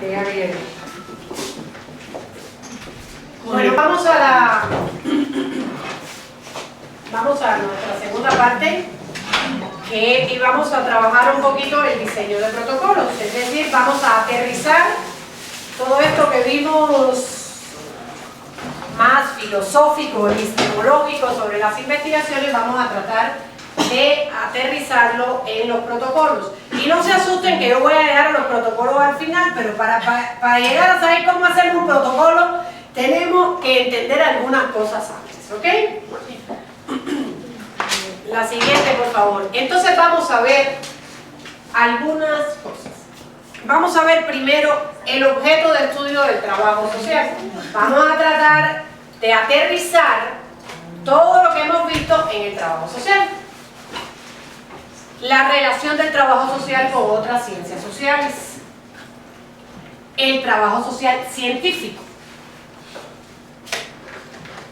que ya viene. Bueno, vamos a nuestra segunda parte, y vamos a trabajar un poquito el diseño de protocolos, es decir, vamos a aterrizar todo esto que vimos más filosófico, epistemológico sobre las investigaciones, vamos a tratar de aterrizarlo en los protocolos. Y no se asusten que yo voy a dejar a los protocolos al final, pero para llegar a saber cómo hacer un protocolo, tenemos que entender algunas cosas antes, ¿ok? La siguiente, por favor. Entonces vamos a ver algunas cosas. Vamos a ver primero el objeto de estudio del trabajo social. Vamos a tratar de aterrizar todo lo que hemos visto en el trabajo social. La relación del trabajo social con otras ciencias sociales. El trabajo social científico.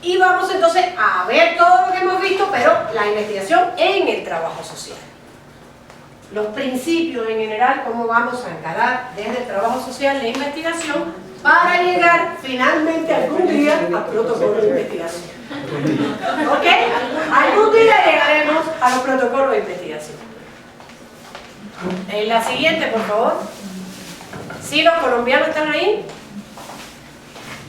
Y vamos entonces a ver todo lo que hemos visto, pero la investigación en el trabajo social. Los principios en general, cómo vamos a encarar desde el trabajo social la investigación para llegar finalmente algún día al protocolo de investigación. ¿Ok? Algún día llegaremos a los protocolos de investigación. En la siguiente, por favor. ¿Sí los colombianos están ahí?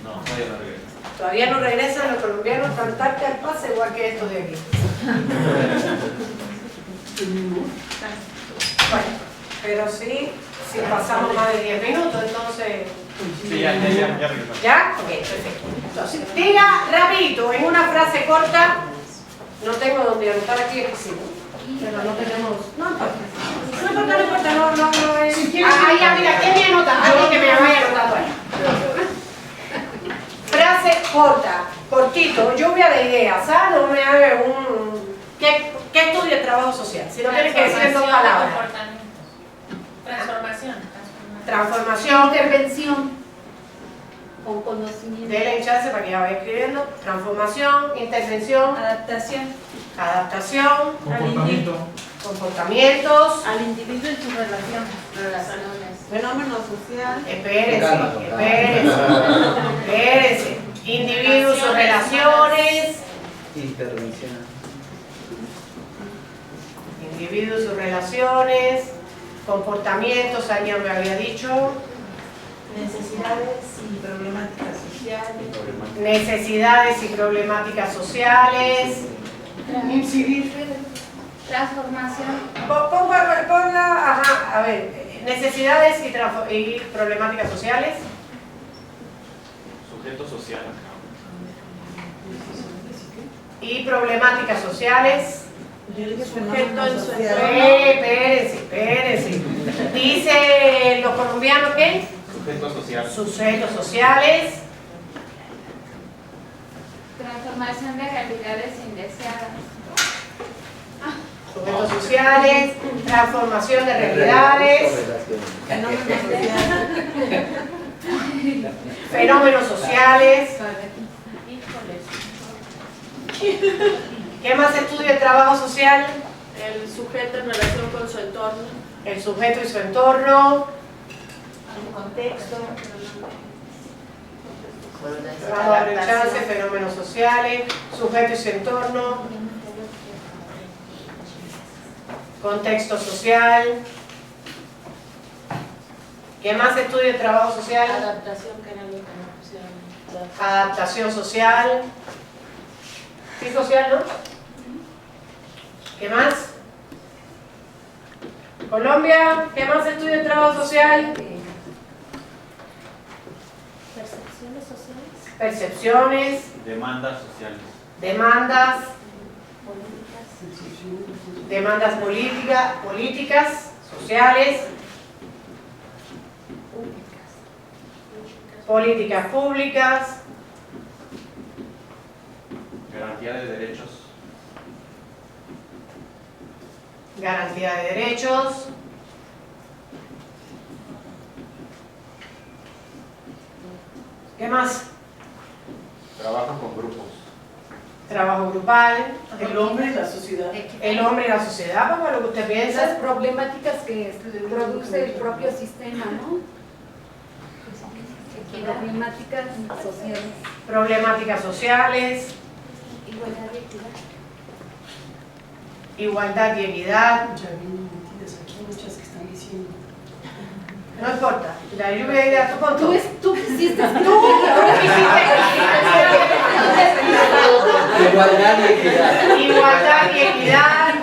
No, todavía no regresan. Todavía no regresan los colombianos, cantarte al pase igual que estos de aquí. Bueno, pero sí, si pasamos más de 10 minutos, entonces... Sí, ya regresó. ¿Ya? Ok, perfecto. Entonces, diga rapidito, en una frase corta, no tengo donde anotar aquí el sí, pero no tenemos... No importa, no es... Ahí, mira, ¿quién me anota? Alguien que me vaya anotando ahí. Frase corta, cortito, lluvia de ideas, ¿sabes? No me haga un... ¿Qué estudia el trabajo social? Si no tienes que decir en dos palabras. Transformación. Intervención con conocimiento. Denle chance para que ya vaya escribiendo. Transformación, intervención, Adaptación adaptación, Comportamiento. comportamientos. al individuo en su relaciones. Fenómeno social. Espérense. Individuos, sus relaciones. Intervención. Individuos, sus relaciones. Comportamientos, alguien me había dicho. Necesidades y problemáticas sociales. Necesidades y problemáticas sociales. Incidir. Transformación. Ponla, ajá, a ver, necesidades y problemáticas sociales. Sujeto social. Y problemáticas sociales. Sujeto en su Espérense. Dice los colombianos ¿qué? Sujeto social. Sujetos sociales. Transformación de realidades indeseadas. Sujetos sociales. Transformación de realidades. Fenómenos sociales. ¿Qué más estudia el trabajo social? El sujeto en relación con su entorno. El sujeto y su entorno. El contexto. Vamos a dar chance, fenómenos sociales, sujeto y su entorno, contexto social. ¿Qué más estudia el trabajo social? Adaptación, que era lo que nos pusieron. Adaptación social. ¿Sí, social, no? ¿Qué más? Colombia, ¿qué más estudia el trabajo social? Percepciones sociales. Percepciones, Demandas sociales. demandas, Políticas. demandas políticas, sociales, políticas públicas, Garantía de derechos. garantía de derechos, ¿qué más? Trabajo con grupos. Trabajo grupal, El hombre y la sociedad. el hombre y la sociedad, vamos a lo que usted Esas piensa. problemáticas que produce el propio sistema, ¿no? Problemáticas sociales. Problemáticas sociales, Igualdad y equidad. igualdad y equidad. Ya vienen metidas aquí muchas que están diciendo. No importa, la lluvia de ideas, tú con todo. Tú hiciste Igualdad y equidad. Igualdad y equidad.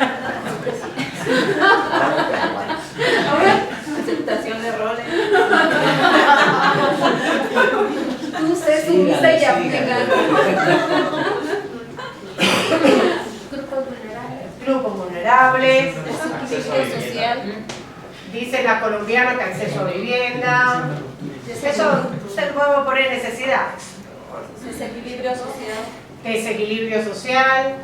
Aceptación de roles. Tú sé Síganle, sumisa y síganle. abnegada. Grupos vulnerables. Grupos vulnerables. Acceso a Equilibrio vivienda. social. Dice la colombiana que acceso a vivienda. Eso se puede poner necesidades. Desequilibrio social. Desequilibrio social.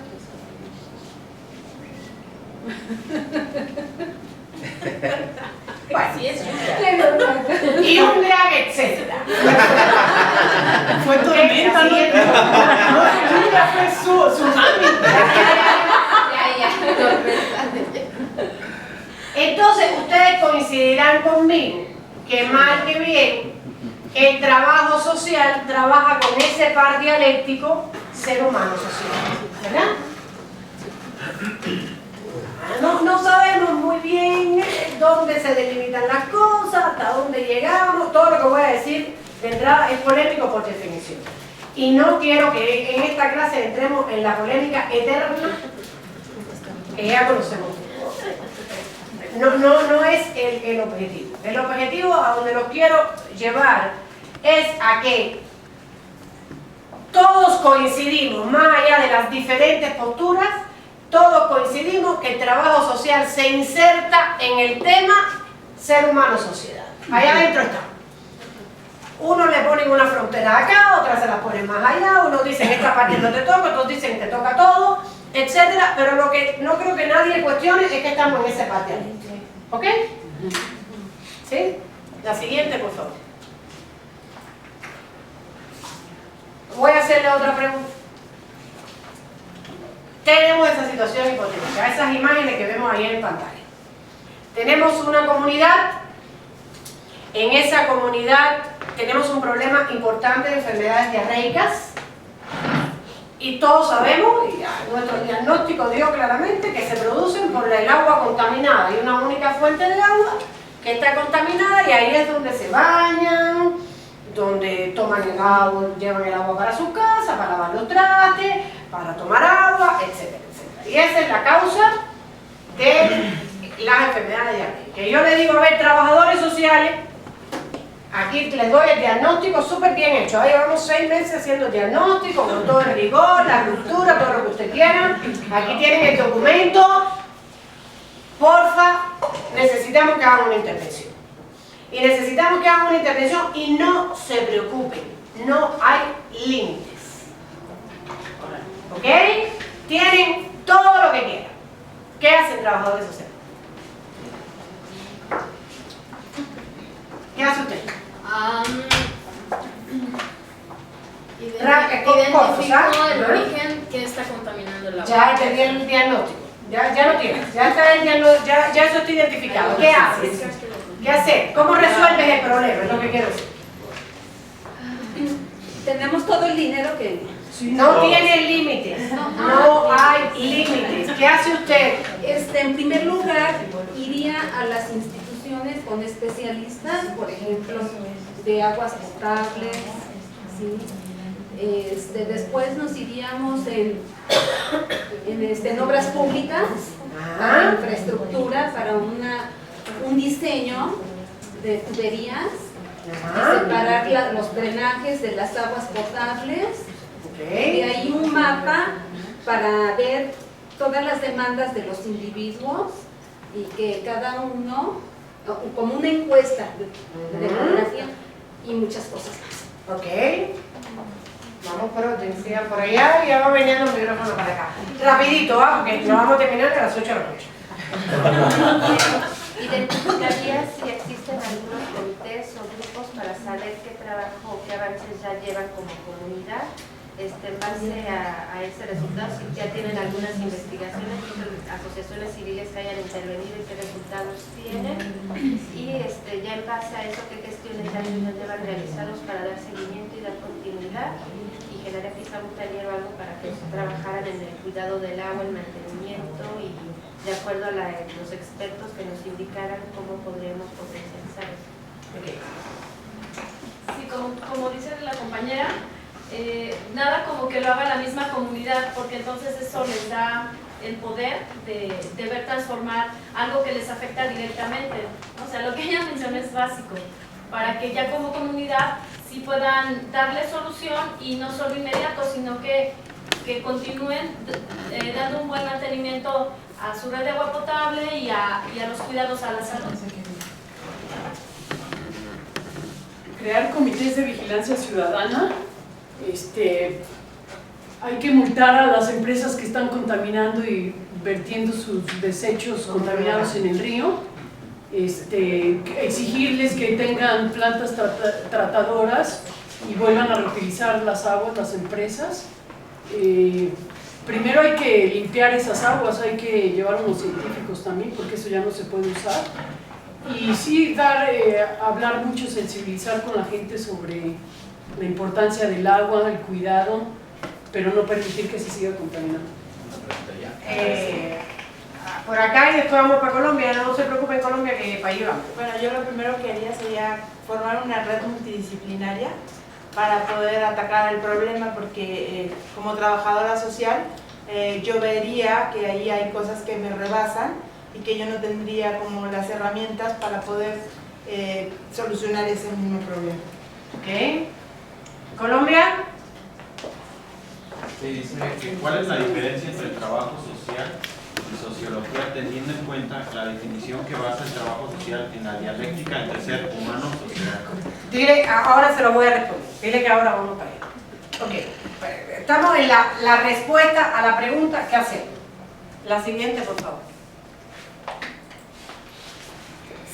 Bueno, y un gran etcétera. Fue tormenta, ¿no? No, lluvia fue tsunami. Entonces, ustedes coincidirán conmigo que mal que bien, el trabajo social trabaja con ese par dialéctico ser humano social, ¿verdad? No sabemos muy bien dónde se delimitan las cosas, hasta dónde llegamos, todo lo que voy a decir de entrada es polémico por definición. Y no quiero que en esta clase entremos en la polémica eterna que ya conocemos. No es el objetivo. El objetivo a donde los quiero llevar es a que todos coincidimos, más allá de las diferentes posturas, todos coincidimos que el trabajo social se inserta en el tema ser humano-sociedad. Allá adentro está. Uno le ponen una frontera acá, otras se la ponen más allá, unos dicen esta parte no te toca, otros dicen te toca todo, etcétera, pero lo que no creo que nadie cuestione es que estamos en ese parte ahí. ¿Ok? ¿Sí? La siguiente, por favor. Voy a hacerle otra pregunta. Tenemos esa situación hipotética, esas imágenes que vemos ahí en pantalla. Tenemos una comunidad, en esa comunidad tenemos un problema importante de enfermedades diarreicas y todos sabemos, y nuestro diagnóstico dio claramente que se producen por el agua contaminada. Hay una única fuente de agua que está contaminada y ahí es donde se bañan, donde toman el agua, llevan el agua para su casa, para lavar los trastes, para tomar agua, etcétera, etcétera. Y esa es la causa de las enfermedades diarreicas. Que yo le digo, a ver, trabajadores sociales, aquí les doy el diagnóstico súper bien hecho. Ahí llevamos 6 meses haciendo el diagnóstico, con todo el rigor, la ruptura, todo lo que usted quiera. Aquí tienen el documento. Porfa, necesitamos que hagan una intervención. Y necesitamos que hagan una intervención y no se preocupen, no hay límites. ¿Ok? Tienen todo lo que quieran. ¿Qué hacen trabajadores sociales? ¿Qué hace usted? Identificó el origen que está contaminando el agua. Ya te di el diagnóstico. Ya lo tienes. Ya está el diagnóstico, ya eso está identificado. ¿Qué haces? ¿Qué hacer? ¿Cómo resuelves el problema? Es lo que quiero decir. Tenemos todo el dinero que... No tiene límites. No hay límites. ¿Qué hace usted? En primer lugar, iría a las instituciones con especialistas, por ejemplo, de aguas potables, ¿sí? Después nos iríamos en obras públicas, para infraestructura, para un diseño de tuberías, separar los drenajes de las aguas potables. De ahí un mapa para ver todas las demandas de los individuos y que cada uno, como una encuesta de demografía y muchas cosas más. Ok. Vamos por atención por allá y ya va veniendo el micrófono para acá. Rapidito, porque lo vamos a terminar a las 8 de la noche. ¿Identificarías si existen algunos comités o grupos para saber qué trabajo o qué avances ya llevan como comunidad en base a ese resultado, si ya tienen algunas investigaciones, asociaciones civiles que hayan intervenido y qué resultados tienen, y ya en base a eso, qué gestiones también deban realizarlos para dar seguimiento y dar continuidad, y generar quizá un taller o algo para que trabajaran en el cuidado del agua, el mantenimiento, y de acuerdo a los expertos que nos indicaran cómo podríamos potencializar eso. Okay. Sí, como dice la compañera, nada como que lo haga la misma comunidad, porque entonces eso les da el poder de ver transformar algo que les afecta directamente. O sea, lo que ella mencionó es básico, para que ya como comunidad sí puedan darle solución, y no solo inmediato, sino que continúen dando un buen mantenimiento a su red de agua potable y a los cuidados a la salud. Crear comités de vigilancia ciudadana. Hay que multar a las empresas que están contaminando y vertiendo sus desechos contaminados en el río. Exigirles que tengan plantas tratadoras y vuelvan a reutilizar las aguas, las empresas. Primero hay que limpiar esas aguas, hay que llevar a unos científicos también, porque eso ya no se puede usar. Y sí, hablar mucho, sensibilizar con la gente sobre la importancia del agua, el cuidado, pero no permitir que se siga contaminando. Por acá y después vamos para Colombia. No se preocupen, Colombia, que para allá vamos. Bueno, yo lo primero que haría sería formar una red multidisciplinaria para poder atacar el problema, porque como trabajadora social yo vería que ahí hay cosas que me rebasan y que yo no tendría como las herramientas para poder solucionar ese mismo problema. Ok. Colombia. Sí, dice que ¿cuál es la diferencia entre el trabajo social y sociología, teniendo en cuenta la definición que basa el trabajo social en la dialéctica entre ser humano y social? Dile, ahora se lo voy a responder. Dile que ahora vamos para allá. Ok. Estamos en la respuesta a la pregunta ¿qué hacemos? La siguiente, por favor.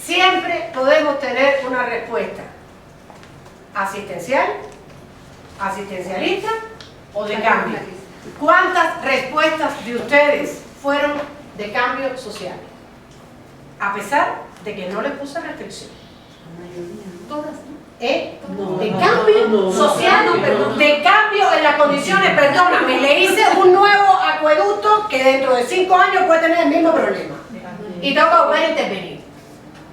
Siempre podemos tener una respuesta asistencial, asistencialista o de cambio. ¿Cuántas respuestas de ustedes fueron de cambio social? A pesar de que no les puse restricción. Todas, ¿no? De cambio social, de cambio en las condiciones, perdóname, le hice un nuevo acueducto que dentro de 5 años puede tener el mismo problema. Y tengo que volver a intervenir.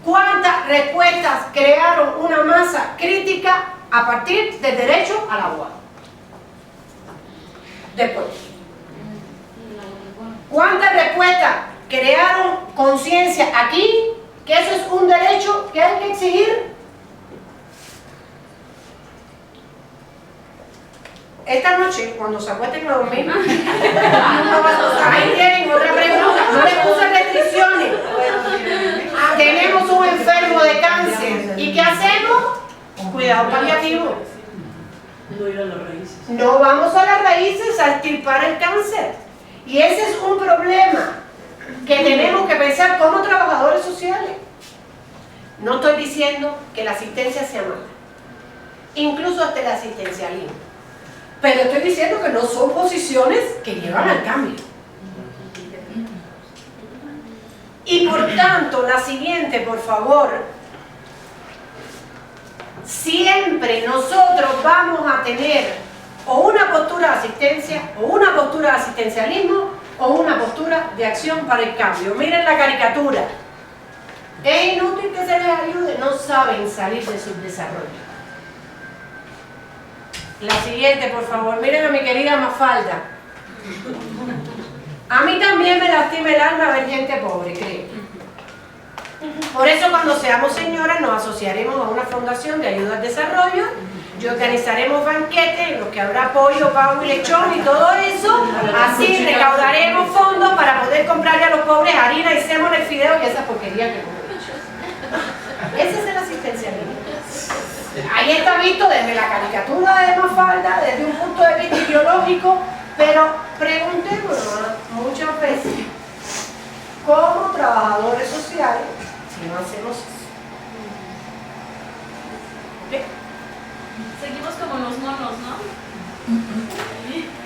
¿Cuántas respuestas crearon una masa crítica a partir del derecho al agua? Después. ¿Cuántas respuestas crearon conciencia aquí que eso es un derecho que hay que exigir? Esta noche, cuando se acuesten a dormir, ahí tienen otra pregunta. No les puse restricciones. Tenemos un enfermo de cáncer. ¿Y qué hacemos? Cuidado paliativo. No ir a las raíces. No vamos a las raíces a extirpar el cáncer. Y ese es un problema que tenemos que pensar como trabajadores sociales. No estoy diciendo que la asistencia sea mala, incluso hasta el asistencialismo. Pero estoy diciendo que no son posiciones que llevan al cambio. Y por tanto, la siguiente, por favor. Siempre nosotros vamos a tener o una postura de asistencia, o una postura de asistencialismo, o una postura de acción para el cambio. Miren la caricatura. Es inútil que se les ayude, no saben salir de sus desarrollos. La siguiente, por favor. Miren a mi querida Mafalda. A mí también me lastima el alma ver gente pobre, creo. Por eso cuando seamos señoras nos asociaremos a una fundación de ayuda al desarrollo y organizaremos banquetes en los que habrá pollo, pavo y lechón y todo eso. Así recaudaremos fondos para poder comprarle a los pobres harina y sémola y fideo y esa porquería que comen. Ese es el asistencialismo. Ahí está visto desde la caricatura de Mafalda, desde un punto de vista ideológico, pero preguntémonos muchas veces, como trabajadores sociales, si no hacemos eso. ¿Okay? Seguimos como los monos, ¿no?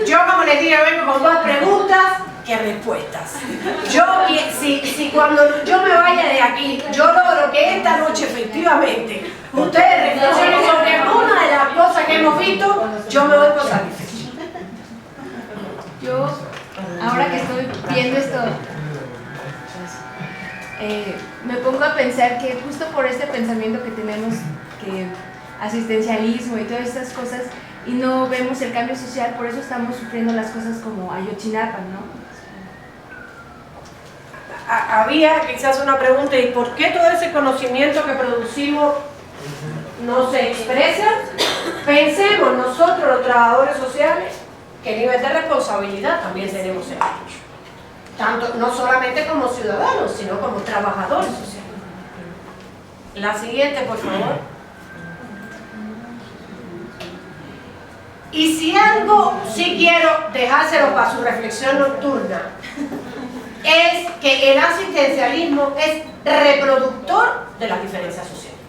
Yo, como les digo, vengo con más preguntas que respuestas. Yo, si cuando yo me vaya de aquí, yo logro que esta noche efectivamente ustedes reflexionen sobre alguna de las cosas que hemos visto, yo me doy por satisfecha. Yo, ahora que estoy viendo esto, me pongo a pensar que justo por este pensamiento que tenemos, que asistencialismo y todas estas cosas, y no vemos el cambio social, por eso estamos sufriendo las cosas como Ayotzinapa, ¿no? Había quizás una pregunta, ¿y por qué todo ese conocimiento que producimos no se expresa? Pensemos nosotros, los trabajadores sociales, que nivel de responsabilidad también tenemos el derecho. Tanto, no solamente como ciudadanos, sino como trabajadores sociales. La siguiente, por favor. Y si algo sí quiero dejárselo para su reflexión nocturna, es que el asistencialismo es reproductor de las diferencias sociales.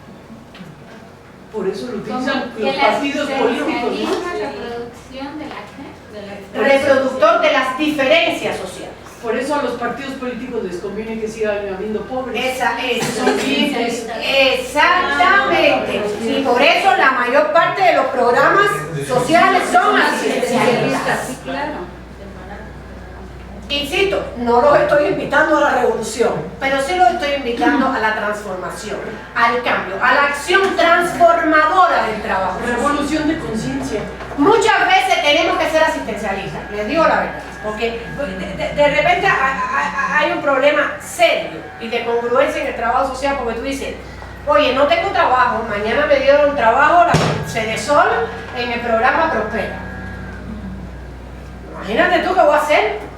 Por eso lo utilizan Como los el partidos políticos, asistencialismo, ¿no? la reproducción de la ¿qué? Reproductor de las diferencias sociales. Por eso a los partidos políticos les conviene que sigan habiendo pobres. Exactamente. Y por eso la mayor parte de los programas sociales son asistencialistas. Sí, claro. Insisto, no los estoy invitando a la revolución, pero sí los estoy invitando a la transformación, al cambio, a la acción transformadora del trabajo. Revolución de conciencia. Muchas veces tenemos que ser asistencialistas, les digo la verdad, porque de repente hay un problema serio y de congruencia en el trabajo social, porque tú dices, oye, no tengo trabajo, mañana me dieron trabajo, la Cedesol en el programa Prospera. Imagínate tú qué voy a hacer.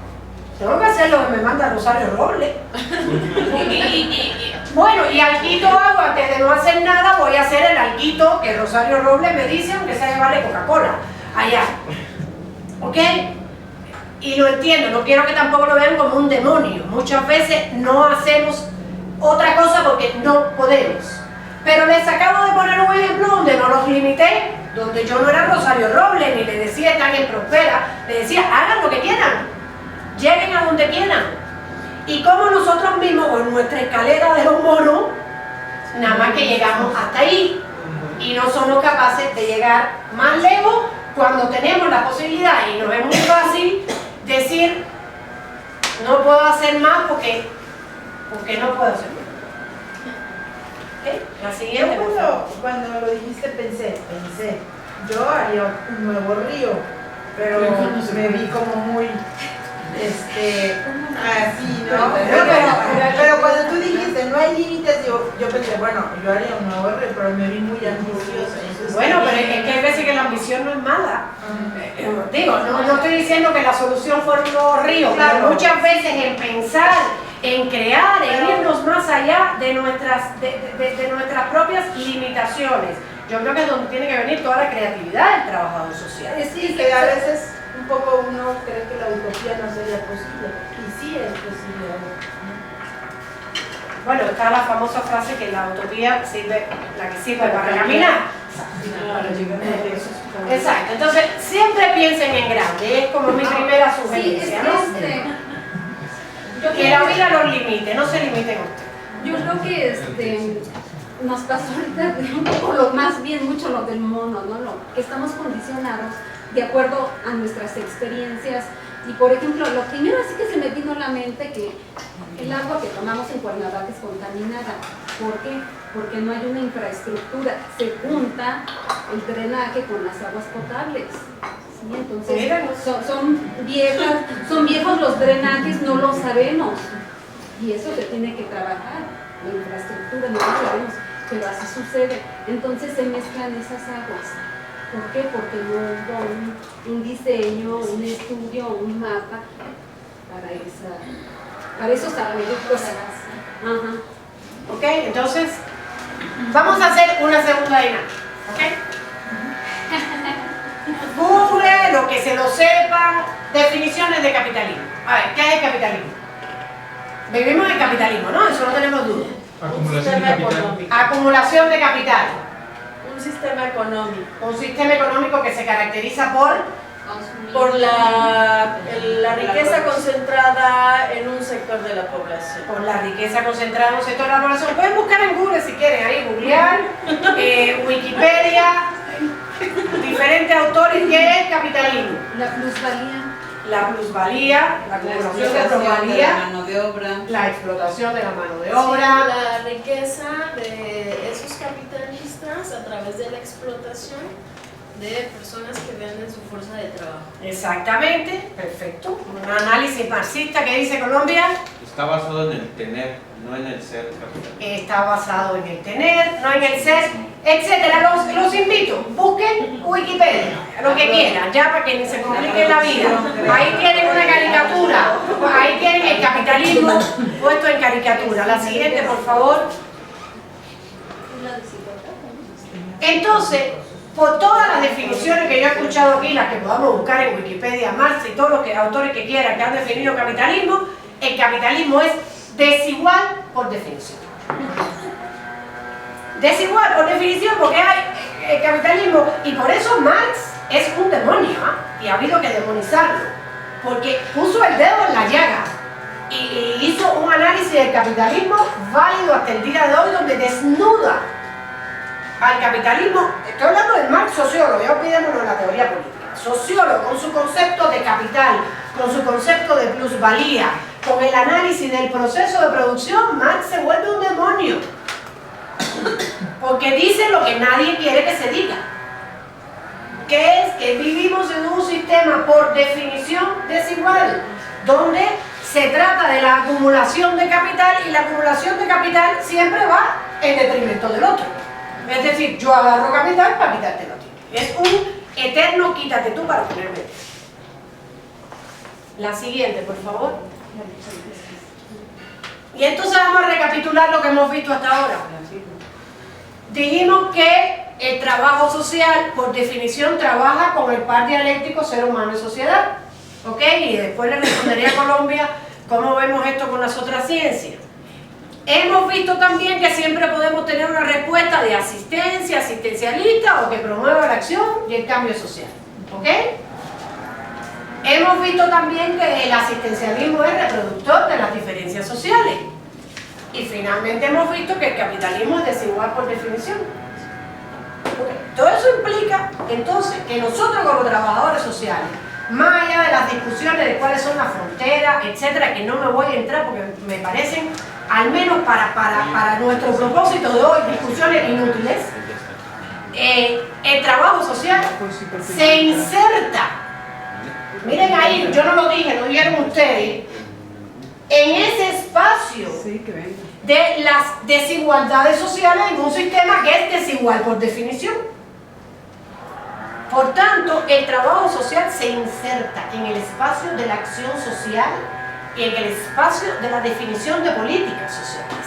Tengo que hacer lo que me manda Rosario Robles. Bueno, y alguito hago antes de no hacer nada, voy a hacer el alguito que Rosario Robles me dice, aunque sea llevarle Coca-Cola allá. ¿Ok? Y lo entiendo, no quiero que tampoco lo vean como un demonio. Muchas veces no hacemos otra cosa porque no podemos. Pero les acabo de poner un ejemplo donde no los limité, donde yo no era Rosario Robles, ni le decía están en Prospera, le decía hagan lo que quieran. Lleguen a donde quieran. Y como nosotros mismos, con nuestra escalera de los monos, nada más que llegamos hasta ahí y no somos capaces de llegar más lejos cuando tenemos la posibilidad, y nos es muy fácil decir no puedo hacer más porque no puedo hacer más. ¿Okay? La siguiente. Cuando lo dijiste pensé, yo haría un nuevo río, pero me vi como muy así, ¿no? Pero cuando tú dijiste no hay límites, yo pensé, bueno, yo haría un nuevo río, pero me vi muy ambiciosa. Bueno, pero es que hay veces que la ambición no es mala. Digo, no estoy diciendo que la solución fuera un nuevo río, claro. Pero muchas veces en pensar, en crear, en irnos más allá de nuestras propias limitaciones. Yo creo que es donde tiene que venir toda la creatividad del trabajador social. Sí, que a veces un poco uno cree que la utopía no sería posible, y sí es posible. Bueno, está la famosa frase que la utopía sirve, la que sirve para caminar. Exacto, entonces siempre piensen en grande, es como mi primera sugerencia, ¿no? Que la vida los limite, no se limiten ustedes. Yo creo que nos pasó ahorita un poco más bien mucho lo del mono, ¿no? Que estamos condicionados de acuerdo a nuestras experiencias. Y por ejemplo, lo primero así que se me vino a la mente que el agua que tomamos en Cuernavaca es contaminada. ¿Por qué? Porque no hay una infraestructura. Se junta el drenaje con las aguas potables. ¿Sí? Entonces son viejos los drenajes, no lo sabemos. Y eso se tiene que trabajar. La infraestructura no lo sabemos, pero así sucede. Entonces se mezclan esas aguas. ¿Por qué? Porque no hubo un diseño, un estudio, un mapa para esos acueductos. Ajá. ¿Ok? Entonces, vamos a hacer una segunda dinámica. ¿Ok? Google, lo que se lo sepan, definiciones de capitalismo. A ver, ¿qué es el capitalismo? Vivimos en capitalismo, ¿no? Eso no tenemos duda. Acumulación de capital. Acumulación de capital. Un sistema económico. Un sistema económico que se caracteriza por Por la riqueza concentrada en un sector de la población. Por la riqueza concentrada en un sector de la población. Pueden buscar en Google si quieren, ahí googlear, Wikipedia, diferentes autores, ¿qué es capitalismo? La plusvalía. La plusvalía, la acumulación de plusvalía, la mano de obra, la explotación de la mano de obra. Sí, la riqueza de esos capitalistas a través de la explotación de personas que venden su fuerza de trabajo. Exactamente, perfecto. Un análisis marxista que dice Colombia. Está basado en el tener, no en el ser capitalista. Está basado en el tener, no en el ser, etcétera. Los invito, busquen Wikipedia, lo que quieran, ya para que ni se compliquen la vida. Ahí tienen una caricatura, ahí tienen el capitalismo puesto en caricatura. La siguiente, por favor. Entonces, por todas las definiciones que yo he escuchado aquí, las que podamos buscar en Wikipedia, Marx y todos los autores que quieran que han definido capitalismo, el capitalismo es desigual por definición. Desigual por definición porque hay el capitalismo, y por eso Marx es un demonio, y ha habido que demonizarlo, porque puso el dedo en la llaga y hizo un análisis del capitalismo válido hasta el día de hoy, donde desnuda al capitalismo. Estoy hablando de Marx, sociólogo, ya olvidémonos de la teoría política. Sociólogo, con su concepto de capital, con su concepto de plusvalía, con el análisis del proceso de producción, Marx se vuelve un demonio. Porque dice lo que nadie quiere que se diga. Que es que vivimos en un sistema por definición desigual, donde se trata de la acumulación de capital, y la acumulación de capital siempre va en detrimento del otro. Es decir, yo agarro capital para quitarte lo tuyo. Es un eterno quítate tú para ponerme. La siguiente, por favor. Y entonces vamos a recapitular lo que hemos visto hasta ahora. Dijimos que el trabajo social, por definición, trabaja con el par dialéctico ser humano y sociedad. ¿Ok? Y después le responderé a Colombia cómo vemos esto con las otras ciencias. Hemos visto también que siempre podemos tener una respuesta de asistencia, asistencialista, o que promueva la acción y el cambio social. ¿Ok? Hemos visto también que el asistencialismo es reproductor de las diferencias sociales. Y finalmente hemos visto que el capitalismo es desigual por definición. Todo eso implica entonces que nosotros como trabajadores sociales, más allá de las discusiones de cuáles son las fronteras, etcétera, que no me voy a entrar porque me parecen, al menos para nuestro propósito de hoy, discusiones inútiles, el trabajo social se inserta, miren ahí, yo no lo dije, lo dijeron ustedes, en ese espacio de las desigualdades sociales en un sistema que es desigual por definición. Por tanto, el trabajo social se inserta en el espacio de la acción social y en el espacio de la definición de políticas sociales.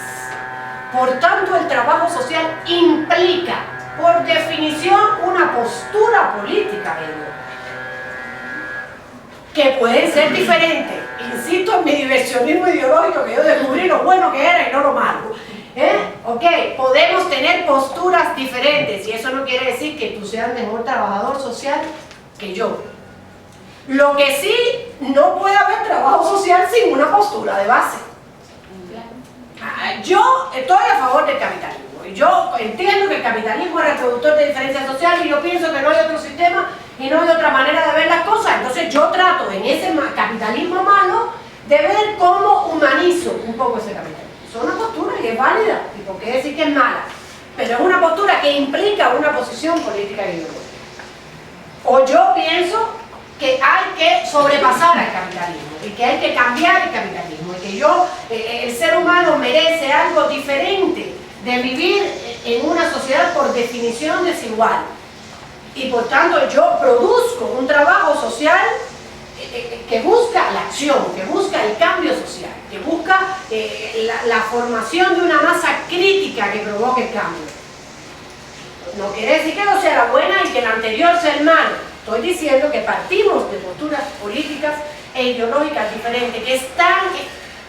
Por tanto, el trabajo social implica, por definición, una postura política que pueden ser diferentes. Insisto en mi diversionismo ideológico, que yo descubrí lo bueno que era y no lo malo. Ok, podemos tener posturas diferentes, y eso no quiere decir que tú seas mejor trabajador social que yo. Lo que sí, no puede haber trabajo social sin una postura de base. Yo estoy a favor del capitalismo, y yo entiendo que el capitalismo es reproductor de diferencias sociales, y yo pienso que no hay otro sistema y no hay otra manera de ver las cosas. Entonces yo trato en ese capitalismo malo de ver cómo humanizo un poco ese capitalismo. Es una postura y es válida, y por qué decir que es mala, pero es una postura que implica una posición política y ideológica. O yo pienso que hay que sobrepasar al capitalismo y que hay que cambiar el capitalismo, y que el ser humano merece algo diferente de vivir en una sociedad por definición desigual, y por tanto yo produzco un trabajo social que busca la acción, que busca el cambio social, que busca la formación de una masa crítica que provoque el cambio. No quiere decir que no sea la buena y que la anterior sea el malo. Estoy diciendo que partimos de posturas políticas e ideológicas diferentes, que están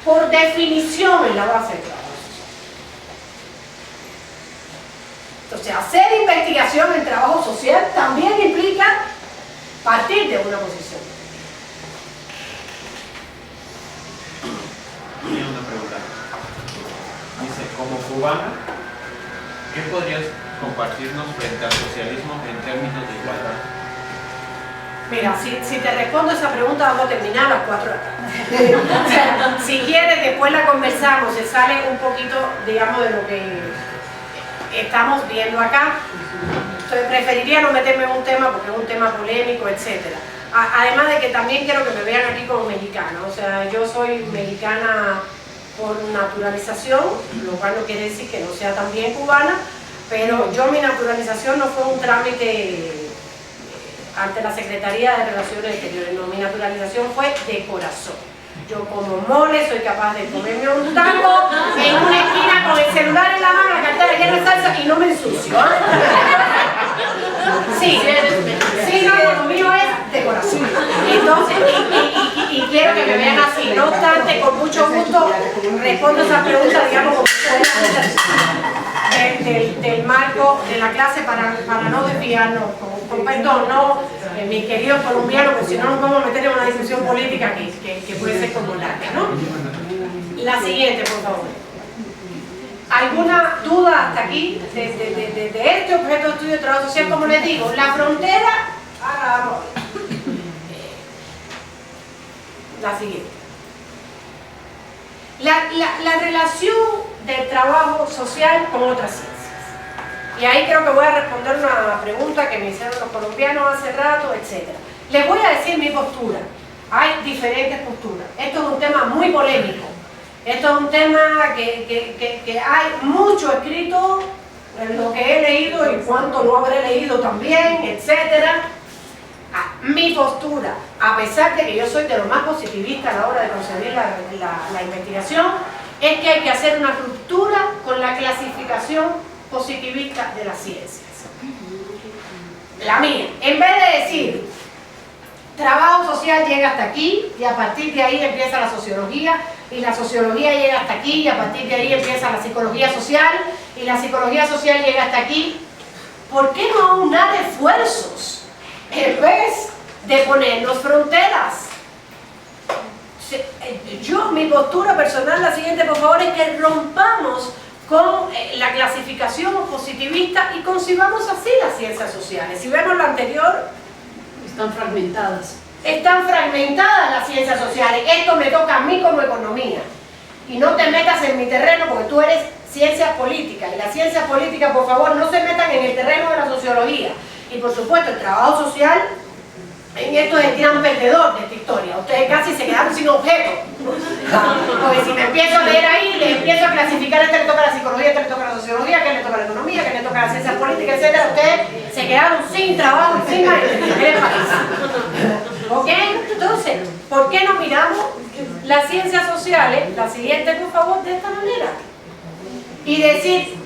por definición en la base del trabajo social. Entonces, hacer investigación en trabajo social también implica partir de una posición. Tiene una pregunta. Dice, como cubana, ¿qué podrías compartirnos frente al socialismo en términos de igualdad? Mira, si te respondo esa pregunta vamos a terminar a las 4 de la tarde. O sea, si quieres después la conversamos, se sale un poquito, digamos, de lo que estamos viendo acá. Entonces preferiría no meterme en un tema porque es un tema polémico, etc. Además de que también quiero que me vean aquí como mexicana. O sea, yo soy mexicana por naturalización, lo cual no quiere decir que no sea también cubana, pero yo mi naturalización no fue un trámite ante la Secretaría de Relaciones Exteriores, no, mi naturalización fue de corazón. Yo como mole soy capaz de comerme un taco en una esquina con el celular en la mano, la cartera llena de salsa y no me ensucio. Sí, no, lo mío es de corazón. Entonces, y quiero que me vean así. No obstante, con mucho gusto respondo esa pregunta, digamos, como del marco de la clase para no desviarnos, con perdón, no, mis queridos colombianos, porque si no nos vamos a meter en una discusión política que puede ser como larga, ¿no? La siguiente, por favor. ¿Alguna duda hasta aquí de este objeto de estudio de trabajo social? Como les digo, la frontera, ahora vamos a ver. La siguiente. La relación del trabajo social con otras ciencias. Y ahí creo que voy a responder una pregunta que me hicieron los colombianos hace rato, etc. Les voy a decir mi postura. Hay diferentes posturas. Esto es un tema muy polémico. Esto es un tema que hay mucho escrito en lo que he leído y cuánto lo habré leído también, etc. Mi postura, a pesar de que yo soy de lo más positivista a la hora de concebir la investigación, es que hay que hacer una ruptura con la clasificación positivista de las ciencias. La mía, en vez de decir trabajo social llega hasta aquí y a partir de ahí empieza la sociología, y la sociología llega hasta aquí y a partir de ahí empieza la psicología social, y la psicología social llega hasta aquí, ¿por qué no aunar esfuerzos en vez de ponernos fronteras? Mi postura personal, la siguiente por favor, es que rompamos con la clasificación positivista y concibamos así las ciencias sociales. Si vemos lo anterior, están fragmentadas. Están fragmentadas las ciencias sociales. Esto me toca a mí como economía. Y no te metas en mi terreno porque tú eres ciencias políticas. Y las ciencias políticas, por favor, no se metan en el terreno de la sociología. Y por supuesto, el trabajo social, en esto es el gran perdedor de esta historia. Ustedes casi se quedaron sin objeto. Porque si me empiezo a leer ahí, le empiezo a clasificar, este le toca a la psicología, este le toca a la sociología, este le toca a la economía, este le toca a las ciencias políticas, etc. Ustedes se quedaron sin trabajo y sin maestría en el país. ¿Ok? Entonces, ¿por qué no miramos las ciencias sociales, la siguiente por favor, de esta manera? Y decir,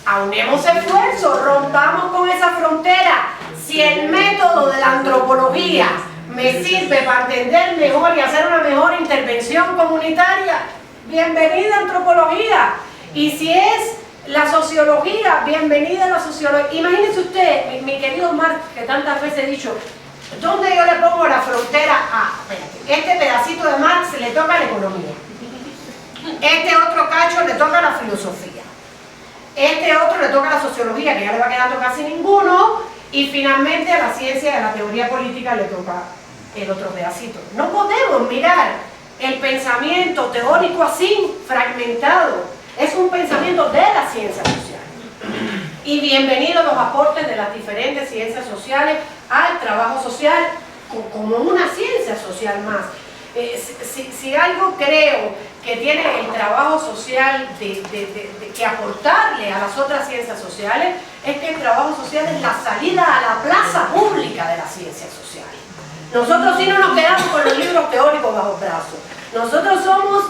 aunemos esfuerzos, rompamos con esa frontera. Si el método de la antropología me sirve para entender mejor y hacer una mejor intervención comunitaria, bienvenida antropología. Y si es la sociología, bienvenida a la sociología. Imagínense usted, mi querido Marx, que tantas veces he dicho, ¿dónde yo le pongo la frontera a? Este pedacito de Marx le toca a la economía. Este otro cacho le toca a la filosofía. Este otro le toca a la sociología, que ya le va quedando casi ninguno. Y finalmente a la ciencia de la teoría política le toca el otro pedacito. No podemos mirar el pensamiento teórico así, fragmentado. Es un pensamiento de la ciencia social. Y bienvenidos los aportes de las diferentes ciencias sociales al trabajo social como una ciencia social más. Si algo creo que tiene el trabajo social que aportarle a las otras ciencias sociales, es que el trabajo social es la salida a la plaza pública de las ciencias sociales. Nosotros sí no nos quedamos con los libros teóricos bajo el brazo. Nosotros somos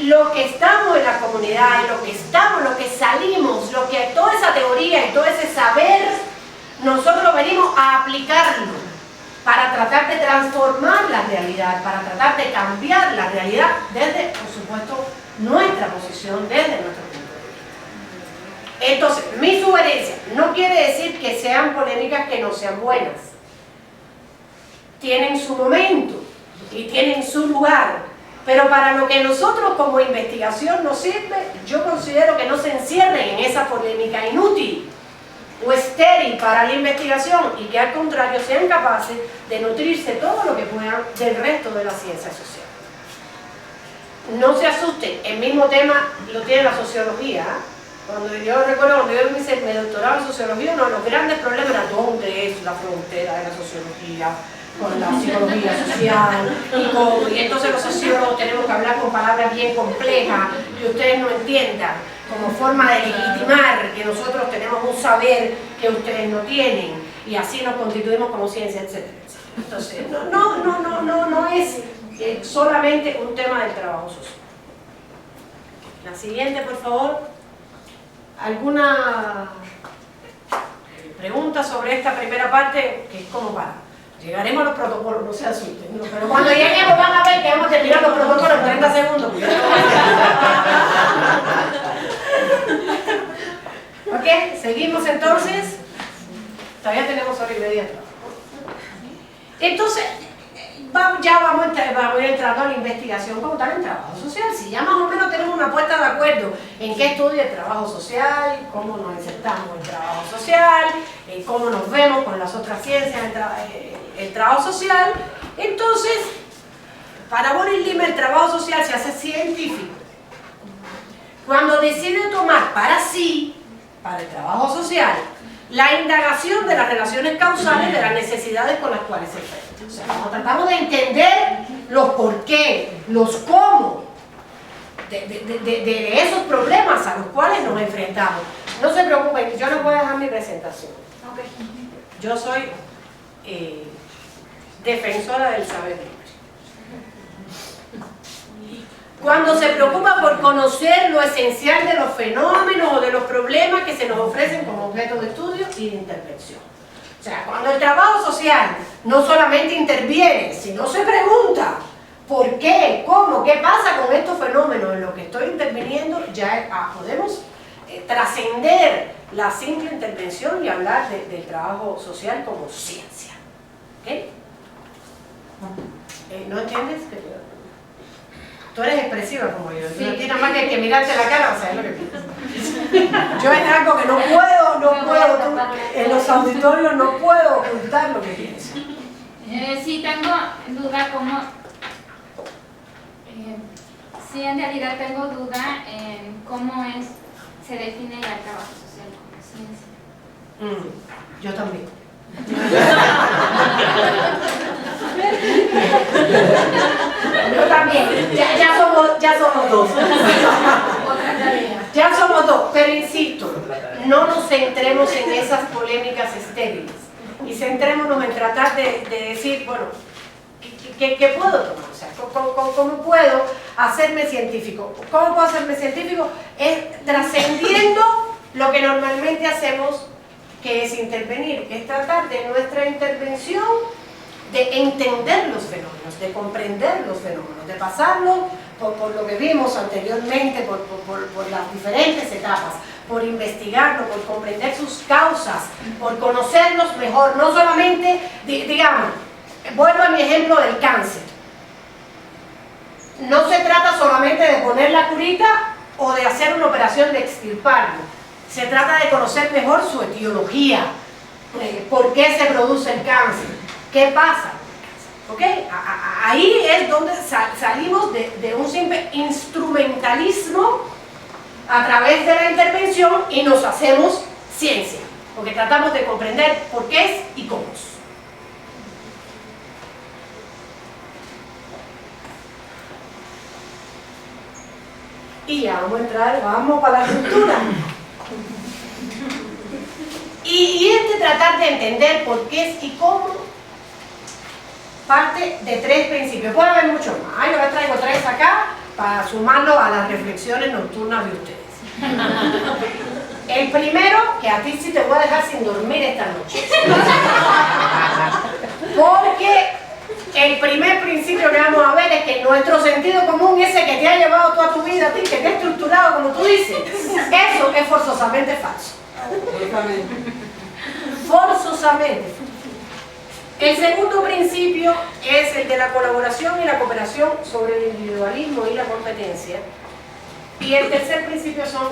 lo que estamos en la comunidad, lo que estamos, lo que salimos, toda esa teoría y todo ese saber, nosotros venimos a aplicarlo para tratar de transformar la realidad, para tratar de cambiar la realidad desde, por supuesto, nuestra posición, desde nuestro punto de vista. Entonces, mi sugerencia no quiere decir que sean polémicas que no sean buenas. tienen su momento y tienen su lugar, pero para lo que nosotros como investigación nos sirve, yo considero que no se encierren en esa polémica inútil o estéril para la investigación y que al contrario sean capaces de nutrirse todo lo que puedan del resto de la ciencia social. No se asusten, el mismo tema lo tiene la sociología. Cuando yo recuerdo cuando yo hice mi doctorado en sociología, uno de los grandes problemas era dónde es la frontera de la sociología con la psicología social y entonces los sociólogos tenemos que hablar con palabras bien complejas que ustedes no entiendan, como forma de legitimar que nosotros tenemos un saber que ustedes no tienen y así nos constituimos como ciencia, etcétera, etcétera. Entonces, no es solamente un tema del trabajo social. La siguiente, por favor. ¿Alguna pregunta sobre esta primera parte? Que es como para... Llegaremos a los protocolos, no se asusten, ¿no? Pero cuando lleguemos van a ver que vamos a terminar los protocolos en 30 segundos. ¿Ok? ¿Seguimos entonces? Todavía tenemos hora y media. Entonces, ya vamos entrando a la investigación como tal en trabajo social. Si ya más o menos tenemos una puesta de acuerdo en qué estudia el trabajo social, cómo nos insertamos en el trabajo social, cómo nos vemos con las otras ciencias, el trabajo social, entonces, para Boris Lima el trabajo social se hace científico. Cuando decide tomar para sí, para el trabajo social, la indagación de las relaciones causales de las necesidades con las cuales se enfrenta. O sea, cuando tratamos de entender los por qué, los cómo de esos problemas a los cuales nos enfrentamos. No se preocupen, yo les voy a dejar mi presentación. Okay. Yo soy defensora del saber libre. Cuando se preocupa por conocer lo esencial de los fenómenos o de los problemas que se nos ofrecen como objeto de estudio y de intervención. O sea, cuando el trabajo social no solamente interviene, sino se pregunta por qué, cómo, qué pasa con estos fenómenos en los que estoy interviniendo, ya podemos trascender la simple intervención y hablar del trabajo social como ciencia. ¿Okay? ¿No entiendes? Tú eres expresiva como yo, sí. No tienes más que mirarte la cara, o sea, es lo que piensas. Yo es algo que no puedo, en los auditorios no puedo ocultar lo que pienso. Sí, tengo duda sí, en realidad tengo duda en cómo se define ya el trabajo social como ciencia. Yo también. Yo también, ya somos dos. Ya somos dos, pero insisto, no nos centremos en esas polémicas estériles y centrémonos en tratar de decir, bueno, ¿qué puedo tomar? O sea, ¿cómo puedo hacerme científico? ¿Cómo puedo hacerme científico? Es trascendiendo lo que normalmente hacemos, que es intervenir, que es tratar de nuestra intervención de entender los fenómenos, de comprender los fenómenos, de pasarlo por lo que vimos anteriormente, por las diferentes etapas, por investigarlo, por comprender sus causas, por conocerlos mejor, no solamente, digamos, vuelvo a mi ejemplo del cáncer. No se trata solamente de poner la curita o de hacer una operación de extirparlo. Se trata de conocer mejor su etiología, por qué se produce el cáncer, qué pasa. ¿Okay? Ahí es donde salimos de un simple instrumentalismo a través de la intervención y nos hacemos ciencia, porque tratamos de comprender por qué es y cómo es. Y ya vamos para la estructura. Y tratar de entender por qué es y cómo parte de tres principios. Puede haber muchos más. Yo les traigo tres acá para sumarlo a las reflexiones nocturnas de ustedes. El primero, que a ti sí te voy a dejar sin dormir esta noche. Porque el primer principio que vamos a ver es que nuestro sentido común, ese que te ha llevado toda tu vida a ti, que te ha estructurado como tú dices, eso es forzosamente falso. Forzosamente. El segundo principio es el de la colaboración y la cooperación sobre el individualismo y la competencia. Y el tercer principio son,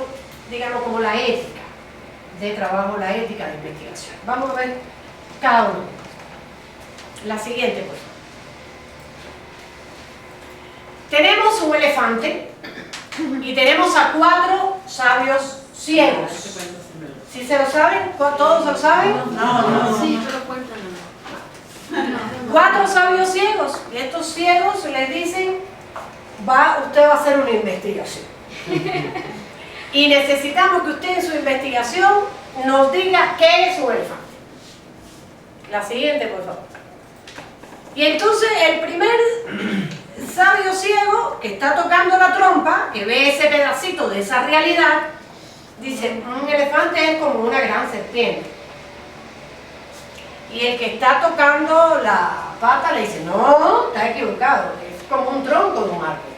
digamos, como la ética de trabajo, la ética de investigación. Vamos a ver cada uno. La siguiente, pues. Tenemos un elefante y tenemos a 4 sabios ciegos. ¿Sí se lo saben? ¿Todos se lo saben? No. Sí, pero cuéntanos. 4 sabios ciegos. Y estos ciegos les dicen, usted va a hacer una investigación. Y necesitamos que usted en su investigación nos diga qué es un elefante. La siguiente, por favor. Y entonces el primer sabio ciego que está tocando la trompa, que ve ese pedacito de esa realidad, dice, un elefante es como una gran serpiente. Y el que está tocando la pata le dice, no, está equivocado, es como un tronco de un árbol.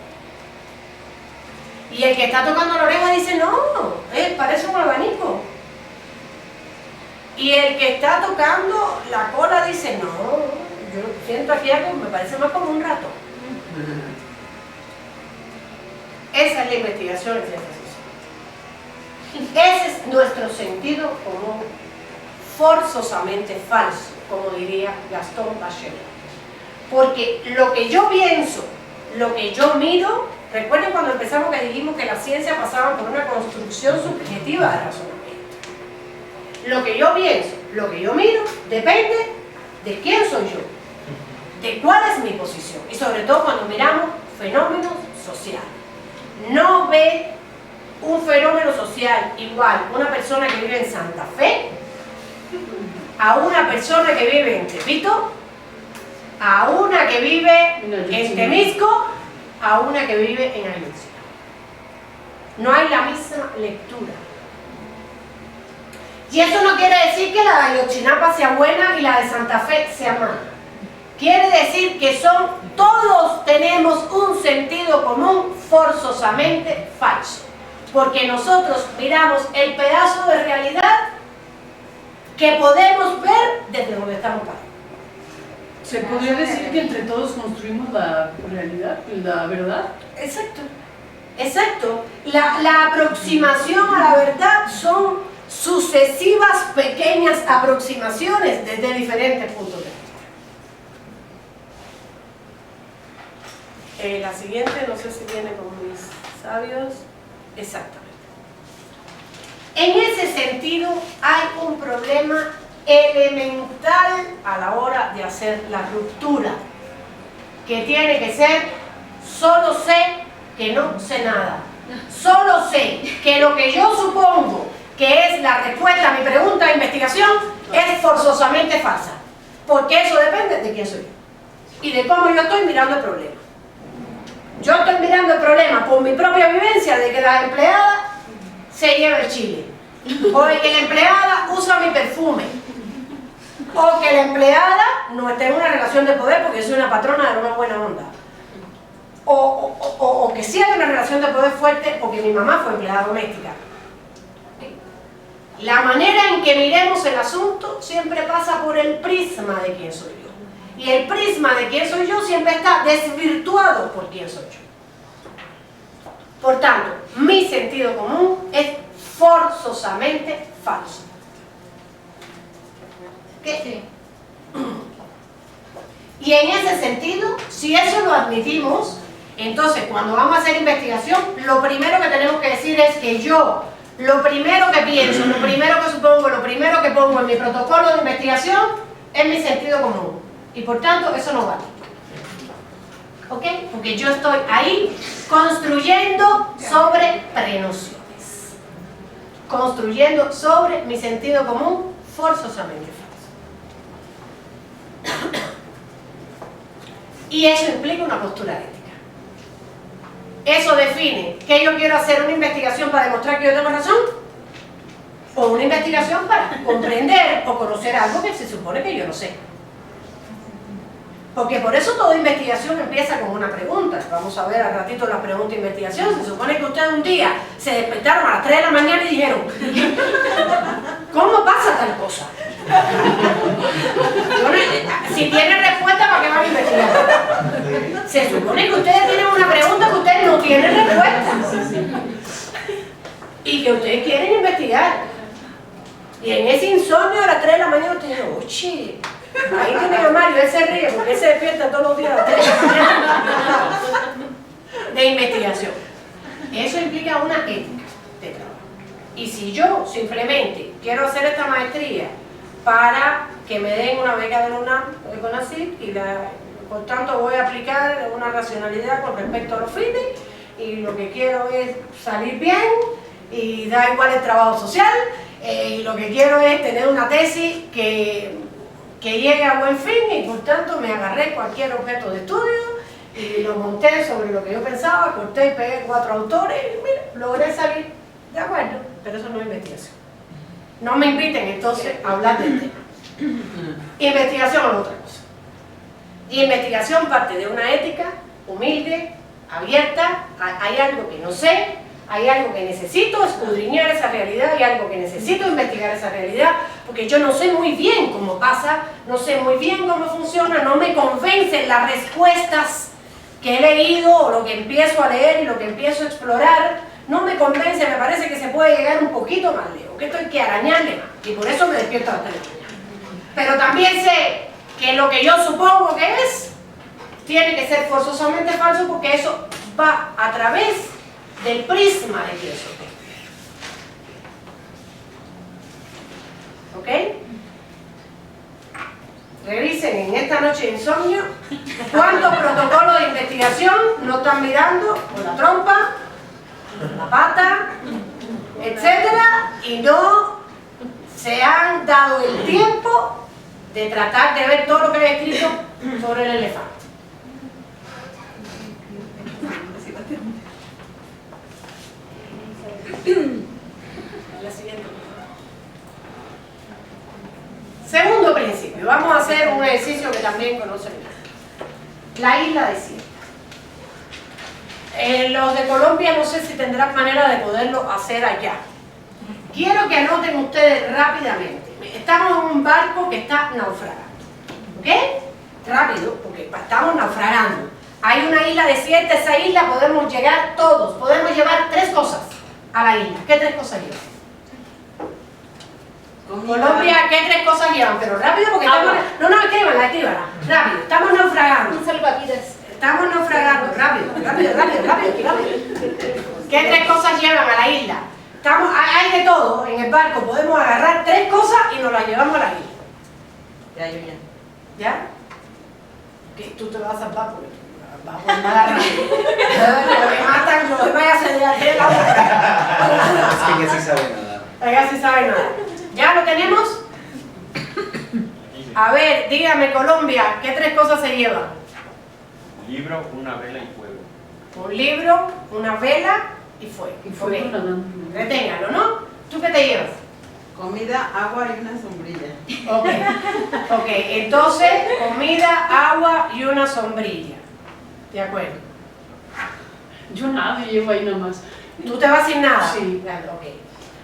Y el que está tocando la oreja dice, no, parece un abanico. Y el que está tocando la cola dice, no, yo siento aquí algo, me parece más como un ratón. Esa es la investigación en ciencias sociales. Ese es nuestro sentido común, forzosamente falso, como diría Gastón Bachelard. Porque lo que yo pienso, lo que yo miro, recuerden cuando empezamos que dijimos que la ciencia pasaba por una construcción subjetiva de razonamiento. Lo que yo pienso, lo que yo miro, depende de quién soy yo, de cuál es mi posición, y sobre todo cuando miramos fenómenos sociales. No ve un fenómeno social igual una persona que vive en Santa Fe a una persona que vive en Tepito, a una que vive en Temisco, a una que vive en Ayotzinapa. No hay la misma lectura. Y eso no quiere decir que la de Ayotzinapa sea buena y la de Santa Fe sea mala. Quiere decir que todos tenemos un sentido común forzosamente falso. Porque nosotros miramos el pedazo de realidad que podemos ver desde donde estamos parados. ¿Se podría decir que entre todos construimos la realidad, la verdad? Exacto. Exacto. La aproximación a la verdad son sucesivas pequeñas aproximaciones desde diferentes puntos de vista. La siguiente, no sé si viene con mis sabios. Exactamente. En ese sentido hay un problema elemental a la hora de hacer la ruptura, que tiene que ser, solo sé que no sé nada. Solo sé que lo que yo supongo que es la respuesta a mi pregunta de investigación es forzosamente falsa, porque eso depende de quién soy yo y de cómo yo estoy mirando el problema. Yo estoy mirando el problema por mi propia vivencia de que la empleada se lleva el chile, o de que la empleada usa mi perfume, o que la empleada no esté en una relación de poder porque yo soy una patrona de una buena onda, o que sí hay una relación de poder fuerte porque mi mamá fue empleada doméstica. La manera en que miremos el asunto siempre pasa por el prisma de quién soy yo. Y el prisma de quién soy yo siempre está desvirtuado por quién soy yo. Por tanto, mi sentido común es forzosamente falso. ¿Qué? Y en ese sentido, si eso lo admitimos, entonces cuando vamos a hacer investigación, lo primero que tenemos que decir es que yo, lo primero que pienso, lo primero que supongo, lo primero que pongo en mi protocolo de investigación es mi sentido común. Y por tanto, eso no vale. ¿Ok? Porque yo estoy ahí construyendo sobre prenociones. Construyendo sobre mi sentido común forzosamente falso. Y eso implica una postura ética. Eso define que yo quiero hacer una investigación para demostrar que yo tengo razón, o una investigación para comprender o conocer algo que se supone que yo no sé. Porque por eso toda investigación empieza con una pregunta. Vamos a ver al ratito la pregunta de investigación. Se supone que ustedes un día se despertaron a las 3 de la mañana y dijeron, ¿cómo pasa tal cosa? Si Se supone que ustedes tienen una pregunta que ustedes no tienen respuesta. Y que ustedes quieren investigar. Y en ese insomnio a las 3 de la mañana ustedes dicen, oye, ahí tienen a Mario, él se ríe porque él se despierta todos los días a las 3 de la mañana de investigación. Eso implica una ética de trabajo. Y si yo simplemente quiero hacer esta maestría para que me den una beca de la UNAM o de CONACYT y por tanto voy a aplicar una racionalidad con respecto a los fines y lo que quiero es salir bien y da igual el trabajo social y lo que quiero es tener una tesis que llegue a buen fin y por tanto me agarré cualquier objeto de estudio y lo monté sobre lo que yo pensaba, corté y pegué 4 autores y mira, logré salir de acuerdo, pero eso no es investigación. No me inviten entonces a hablar del tema. Investigación es otra cosa. Y investigación parte de una ética humilde, abierta, hay algo que no sé, hay algo que necesito escudriñar esa realidad, hay algo que necesito investigar esa realidad, porque yo no sé muy bien cómo pasa, no sé muy bien cómo funciona, no me convencen las respuestas que he leído o lo que empiezo a leer y lo que empiezo a explorar, no me convence, me parece que se puede llegar un poquito más lejos, que esto hay que arañarle más, y por eso me despierto a las 3 de la mañana. Pero también sé que lo que yo supongo que es, tiene que ser forzosamente falso porque eso va a través del prisma de quien soy. ¿Ok? Revisen en esta noche de insomnio cuántos protocolos de investigación no están mirando con la trompa, la pata, etcétera, y no se han dado el tiempo de tratar de ver todo lo que hay escrito sobre el elefante. La siguiente. Segundo principio, vamos a hacer un ejercicio que también conocen. La isla desierta. Los de Colombia no sé si tendrán manera de poderlo hacer allá. Quiero que anoten ustedes rápidamente. Estamos en un barco que está naufragando. ¿Ok? Rápido, porque estamos naufragando. Hay una isla desierta, esa isla podemos llegar todos, podemos llevar 3 cosas a la isla. ¿Qué 3 cosas llevan? Colombia, ¿qué 3 cosas llevan? Pero rápido porque estamos... No, escríbanla, rápido, estamos naufragando. Un salvavidas. Estamos naufragando, rápido. ¿Qué 3 cosas llevan a la isla? Hay de todo en el barco, podemos agarrar 3 cosas y nos las llevamos a la isla. Ya, yo ya. ¿Ya? Que tú te vas a salvar porque vas a nada rápido. Lo que matan, los demás ya se de la boca. Es que ella sí sabe nadar. Ella sí sabe nada. ¿Ya lo tenemos? A ver, dígame Colombia, ¿qué 3 cosas se llevan? Un libro, una vela y fuego. Un libro, una vela y fuego. Y fuego nadando. Reténgalo, ¿no? ¿Tú qué te llevas? Comida, agua y una sombrilla. Ok, entonces comida, agua y una sombrilla. ¿De acuerdo? Yo nada, yo llevo ahí nada más. ¿Tú te vas sin nada? Sí. Ok.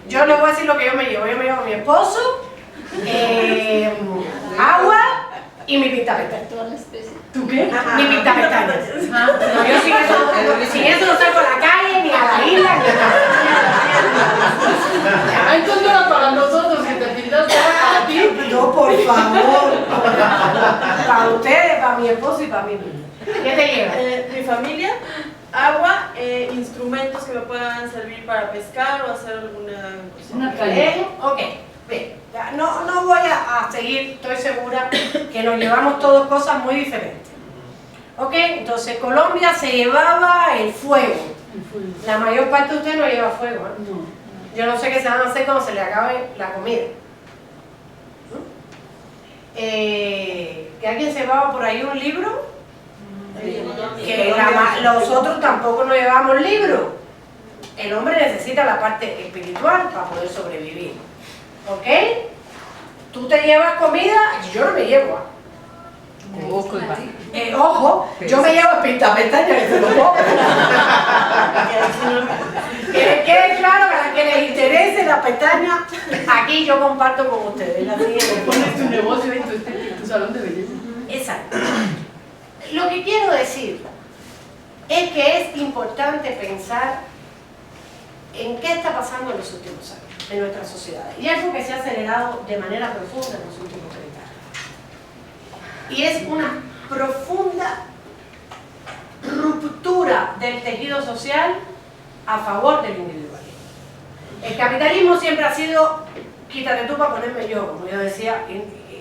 Yo les voy a decir lo que yo me llevo. Yo me llevo a mi esposo, agua y mi pintapestañas. Toda la especie. ¿Tú qué? Mi pintapestañas. No, yo sin eso no salgo a la calle, ni a la isla, ni nada. Ay, entonces era para nosotros que te pintaste a ti. No, por favor. Para ustedes, para mi esposo y para mí. ¿Qué te llevas? Mi familia, agua, instrumentos que me puedan servir para pescar o hacer alguna cosa. Una calle. Ok, bien. No voy a seguir, estoy segura que nos llevamos todos cosas muy diferentes. Ok, entonces Colombia se llevaba el fuego. La mayor parte de ustedes no lleva fuego, ¿eh? No. Yo no sé qué se van a hacer cuando se les acabe la comida. ¿Que alguien se llevaba por ahí un libro? Que los otros tampoco nos llevamos libro. El hombre necesita la parte espiritual para poder sobrevivir. ¿Ok? Tú te llevas comida, yo no me llevo. Ojo, yo me llevo pintapestañas que se lo pongo. Que les quede claro, para que les interese la pestaña, aquí yo comparto con ustedes. La siguiente. Pones tu negocio y tu salón de belleza. Exacto. Lo que quiero decir es que es importante pensar en qué está pasando en los últimos años en nuestra sociedad. Y algo que se ha acelerado de manera profunda en los últimos 30 años. Y es una profunda ruptura del tejido social a favor del individualismo. El capitalismo siempre ha sido, quítate tú para ponerme yo, como yo decía,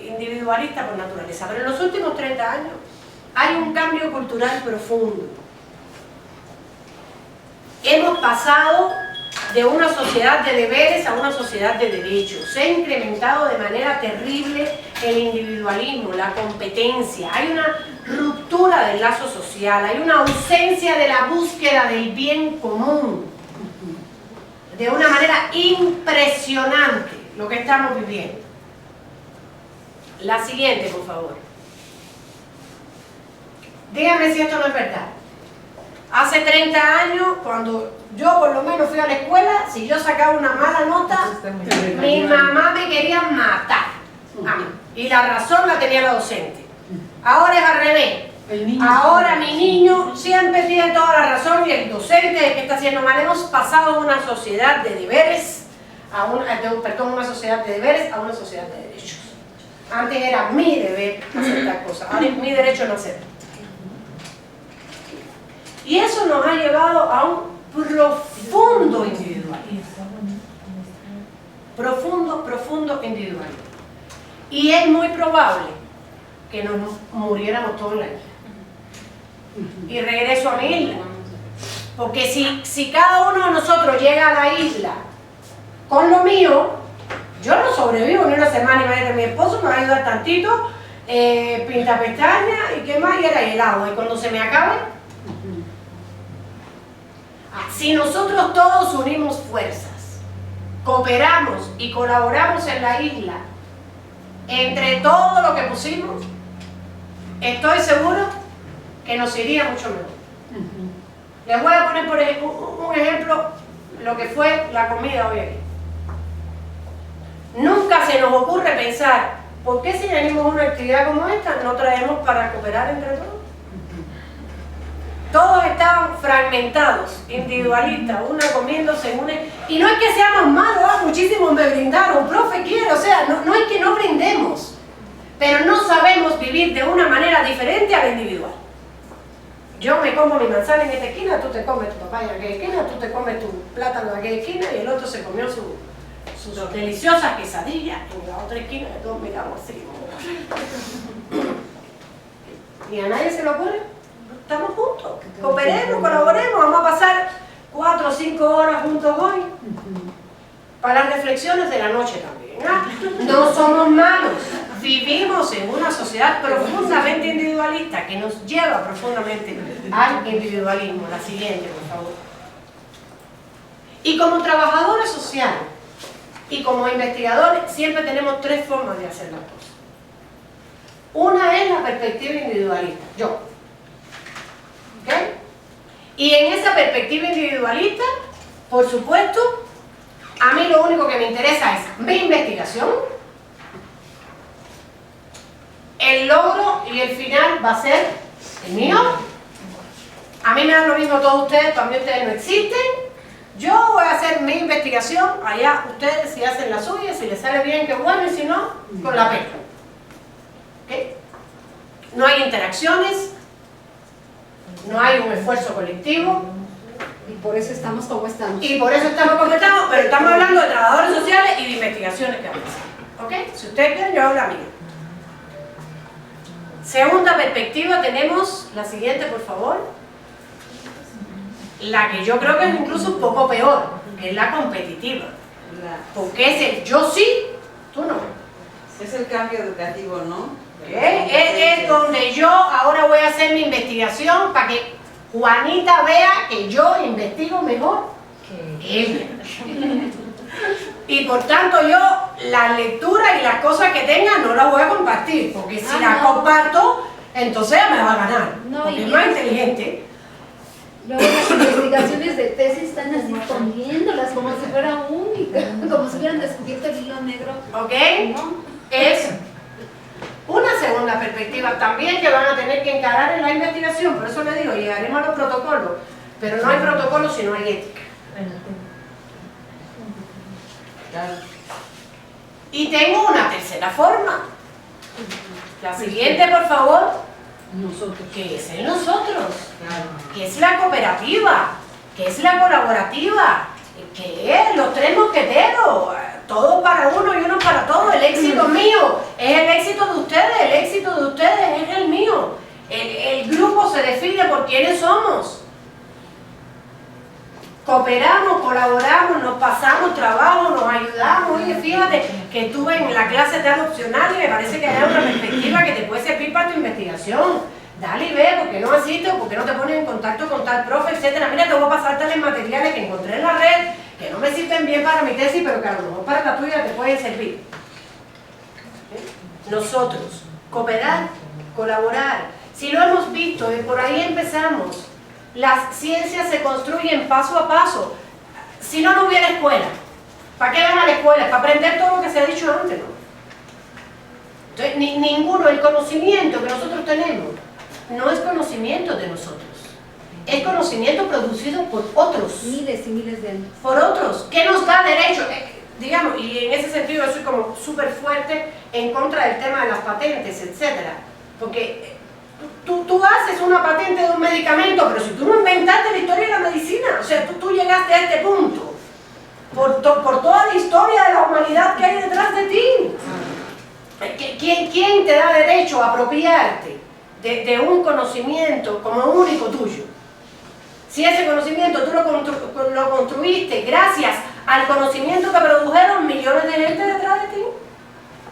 individualista por naturaleza. Pero en los últimos 30 años hay un cambio cultural profundo. Hemos pasado de una sociedad de deberes a una sociedad de derechos. Se ha incrementado de manera terrible el individualismo, la competencia. Hay una ruptura del lazo social, hay una ausencia de la búsqueda del bien común. De una manera impresionante lo que estamos viviendo. La siguiente, por favor. Díganme si esto no es verdad. Hace 30 años, cuando yo por lo menos fui a la escuela, si yo sacaba una mala nota, mi mamá me quería matar. Y la razón la tenía la docente. Ahora es al revés. Ahora mi niño siempre tiene toda la razón y el docente es que está haciendo mal. Hemos pasado de una sociedad de deberes a una sociedad de deberes a una sociedad de derechos. Antes era mi deber hacer tal cosa, ahora es mi derecho no hacerlo. Y eso nos ha llevado a un profundo individualismo. Profundo individualismo. Y es muy probable que nos muriéramos todos en la isla. Y regreso a mi isla. Porque si cada uno de nosotros llega a la isla con lo mío, yo no sobrevivo ni una semana. Imagínate, mi esposo me va a ayudar tantito, pinta pestañas y qué más, y era helado. Y cuando se me acabe, si nosotros todos unimos fuerzas, cooperamos y colaboramos en la isla, entre todo lo que pusimos, estoy seguro que nos iría mucho mejor. Les voy a poner por ejemplo, un ejemplo, lo que fue la comida hoy aquí. Nunca se nos ocurre pensar, ¿por qué si venimos a una actividad como esta no traemos para cooperar entre todos? Todos estaban fragmentados, individualistas, una comiéndose, una... Y no es que seamos malos, muchísimos me brindaron, profe quiero, o sea, no es que no brindemos, pero no sabemos vivir de una manera diferente a la individual. Yo me como mi manzana en esta esquina, tú te comes tu papaya en aquella esquina, tú te comes tu plátano en aquella esquina y el otro se comió sus deliciosas quesadillas en la otra esquina, y todos miramos así. ¿Y a nadie se le ocurre? Estamos juntos, cooperemos, colaboremos, vamos a pasar 4 o 5 horas juntos hoy para las reflexiones de la noche también. No somos malos, vivimos en una sociedad profundamente individualista que nos lleva profundamente al individualismo. La siguiente, por favor. Y como trabajadores sociales y como investigadores siempre tenemos 3 formas de hacer las cosas. Una es la perspectiva individualista, yo. ¿Ok? Y en esa perspectiva individualista, por supuesto, a mí lo único que me interesa es mi investigación, el logro y el final va a ser el mío. A mí me dan lo mismo todos ustedes, para mí ustedes no existen. Yo voy a hacer mi investigación, allá ustedes si hacen la suya, si les sale bien, qué bueno, y si no, con la pena. ¿Okay? No hay interacciones, no hay un esfuerzo colectivo. Y por eso estamos como estamos. Pero estamos hablando de trabajadores sociales y de investigaciones que hacen. ¿Ok? Si ustedes quieren, yo hago la mía. Segunda perspectiva, tenemos la siguiente, por favor. La que yo creo que es incluso un poco peor, que es la competitiva. Porque es el yo sí, tú no. Es el cambio educativo, ¿no? Es donde yo ahora voy a hacer mi investigación para que Juanita vea que yo investigo mejor que ella. Y por tanto yo las lecturas y las cosas que tenga no las voy a compartir, porque si las comparto, entonces ella me va a ganar, porque es más inteligente. Luego las investigaciones de tesis están así poniéndolas como si fuera única, como si hubieran descubierto el hilo negro. ¿Ok? Es una segunda perspectiva. perspectiva también que van a tener que encarar en la investigación. Por eso les digo, llegaremos a los protocolos, pero no hay protocolos si no hay ética. Y tengo una tercera forma. La siguiente, por favor. Nosotros. ¿Qué es el nosotros? ¿Qué es la cooperativa? ¿Qué es la colaborativa? ¿Qué es los tres mosqueteros? Todos para uno y uno para todos. El éxito mío es el éxito de ustedes, el éxito de ustedes es el mío. El grupo se define por quiénes somos. Cooperamos, colaboramos, nos pasamos trabajo, nos ayudamos. Oye, fíjate que estuve en la clase tal opcional y me parece que hay una perspectiva que te puede servir para tu investigación. Dale y ve, ¿por qué no asistes? ¿Por qué no te pones en contacto con tal profe, etcétera? Mira, te voy a pasar tales materiales que encontré en la red, que no me sirven bien para mi tesis, pero que a lo mejor para la tuya te pueden servir. Nosotros, cooperar, colaborar. Si lo hemos visto, por ahí empezamos. Las ciencias se construyen paso a paso. Si no, no hubiera escuela. ¿Para qué van a la escuela? Para aprender todo lo que se ha dicho antes, ¿no? Entonces, ninguno, el conocimiento que nosotros tenemos no es conocimiento de nosotros. Es conocimiento producido por otros. Miles y miles de años. Por otros. ¿Qué nos da derecho? Digamos, y en ese sentido yo soy como súper fuerte en contra del tema de las patentes, etcétera. Porque tú haces una patente de un medicamento, pero si tú no inventaste la historia de la medicina, o sea, tú llegaste a este punto por toda la historia de la humanidad que hay detrás de ti. ¿Quién te da derecho a apropiarte de un conocimiento como único tuyo? Si ese conocimiento tú lo construiste gracias al conocimiento que produjeron millones de gente detrás de ti.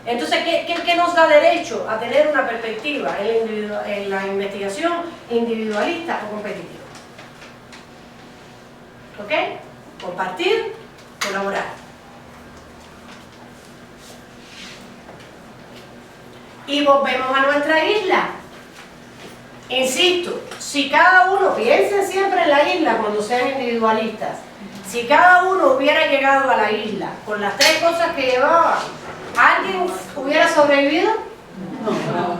Entonces, ¿qué nos da derecho a tener una perspectiva en la investigación individualista o competitiva? ¿Ok? Compartir, colaborar. Y volvemos a nuestra isla. Insisto, si cada uno, piensen siempre en la isla cuando sean individualistas, si cada uno hubiera llegado a la isla con las tres cosas que llevaba, ¿alguien hubiera sobrevivido? No.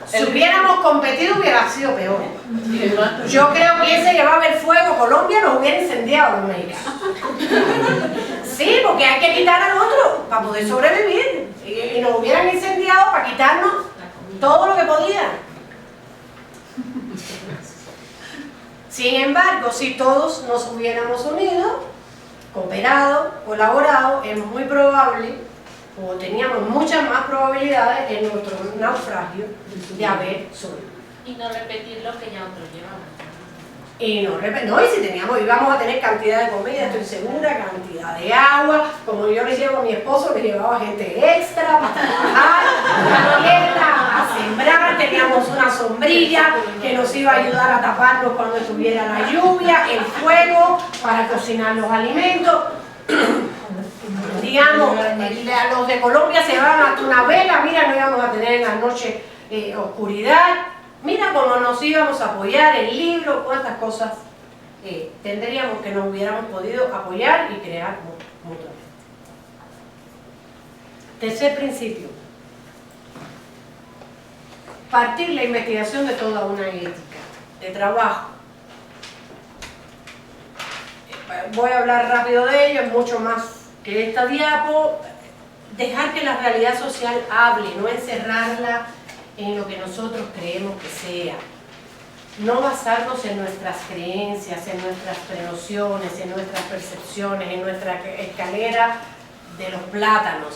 Si hubiéramos competido hubiera sido peor. Yo creo que ese llevaba el fuego, Colombia nos hubiera incendiado los mexicanos. Sí, porque hay que quitar al otro para poder sobrevivir. Y nos hubieran incendiado para quitarnos todo lo que podían. Sin embargo, si todos nos hubiéramos unido, cooperado, colaborado, es muy probable, o teníamos muchas más probabilidades en nuestro naufragio de haber sobrevivido. Y no repetir lo que ya otros llevaban. Y íbamos a tener cantidad de comida, estoy segura, cantidad de agua, como yo le llevo a mi esposo, le llevaba gente extra para trabajar, a la tierra, a sembrar, teníamos una sombrilla que nos iba a ayudar a taparnos cuando estuviera la lluvia, el fuego para cocinar los alimentos. Digamos, los de Colombia se van hasta una vela, mira, no íbamos a tener en la noche oscuridad. Mira cómo nos íbamos a apoyar, el libro, cuántas cosas tendríamos que nos hubiéramos podido apoyar y crear mutuamente. Tercer principio. Partir la investigación de toda una ética de trabajo. Voy a hablar rápido de ello, es mucho más que esta diapo. Dejar que la realidad social hable, no encerrarla en lo que nosotros creemos que sea. No basarnos en nuestras creencias, en nuestras prenociones, en nuestras percepciones, en nuestra escalera de los plátanos.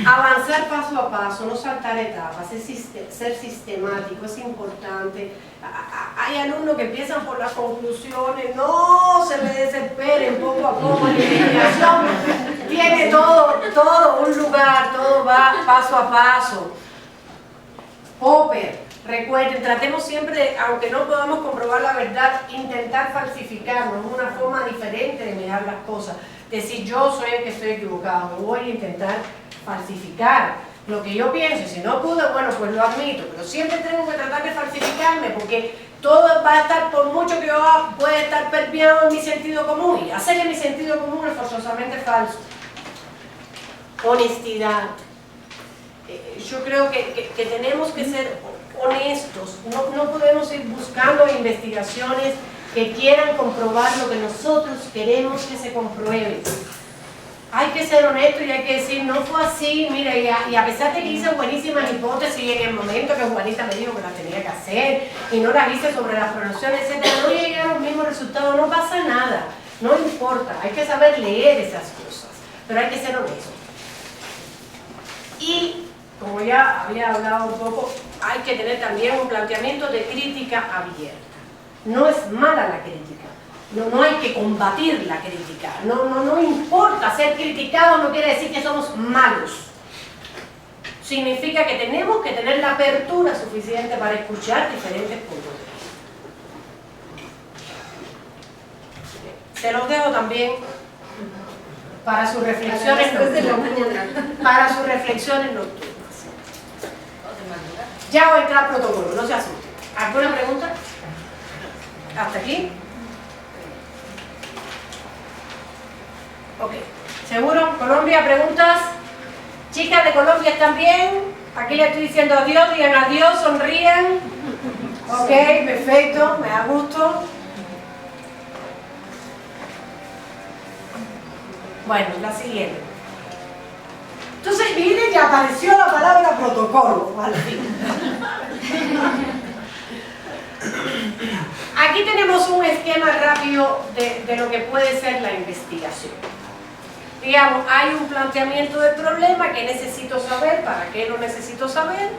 Avanzar paso a paso, no saltar etapas, ser sistemático, es importante. Hay alumnos que empiezan por las conclusiones, no se me desesperen, poco a poco la investigación tiene todo un lugar, todo va paso a paso. Popper, recuerden, tratemos siempre, aunque no podamos comprobar la verdad, intentar falsificarnos, una forma diferente de mirar las cosas. Decir, yo soy el que estoy equivocado, voy a intentar falsificar lo que yo pienso, y si no pude, bueno, pues lo admito, pero siempre tengo que tratar de falsificarme, porque todo va a estar, por mucho que yo pueda estar permeado en mi sentido común, y hacer que mi sentido común es forzosamente falso. Honestidad. yo creo que tenemos que ser honestos, no podemos ir buscando investigaciones que quieran comprobar lo que nosotros queremos que se compruebe. Hay que ser honesto y hay que decir, no fue así, mira, y a pesar de que hice buenísimas hipótesis en el momento que Juanita me dijo que las tenía que hacer y no las hice sobre las pronunciaciones, etcétera, no llegué a los mismos resultados, no pasa nada, no importa, hay que saber leer esas cosas, pero hay que ser honesto. Y, como ya había hablado un poco, hay que tener también un planteamiento de crítica abierta. No es mala la crítica. No hay que combatir la crítica, no importa ser criticado, no quiere decir que somos malos. Significa que tenemos que tener la apertura suficiente para escuchar diferentes puntos de vista. Se los dejo también para sus reflexiones nocturnas. Para sus reflexiones nocturnas. Ya voy a entrar al protocolo, no se asusten. ¿Alguna pregunta? ¿Hasta aquí? Ok, ¿seguro? ¿Colombia? ¿Preguntas? ¿Chicas de Colombia están bien? Aquí le estoy diciendo adiós, digan adiós, sonríen. Ok, perfecto, me da gusto. Bueno, la siguiente. Entonces, miren, ya apareció la palabra protocolo, al fin. Aquí tenemos un esquema rápido de lo que puede ser la investigación. Digamos, hay un planteamiento del problema que necesito saber, para qué lo necesito saber,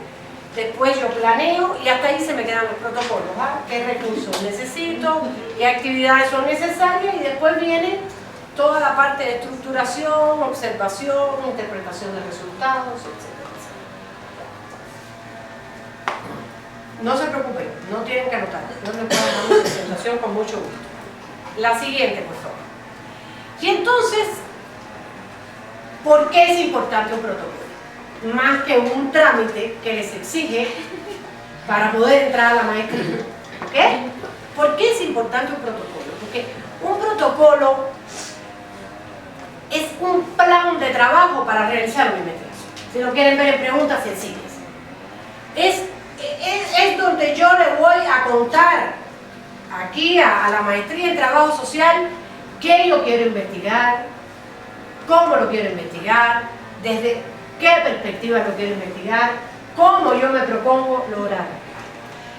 después yo planeo y hasta ahí se me quedan los protocolos, ¿ah? ¿Qué recursos necesito? ¿Qué actividades son necesarias? Y después viene toda la parte de estructuración, observación, interpretación de resultados, etc. No se preocupen, no tienen que anotar, yo les puedo dar una presentación con mucho gusto. La siguiente, por favor. Y entonces, ¿por qué es importante un protocolo? Más que un trámite que les exige para poder entrar a la maestría. ¿Ok? ¿Por qué es importante un protocolo? Porque un protocolo es un plan de trabajo para realizar una investigación. Si lo quieren ver en preguntas sencillas. Es donde yo le voy a contar aquí a la maestría en trabajo social qué yo quiero investigar, cómo lo quiero investigar, desde qué perspectiva lo quiero investigar, cómo yo me propongo lograr.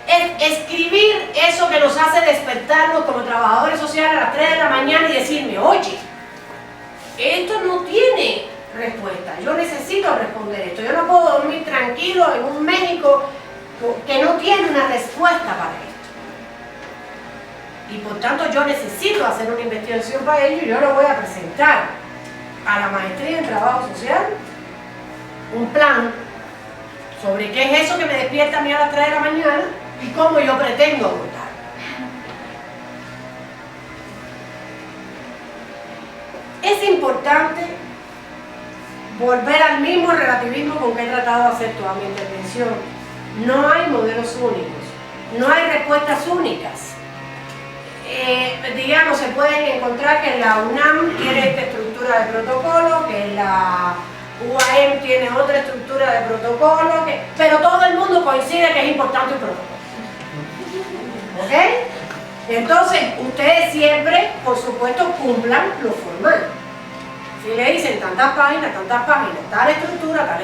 Es escribir eso que nos hace despertarnos como trabajadores sociales a las 3 de la mañana y decirme, oye, esto no tiene respuesta, yo necesito responder esto, yo no puedo dormir tranquilo en un México que no tiene una respuesta para esto. Y por tanto yo necesito hacer una investigación para ello y yo lo voy a presentar a la maestría en trabajo social, un plan sobre qué es eso que me despierta a mí a las 3 de la mañana y cómo yo pretendo abordar. Es importante volver al mismo relativismo con que he tratado de hacer toda mi intervención. No hay modelos únicos, no hay respuestas únicas. Digamos, se pueden encontrar que la UNAM tiene esta estructura de protocolo, que la UAM tiene otra estructura de protocolo, pero todo el mundo coincide que es importante un protocolo. ¿Ok? Entonces, ustedes siempre, por supuesto, cumplan lo formal. Si le dicen tantas páginas, tal estructura,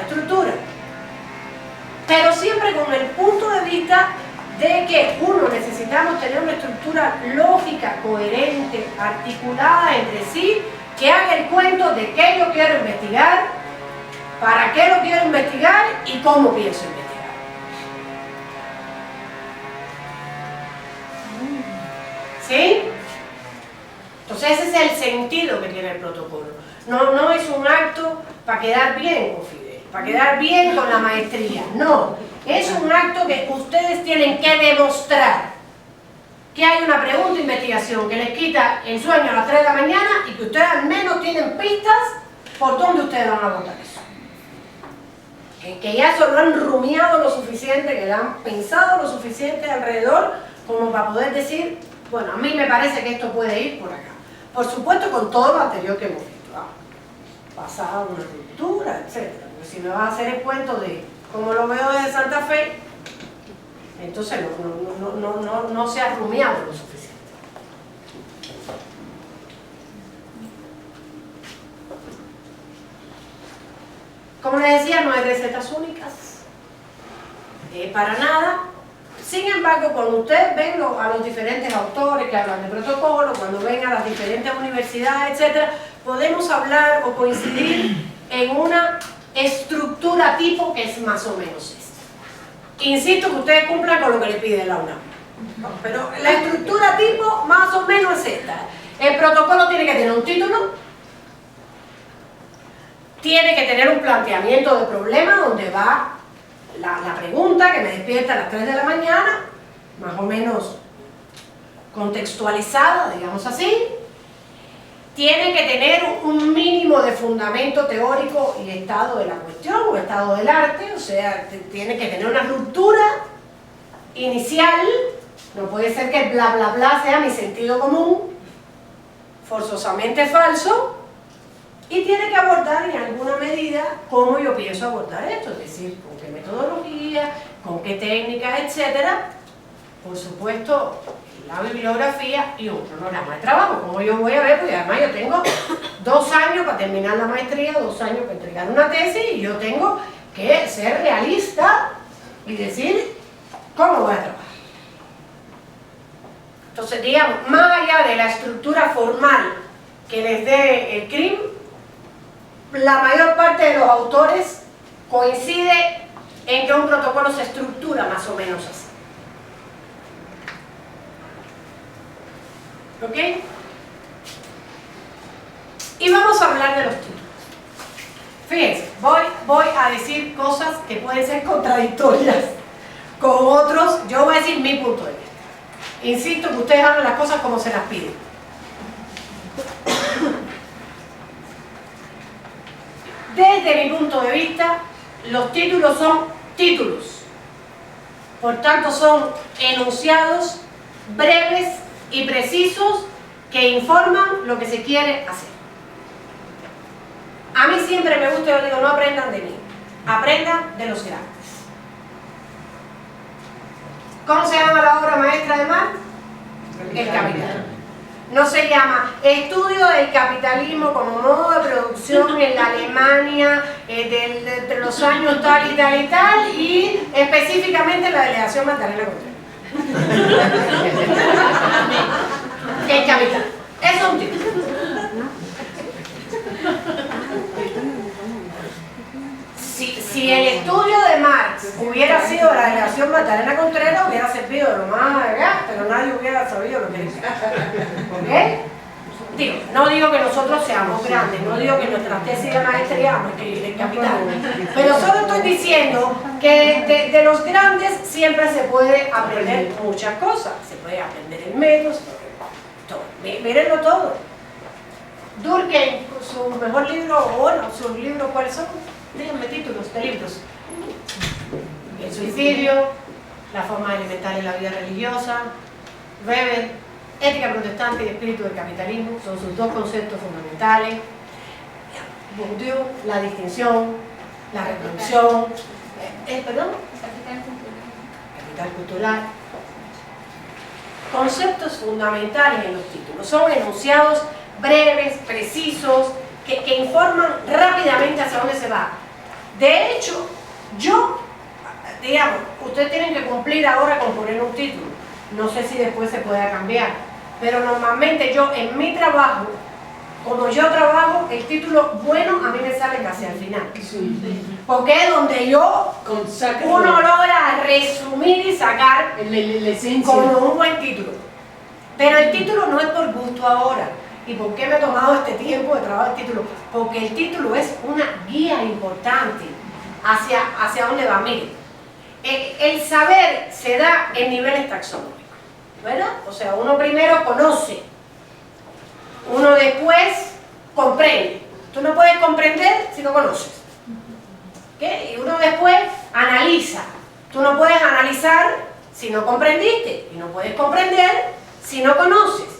pero siempre con el punto de vista de que uno necesitamos tener una estructura lógica, coherente, articulada entre sí, que haga el cuento de qué yo quiero investigar, para qué lo quiero investigar y cómo pienso investigar. ¿Sí? Entonces ese es el sentido que tiene el protocolo. No es un acto para quedar bien con Fidel, para quedar bien con la maestría, no. Es un acto que ustedes tienen que demostrar que hay una pregunta de investigación que les quita el sueño a las 3 de la mañana y que ustedes al menos tienen pistas por dónde ustedes van a abordar eso. Que ya se lo han rumiado lo suficiente, que lo han pensado lo suficiente alrededor como para poder decir, bueno, a mí me parece que esto puede ir por acá. Por supuesto con todo lo anterior que hemos visto, pasado una ruptura, etc. Porque si me va a hacer el cuento de como lo veo desde Santa Fe, entonces no se ha rumiado lo suficiente. Como les decía, no hay recetas únicas, para nada. Sin embargo, cuando ustedes ven a los diferentes autores que hablan de protocolo, cuando ven a las diferentes universidades, etc., podemos hablar o coincidir en una estructura tipo que es más o menos esta. Insisto que ustedes cumplan con lo que les pide la UNAM. Pero la estructura tipo más o menos es esta. El protocolo tiene que tener un título, tiene que tener un planteamiento de problema donde va la pregunta que me despierta a las 3 de la mañana, más o menos contextualizada, digamos así. Tiene que tener un mínimo de fundamento teórico y estado de la cuestión o estado del arte, o sea, tiene que tener una ruptura inicial. No puede ser que el bla bla bla sea mi sentido común, forzosamente falso. Y tiene que abordar en alguna medida cómo yo pienso abordar esto, es decir, con qué metodología, con qué técnica, etcétera. Por supuesto, la bibliografía y un cronograma de trabajo, como yo voy a ver, porque además yo tengo 2 años para terminar la maestría, 2 años para entregar una tesis, y yo tengo que ser realista y decir cómo voy a trabajar. Entonces, digamos, más allá de la estructura formal que les dé el CRIM, la mayor parte de los autores coincide en que un protocolo se estructura más o menos así. ¿Ok? Y vamos a hablar de los títulos. Fíjense, voy a decir cosas que pueden ser contradictorias con otros. Yo voy a decir mi punto de vista. Insisto que ustedes hagan las cosas como se las piden. Desde mi punto de vista, los títulos son títulos. Por tanto, son enunciados breves y precisos que informan lo que se quiere hacer. A mí siempre me gusta, yo digo, no aprendan de mí, aprendan de los grandes. ¿Cómo se llama la obra maestra de Marx? El Capital. No se llama Estudio del capitalismo como modo de producción en la Alemania de los años tal y tal y tal, y específicamente la delegación Magdalena Contreras. El Capital. Eso es un título. Si el estudio de Marx hubiera sido la delegación Magdalena Contreras, hubiera servido de lo más, pero nadie hubiera sabido lo que decía. ¿Ok? Digo, no digo que nosotros seamos grandes, no digo que nuestra tesis de maestría vamos a escribir el Capital, pero solo estoy diciendo que de los grandes siempre se puede aprender muchas cosas. Se puede aprender el método, todo. Mírenlo todo. Durkheim, su mejor libro, o bueno, sus libros, ¿cuáles son? Díganme títulos de libros. El suicidio, la forma de alimentar en la vida religiosa, Weber, ética protestante y espíritu del capitalismo, son sus 2 conceptos fundamentales. Bourdieu, la distinción, la reproducción, ¿perdón? Capital cultural. Conceptos fundamentales en los títulos, son enunciados breves, precisos, que informan rápidamente hacia dónde se va. De hecho, digamos, ustedes tienen que cumplir ahora con poner un título. No sé si después se pueda cambiar, pero normalmente yo en mi trabajo, como yo trabajo, el título bueno a mí me sale casi al final. Porque es donde uno logra resumir y sacar la esencia como un buen título. Pero el título no es por gusto ahora. ¿Y por qué me he tomado este tiempo de trabajar el título? Porque el título es una guía importante hacia dónde va. Miren, el saber se da en niveles taxonómicos, ¿verdad? O sea, uno primero conoce, uno después comprende. Tú no puedes comprender si no conoces. ¿Okay? Y uno después analiza. Tú no puedes analizar si no comprendiste. Y no puedes comprender si no conoces.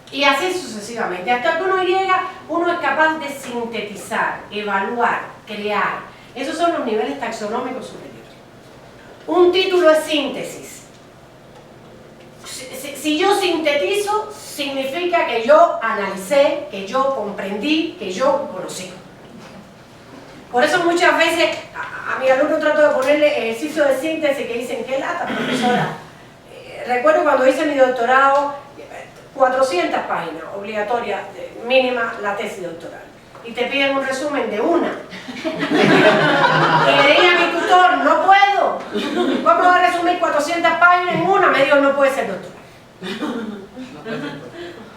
Y así sucesivamente, hasta que uno llega, uno es capaz de sintetizar, evaluar, crear. Esos son los niveles taxonómicos superiores. Un título es síntesis. Si yo sintetizo, significa que yo analicé, que yo comprendí, que yo conocí. Por eso muchas veces a mi alumno trato de ponerle ejercicio de síntesis que dicen, qué lata, profesora. Recuerdo cuando hice mi doctorado, 400 páginas, obligatoria, mínima la tesis doctoral. Y te piden un resumen de una. Y le dije a mi tutor, no puedo. ¿Cómo voy a resumir 400 páginas en una? Me dijo, no puede ser doctor.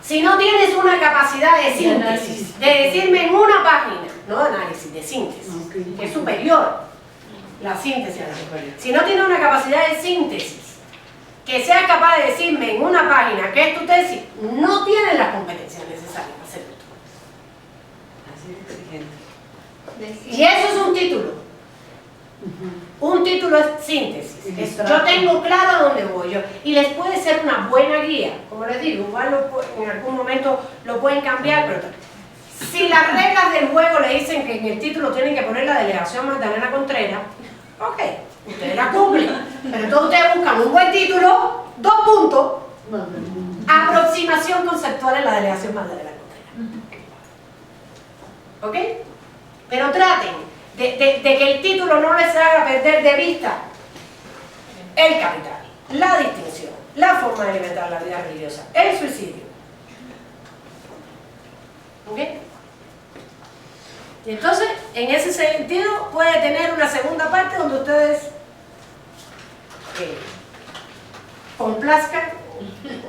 Si no tienes una capacidad de síntesis, de decirme en una página, no de análisis, de síntesis, que es superior, la síntesis a la superior. Si no tienes una capacidad de síntesis, que seas capaz de decirme en una página qué es tu tesis, no tienes las competencias necesarias para ser doctor. Y eso es un título. Un título es síntesis. Yo tengo claro a dónde voy yo. Y les puede ser una buena guía. Como les digo, igual en algún momento lo pueden cambiar, pero si las reglas del juego le dicen que en el título tienen que poner la delegación Magdalena Contreras, ok, ustedes la cumplen. Pero entonces ustedes buscan un buen título, 2 puntos, aproximación conceptual en la delegación Magdalena Contreras. ¿Ok? Pero traten de que el título no les haga perder de vista el capital, la distinción, la forma de alimentar la vida religiosa, el suicidio. ¿Ok? Y entonces, en ese sentido, puede tener una segunda parte donde ustedes complazcan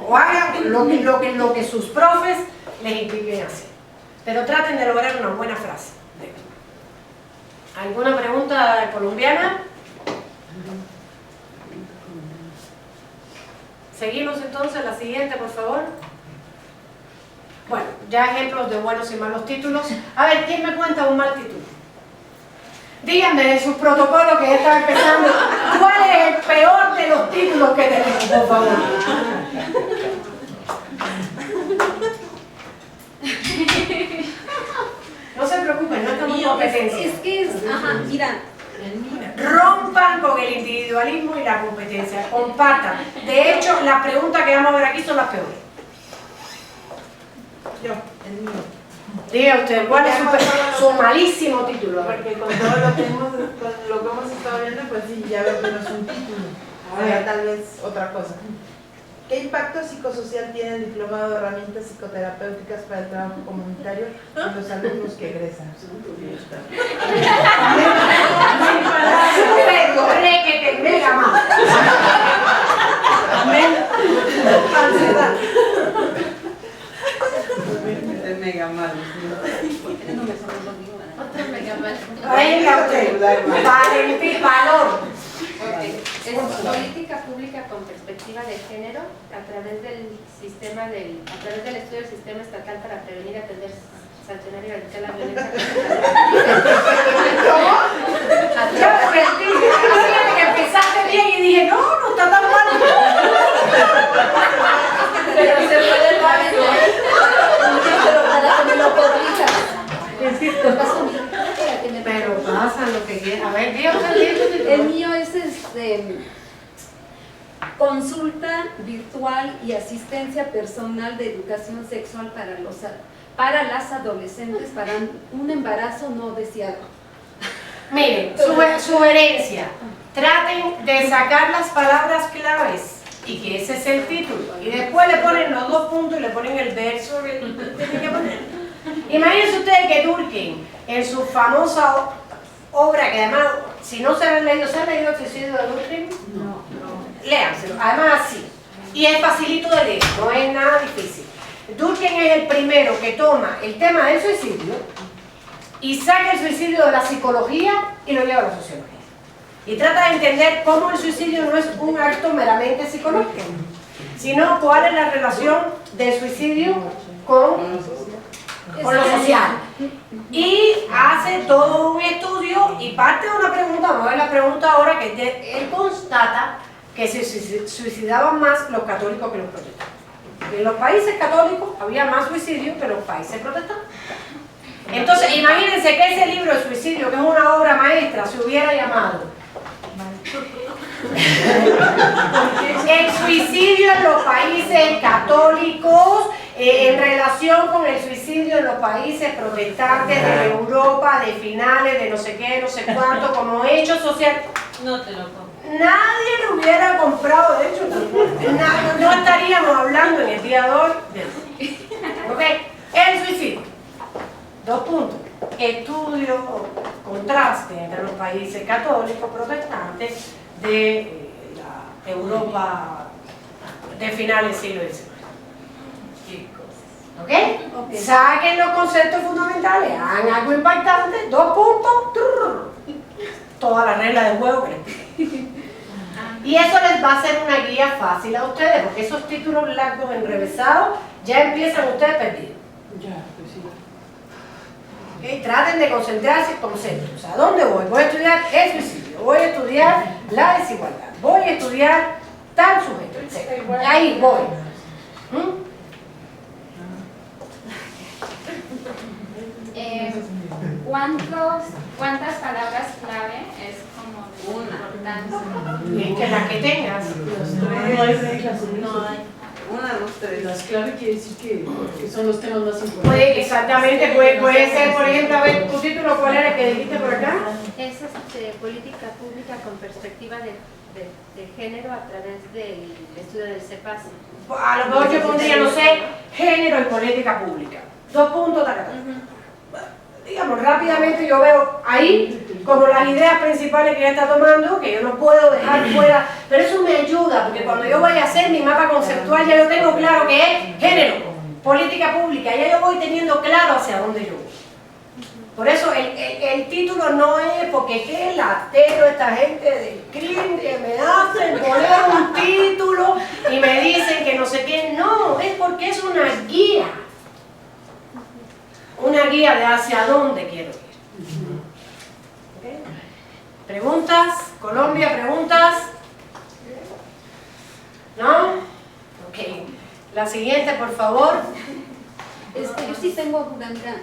o hagan lo que sus profes les impliquen hacer. Pero traten de lograr una buena frase. ¿Alguna pregunta colombiana? Seguimos entonces, la siguiente, por favor. Bueno, ya ejemplos de buenos y malos títulos. A ver, ¿quién me cuenta un mal título? Díganme de sus protocolos que ya están empezando. ¿Cuál es el peor de los títulos que tenemos, por favor? No se preocupen, no estamos en competencia. Es que mira. Rompan con el individualismo y la competencia, compartan. De hecho, las preguntas que vamos a ver aquí son las peores. Yo, el mío. Diga usted, ¿cuál es su malísimo título? Porque con todo lo que hemos estado viendo, pues sí, ya veo que no es un título. Ahora tal vez otra cosa. ¿Qué impacto psicosocial tiene el diplomado de herramientas psicoterapéuticas para el trabajo comunitario en los alumnos que egresan? Requete, mega más. Ansiedad. Es mega mal. Otro mega mal. Venga usted, valor. Es política pública con perspectiva de género a través del estudio del sistema estatal para prevenir, atender, sancionar y erradicar la violencia. ¿Cómo? Fíjate que empezaste bien y dije, no está tan mal. Pero se puede dar para que me lo corrijas. Pero pasa lo que quiera. A ver, dígame. El mío es consulta virtual y asistencia personal de educación sexual para las adolescentes para un embarazo no deseado. Miren, sugerencia. Traten de sacar las palabras claves y que ese es el título. Y después le ponen los 2 puntos y le ponen el verso que tienen que poner. Imagínense ustedes que Durkheim, en su famosa obra, que además, si no se han leído, ¿se han leído El suicidio de Durkheim? No. Léanselo, además así. Y es facilito de leer, no es nada difícil. Durkheim es el primero que toma el tema del suicidio y saca el suicidio de la psicología y lo lleva a la sociología. Y trata de entender cómo el suicidio no es un acto meramente psicológico, sino cuál es la relación del suicidio con lo social. Y hace todo un estudio y parte de una pregunta, vamos a ver la pregunta ahora, que él constata que se suicidaban más los católicos que los protestantes. En los países católicos había más suicidios que en los países protestantes. Entonces, imagínense que ese libro de suicidio, que es una obra maestra, se hubiera llamado El suicidio en los países católicos en relación con el suicidio en los países protestantes de Europa, de finales, de no sé qué, no sé cuánto, como hecho social. No te lo compro. Nadie lo hubiera comprado, de hecho, no estaríamos hablando en el día de hoy de eso. ¿Ok? El suicidio. 2 puntos. Estudio, contraste entre los países católicos protestantes de la Europa de finales del siglo XIX. ¿Ok? Saquen los conceptos fundamentales, hagan algo impactante, 2 puntos, toda la regla del juego que les pido. Y eso les va a ser una guía fácil a ustedes, porque esos títulos largos enrevesados ya empiezan ustedes perdidos. Ya, pues sí. ¿Okay? Traten de concentrarse en conceptos. ¿A dónde voy? Voy a estudiar el suicidio, voy a estudiar la desigualdad, voy a estudiar tal sujeto, etc. Ahí voy. ¿Cuántas palabras clave es como de importancia? Que las que tengas. No hay reglas. No hay. 1, 2, 3. Las claves quiere decir que son los temas más importantes. Puede, exactamente, puede ser, por ejemplo, a ver, tu título, ¿cuál era el que dijiste por acá? Es política pública con perspectiva de género a través del estudio del CEPAS. A lo mejor yo pondría, no sé, género y política pública. 2 puntos, tacatá. Digamos, rápidamente yo veo ahí como las ideas principales que ella está tomando, que yo no puedo dejar fuera, pero eso me ayuda, porque cuando yo vaya a hacer mi mapa conceptual ya yo tengo claro que es género, política pública, ya yo voy teniendo claro hacia dónde yo voy. Por eso el título no es porque qué latero esta gente del crimen que me hacen poner un título y me dicen que no sé qué, no, es porque es una guía. Una guía de hacia dónde quiero ir. ¿Okay? ¿Preguntas? ¿Colombia, preguntas? ¿No? Ok. La siguiente, por favor. Yo sí tengo duda, mira.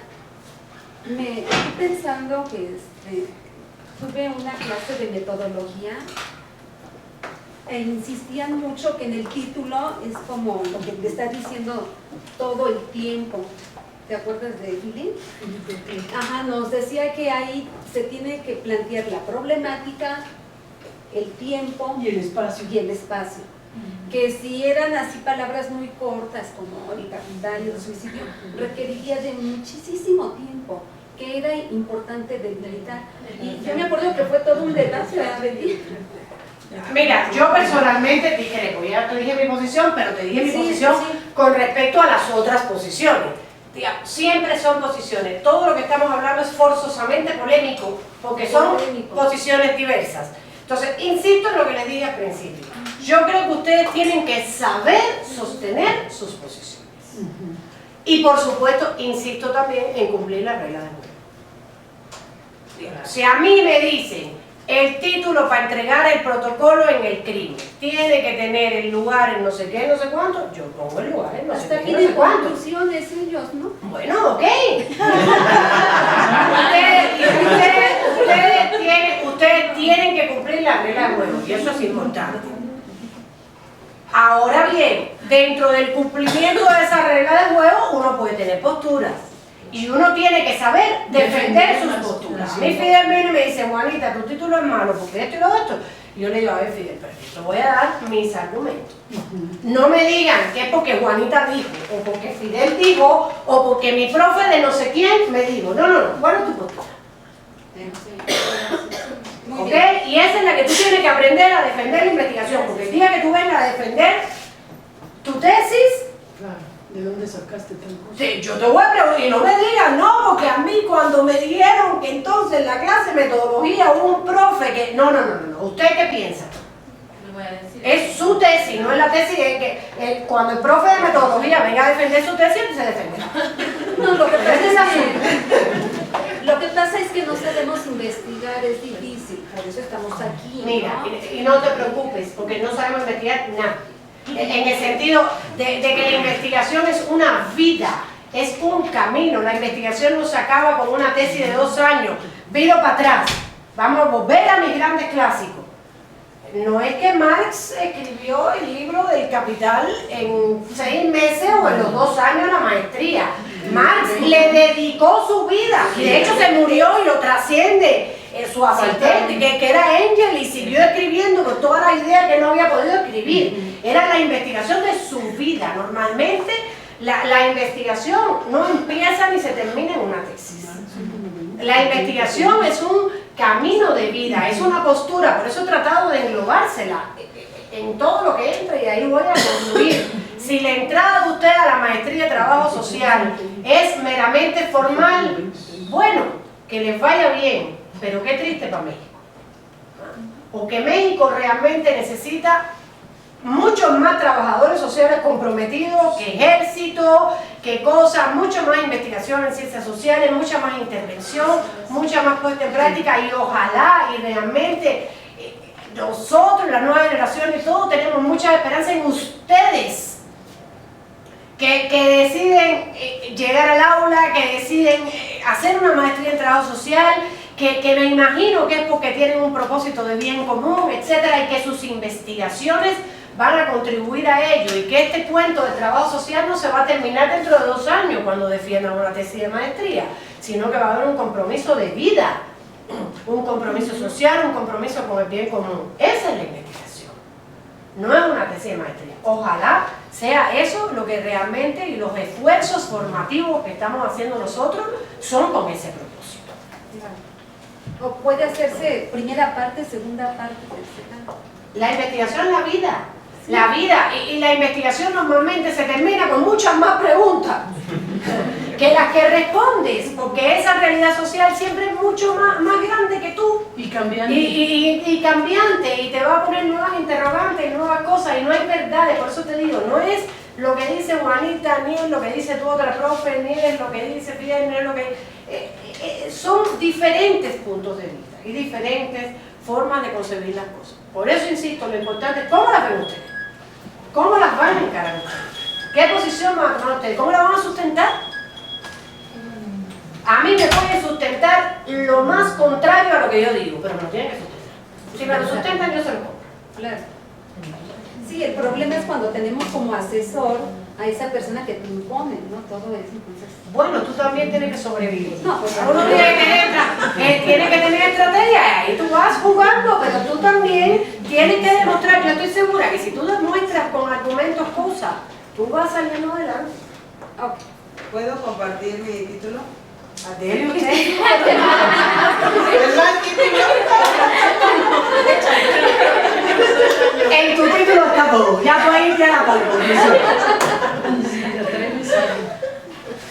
Me estoy pensando que tuve una clase de metodología e insistían mucho que en el título es como lo que te está diciendo todo el tiempo. ¿Te acuerdas de Philip? Ajá, nos decía que ahí se tiene que plantear la problemática, el tiempo y el espacio. Que si eran así palabras muy cortas como el capital y el suicidio, requeriría de muchísimo tiempo, que era importante delimitar. Y yo me acuerdo que fue todo un debate, ¿verdad, Betty? Mira, yo personalmente discrepo, ya te dije mi posición, pero te dije mi posición con respecto a las otras posiciones. Digamos, siempre son posiciones, todo lo que estamos hablando es forzosamente polémico, porque son posiciones diversas. Entonces, insisto en lo que les dije al principio. Yo creo que ustedes tienen que saber sostener sus posiciones. Y por supuesto, insisto también en cumplir las reglas del juego. Si a mí me dicen el título para entregar el protocolo en el crimen tiene que tener el lugar en no sé qué, no sé cuánto, yo pongo el lugar en no sé qué, no sé cuánto. Conclusiones ellos, ¿no? Bueno, ok. Ustedes tienen que cumplir las reglas del juego y eso es importante. Ahora bien, dentro del cumplimiento de esa regla del juego uno puede tener posturas y uno tiene que saber defender sus posturas. A mí Fidel viene y me dice, Juanita, tu título es malo porque esto y lo otro. Y yo le digo, a ver Fidel, perfecto, voy a dar mis argumentos. No me digan que es porque Juanita dijo, o porque Fidel dijo, o porque mi profe de no sé quién me dijo. No, ¿cuál es tu postura? ¿Ok? Y esa es la que tú tienes que aprender a defender la investigación, porque el día que tú vengas a defender tu tesis, claro, ¿de dónde sacaste tal cosa? Sí, yo te voy a preguntar, y no me digan, no, porque a mí cuando me dijeron que entonces en la clase de metodología hubo un profe que... No, ¿usted qué piensa? Le voy a decir. Es su tesis, no es la tesis, es que cuando el profe de metodología venga a defender su tesis, se defenderá. No, lo que pasa Ese es el asunto. Lo que pasa es que no sabemos investigar, es difícil, por eso estamos aquí. Mira, ¿no? y no te preocupes, porque no sabemos investigar nada. En el sentido de que la investigación es una vida, es un camino. La investigación no se acaba con una tesis de 2 años. Viro para atrás. Vamos a volver a mis grandes clásicos. No es que Marx escribió el libro del Capital en 6 meses o en los 2 años de la maestría. Marx le dedicó su vida y de hecho se murió y lo trasciende su asistente, que era Engel, y siguió escribiendo con todas las ideas que no había podido escribir. Era la investigación de su vida. Normalmente la investigación no empieza ni se termina en una tesis. La investigación es un camino de vida, es una postura, por eso he tratado de englobársela en todo lo que entra y ahí voy a concluir. Si la entrada de usted a la maestría de trabajo social es meramente formal, bueno, que les vaya bien, pero qué triste para México. Porque México realmente necesita muchos más trabajadores sociales comprometidos, que ejército, que cosas, mucha más investigación en ciencias sociales, mucha más intervención, mucha más puesta en práctica, y ojalá y realmente nosotros, las nuevas generaciones, todos tenemos mucha esperanza en ustedes, que deciden llegar al aula, que deciden hacer una maestría en trabajo social, que me imagino que es porque tienen un propósito de bien común, etcétera, y que sus investigaciones van a contribuir a ello, y que este cuento de trabajo social no se va a terminar dentro de 2 años cuando defiendan una tesis de maestría, sino que va a haber un compromiso de vida, un compromiso social, un compromiso con el bien común. Esa es la investigación, no es una tesis de maestría. Ojalá sea eso lo que realmente, y los esfuerzos formativos que estamos haciendo nosotros son con ese propósito. O puede hacerse primera parte, segunda parte, tercera. La investigación es la vida. La vida y la investigación normalmente se termina con muchas más preguntas que las que respondes, porque esa realidad social siempre es mucho más grande que tú. Y cambiante. Y cambiante, y te va a poner nuevas interrogantes y nuevas cosas, y no hay verdades. Por eso te digo, no es lo que dice Juanita, ni es lo que dice tu otra profe, ni es lo que dice Pierre, ni es lo que... son diferentes puntos de vista y diferentes formas de concebir las cosas. Por eso insisto, lo importante es cómo las ven ustedes, cómo las van a encarar ustedes, qué posición van a tomar ustedes, cómo la van a sustentar. A mí me puede sustentar lo más contrario a lo que yo digo, pero me lo tienen que sustentar. Si me lo sustentan, yo se lo compro. Claro. Sí, el problema es cuando tenemos como asesor a esa persona que te impone, ¿no? Todo eso. Entonces... Bueno, tú también tienes que sobrevivir. No, pues uno tiene que tener estrategia, y tú vas jugando, pero tú también tienes que demostrar. Yo estoy segura que si tú demuestras con argumentos cosas, tú vas saliendo adelante. Okay. ¿Puedo compartir mi título? Adele, usted. En tu título está todo, ya tú ahí ya la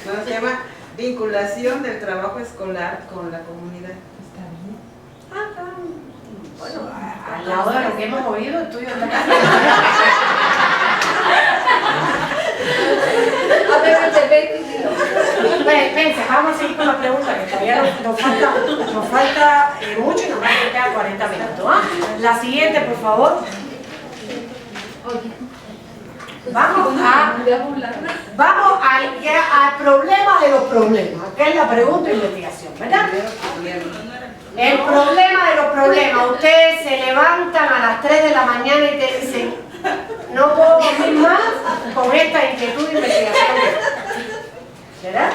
No, se llama Vinculación del trabajo escolar con la comunidad. Bueno, al lado de lo que hemos oído, el tuyo está casi. A ver, Pense, vamos a seguir con la pregunta, que todavía nos falta mucho y nos va a quedar 40 minutos. ¿Ah? La siguiente, por favor. Vamos al problema de los problemas, que es la pregunta de investigación, ¿verdad? El problema de los problemas. Ustedes se levantan a las 3 de la mañana y te dicen, no puedo dormir más con esta inquietud de investigación. ¿Verdad?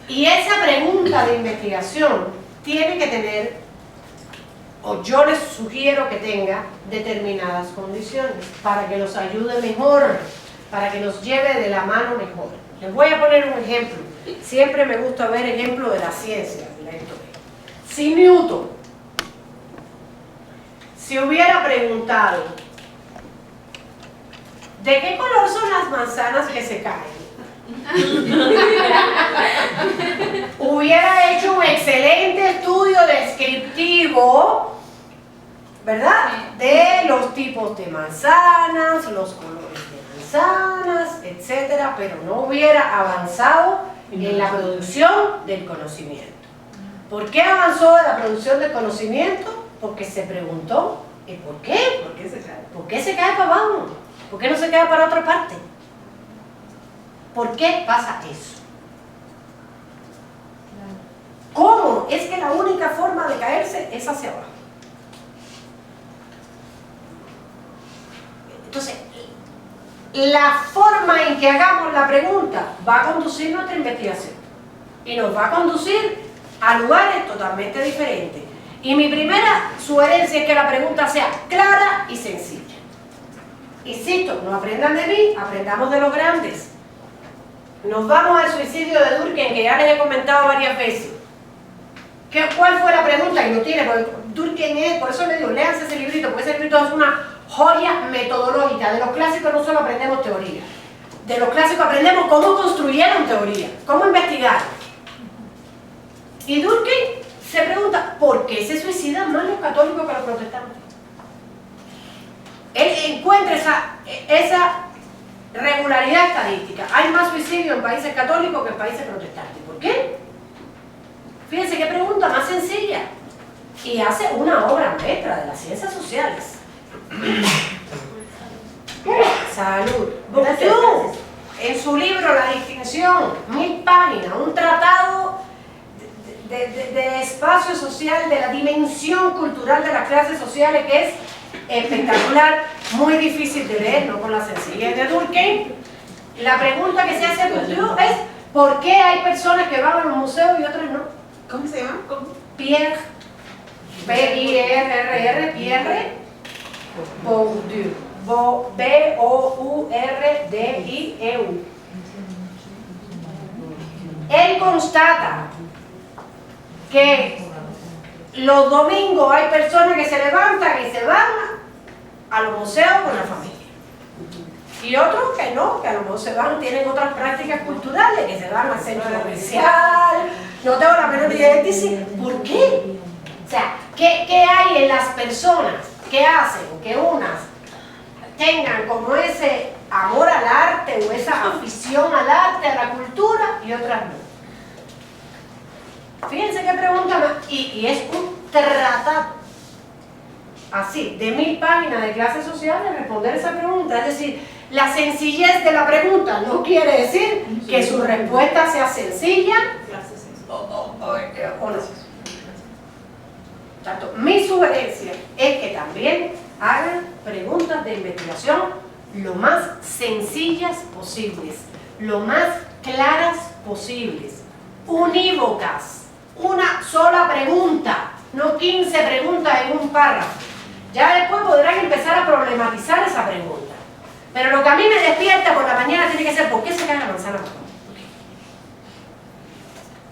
Y esa pregunta de investigación tiene que tener, o yo les sugiero que tenga, determinadas condiciones para que los ayude mejor, para que los lleve de la mano mejor. Les voy a poner un ejemplo. Siempre me gusta ver ejemplos de la ciencia, de la historia. Si Newton se hubiera preguntado, ¿de qué color son las manzanas que se caen? Hubiera hecho un excelente estudio descriptivo, ¿verdad? De los tipos de manzanas, los colores de manzanas, etcétera, pero no hubiera avanzado en la producción del conocimiento. ¿Por qué avanzó en la producción del conocimiento? Porque se preguntó, ¿y por qué? ¿Por qué se cae para abajo? ¿Por qué no se cae para otra parte? ¿Por qué pasa eso? ¿Cómo? Es que la única forma de caerse es hacia abajo. Entonces, la forma en que hagamos la pregunta va a conducir nuestra investigación y nos va a conducir a lugares totalmente diferentes. Y mi primera sugerencia es que la pregunta sea clara y sencilla. Insisto, no aprendan de mí, aprendamos de los grandes. Nos vamos al suicidio de Durkheim, que ya les he comentado varias veces. ¿Cuál fue la pregunta? Y lo tiene, porque Durkheim es, por eso le digo, léanse ese librito, porque ese librito es una joya metodológica. De los clásicos no solo aprendemos teoría, de los clásicos aprendemos cómo construyeron teoría, cómo investigar. Y Durkheim se pregunta, ¿por qué se suicidan más los católicos que los protestantes? Él encuentra esa regularidad estadística. Hay más suicidios en países católicos que en países protestantes. ¿Por qué? Fíjense qué pregunta más sencilla. Y hace una obra maestra de las ciencias sociales. Salud. Bourdieu, en su libro La distinción, 1000 páginas, un tratado de espacio social, de la dimensión cultural de las clases sociales, que es espectacular, muy difícil de leer, no con la sencillez de Durkheim. La pregunta que se hace a Bourdieu es ¿por qué hay personas que van a los museos y otras no? ¿Cómo se llama? Pierre, P-I-R-R-R, Pierre Bourdieu, B-O-U-R-D-I-E-U. Él constata que los domingos hay personas que se levantan y se van a los museos con la familia. Y otros que no, que a lo mejor se van, tienen otras prácticas culturales, que se van al centro comercial. No tengo la menor idea de decir, ¿por qué? O sea, ¿qué hay en las personas que hacen que unas tengan como ese amor al arte o esa afición al arte, a la cultura, y otras no? Fíjense qué pregunta más, y es un tratado así, de 1000 páginas de clases sociales, responder esa pregunta. Es decir, la sencillez de la pregunta no quiere decir que su respuesta sea sencilla o no. Tanto, mi sugerencia es que también hagan preguntas de investigación lo más sencillas posibles, lo más claras posibles, unívocas. Una sola pregunta, no 15 preguntas en un párrafo. Ya después podrán empezar a problematizar esa pregunta. Pero lo que a mí me despierta por la mañana tiene que ser ¿por qué se cae la manzana?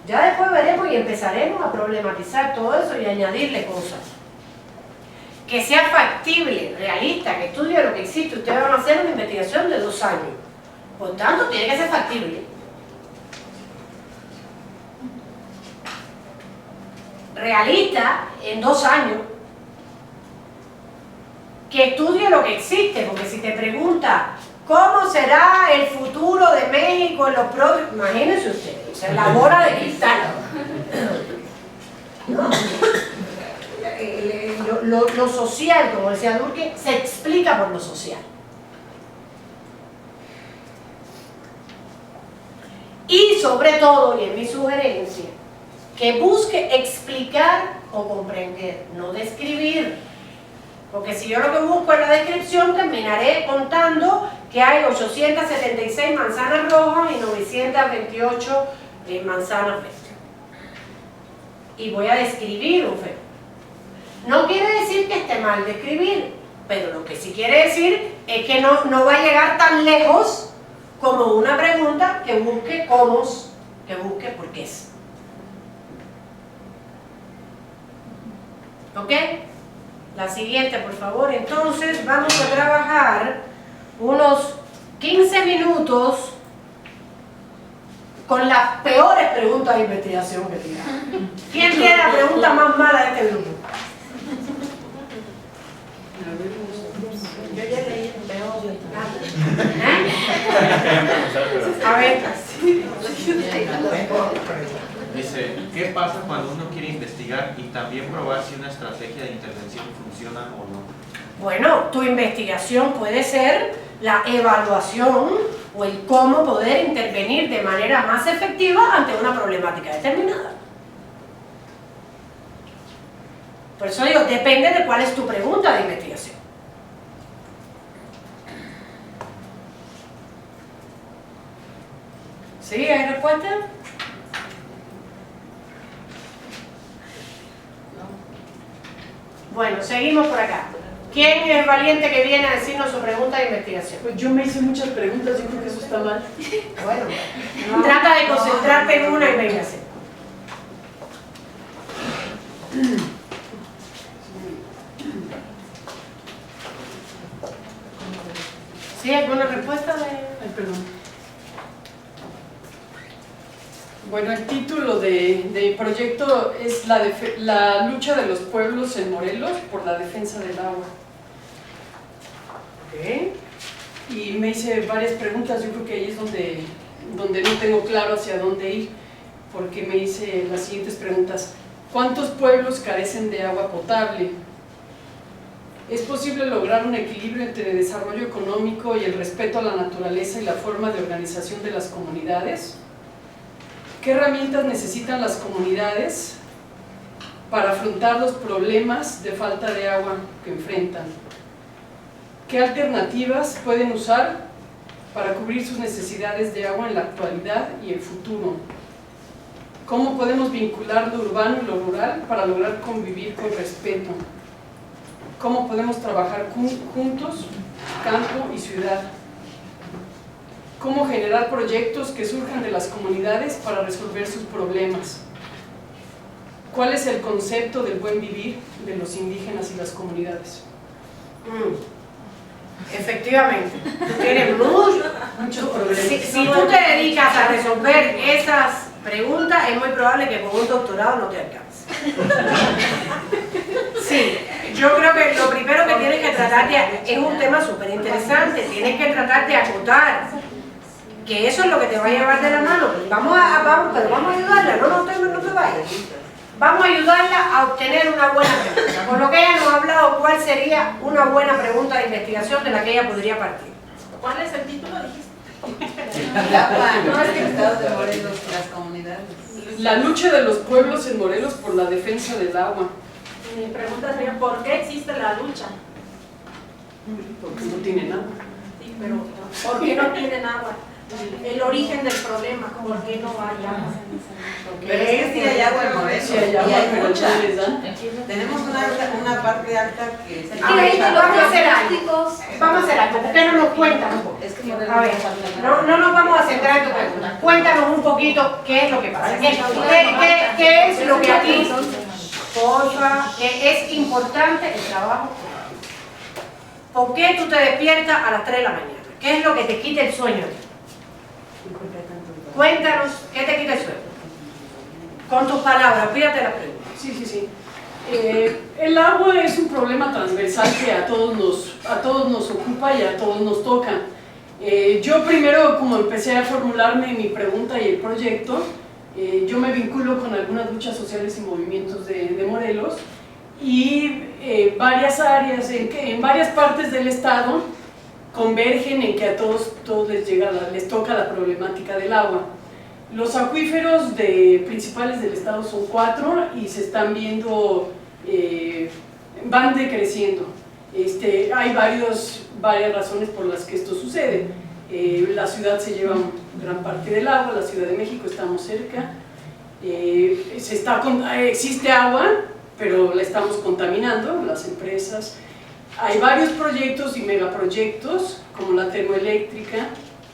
Ya después veremos y empezaremos a problematizar todo eso y añadirle cosas. Que sea factible, realista, que estudie lo que existe. Ustedes van a hacer una investigación de 2 años. Por tanto, tiene que ser factible. Realista en 2 años, que estudie lo que existe, porque si te pregunta ¿cómo será el futuro de México en los próximos? Imagínense ustedes, o sea, la bola de cristal. No. Lo social, como decía Durkheim, se explica por lo social. Y sobre todo, y en mi sugerencia, que busque explicar o comprender, no describir. Porque si yo lo que busco en la descripción, terminaré contando que hay 876 manzanas rojas y 928 manzanas verdes. Y voy a describir un fenómeno. No quiere decir que esté mal describir, pero lo que sí quiere decir es que no va a llegar tan lejos como una pregunta que busque cómo, que busque por qué es. ¿Ok? La siguiente, por favor. Entonces vamos a trabajar unos 15 minutos con las peores preguntas de investigación que tiene. ¿Quién tiene la pregunta más mala de este grupo? Yo ya leí el peor. A ver. Dice, ¿qué pasa cuando uno quiere investigar y también probar si una estrategia de intervención funciona o no? Bueno, tu investigación puede ser la evaluación o el cómo poder intervenir de manera más efectiva ante una problemática determinada. Por eso digo, depende de cuál es tu pregunta de investigación. ¿Sí? ¿Hay respuesta? Bueno, seguimos por acá. ¿Quién es valiente que viene a decirnos su pregunta de investigación? Pues yo me hice muchas preguntas, yo creo que eso está mal. Bueno, trata de concentrarte en una y véngase. ¿Sí? ¿Alguna respuesta de...? Ay, perdón. Bueno, el título de mi proyecto es la lucha de los pueblos en Morelos por la defensa del agua. Okay. Y me hice varias preguntas, yo creo que ahí es donde no tengo claro hacia dónde ir, porque me hice las siguientes preguntas. ¿Cuántos pueblos carecen de agua potable? ¿Es posible lograr un equilibrio entre el desarrollo económico y el respeto a la naturaleza y la forma de organización de las comunidades? ¿Qué herramientas necesitan las comunidades para afrontar los problemas de falta de agua que enfrentan? ¿Qué alternativas pueden usar para cubrir sus necesidades de agua en la actualidad y el futuro? ¿Cómo podemos vincular lo urbano y lo rural para lograr convivir con respeto? ¿Cómo podemos trabajar juntos, campo y ciudad? ¿Cómo generar proyectos que surjan de las comunidades para resolver sus problemas? ¿Cuál es el concepto del buen vivir de los indígenas y las comunidades? Efectivamente, tú tienes muchos problemas. Si tú te dedicas a resolver esas preguntas, es muy probable que con un doctorado no te alcance. Sí, yo creo que lo primero que tienes que tratar es un tema súper interesante, tienes que tratar de acotar, que eso es lo que te va a llevar de la mano. Pero vamos a ayudarla, no te vayas. Vamos a ayudarla a obtener una buena pregunta. Por lo que ella nos ha hablado, ¿cuál sería una buena pregunta de investigación de la que ella podría partir? ¿Cuál es el título, dijiste? El agua, no es que el estado de Morelos, las comunidades. La lucha de los pueblos en Morelos por la defensa del agua. Mi pregunta sería, ¿por qué existe la lucha? Porque no tienen agua. Sí, pero ¿por qué no tienen agua? El origen del problema, ¿por qué no hay agua? Pero es que sí hay agua en Morelos, Sí hay agua, y hay pero mucha. no les dan. Tenemos una parte alta que se Vamos a hacer algo. Vamos a hacer algo. ¿Por qué no nos cuentan un poco? A ver, no nos vamos a centrar en tu pregunta. Cuéntanos un poquito qué es lo que pasa. ¿Qué es lo que a ti, porfa, que es importante el trabajo? ¿Por qué tú te despiertas a las 3 de la mañana? ¿Qué es lo que te quita el sueño? Cuéntanos, ¿qué te quita el sueño? Con tus palabras, pídate la pregunta. Sí. El agua es un problema transversal que a todos nos ocupa y a todos nos toca. Yo primero, como empecé a formularme mi pregunta y el proyecto, yo me vinculo con algunas luchas sociales y movimientos de Morelos y varias áreas, en varias partes del estado convergen en que a todos les toca la problemática del agua. Los acuíferos principales del estado son 4 y se están viendo, van decreciendo. Hay varias razones por las que esto sucede. La ciudad se lleva gran parte del agua, la Ciudad de México estamos cerca, existe agua, pero la estamos contaminando, las empresas. Hay varios proyectos y megaproyectos, como la termoeléctrica,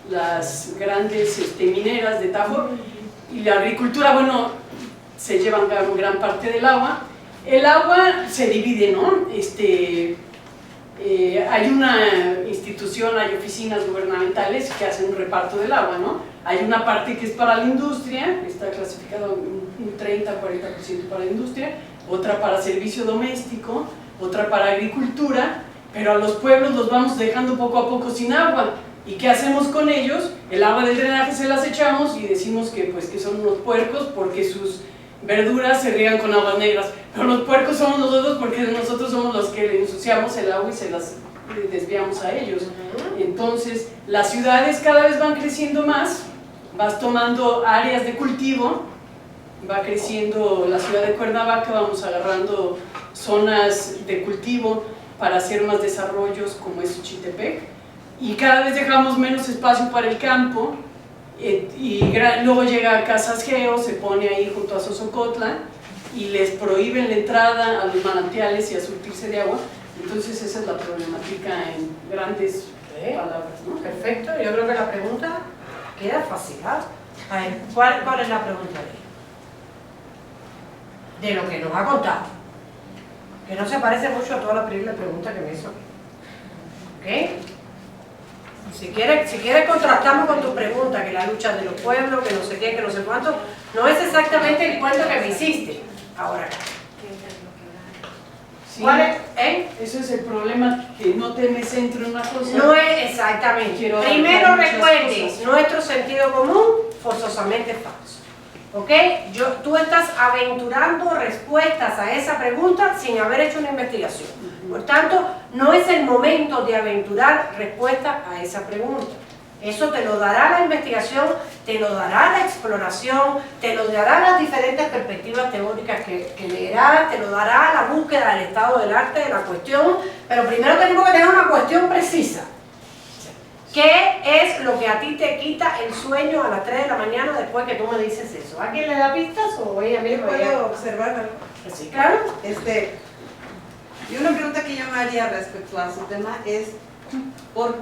las grandes mineras de Tajo, y la agricultura, bueno, se llevan gran parte del agua. El agua se divide, ¿no? Hay una institución, hay oficinas gubernamentales que hacen un reparto del agua, ¿no? Hay una parte que es para la industria, está clasificado un 30-40% para la industria, otra para servicio doméstico, otra para agricultura, pero a los pueblos los vamos dejando poco a poco sin agua. ¿Y qué hacemos con ellos? El agua del drenaje se las echamos y decimos que son unos puercos porque sus verduras se riegan con aguas negras, pero los puercos somos nosotros porque nosotros somos los que ensuciamos el agua y se las desviamos a ellos. Entonces, las ciudades cada vez van creciendo más, vas tomando áreas de cultivo, va creciendo la ciudad de Cuernavaca, vamos agarrando zonas de cultivo para hacer más desarrollos como es Xochitepec, y cada vez dejamos menos espacio para el campo, y luego llega a Casas Geo, se pone ahí junto a Sosocotla y les prohíben la entrada a los manantiales y a surtirse de agua. Entonces esa es la problemática en grandes palabras, ¿no? Perfecto, yo creo que la pregunta queda fácil. A ver, ¿cuál es la pregunta de lo que nos ha contado? Que no se parece mucho a toda la primera pregunta que me hizo. ¿Ok? Si quieres contrastamos con tu pregunta, que la lucha de los pueblos, que no sé qué, que no sé cuánto, no es exactamente el cuento que me hiciste. Ahora, Sí, ¿cuál es? Ese es el problema, que no te me centro en una cosa. No es exactamente. Primero recuerdes, nuestro sentido común forzosamente falso. ¿Ok? Tú estás aventurando respuestas a esa pregunta sin haber hecho una investigación. Por tanto, no es el momento de aventurar respuestas a esa pregunta. Eso te lo dará la investigación, te lo dará la exploración, te lo dará las diferentes perspectivas teóricas que leerás, te lo dará la búsqueda del estado del arte de la cuestión, pero primero tenemos que tener una cuestión precisa. ¿Qué es lo que a ti te quita el sueño a las 3 de la mañana después que tú me dices eso? ¿Alguien le da pistas o ella misma? ¿Puedo observar algo? Sí, claro. Y una pregunta que yo me haría respecto a su tema es ¿por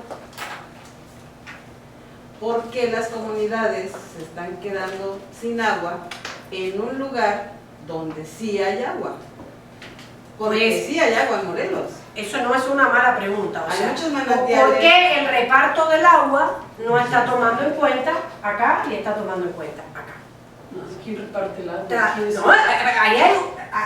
qué las comunidades se están quedando sin agua en un lugar donde sí hay agua? Porque sí hay agua en Morelos. Eso no es una mala pregunta. O sea, muchos manantiales. ¿por qué el reparto del agua no está tomando en cuenta acá y está tomando en cuenta acá? ¿Quién reparte el agua? No,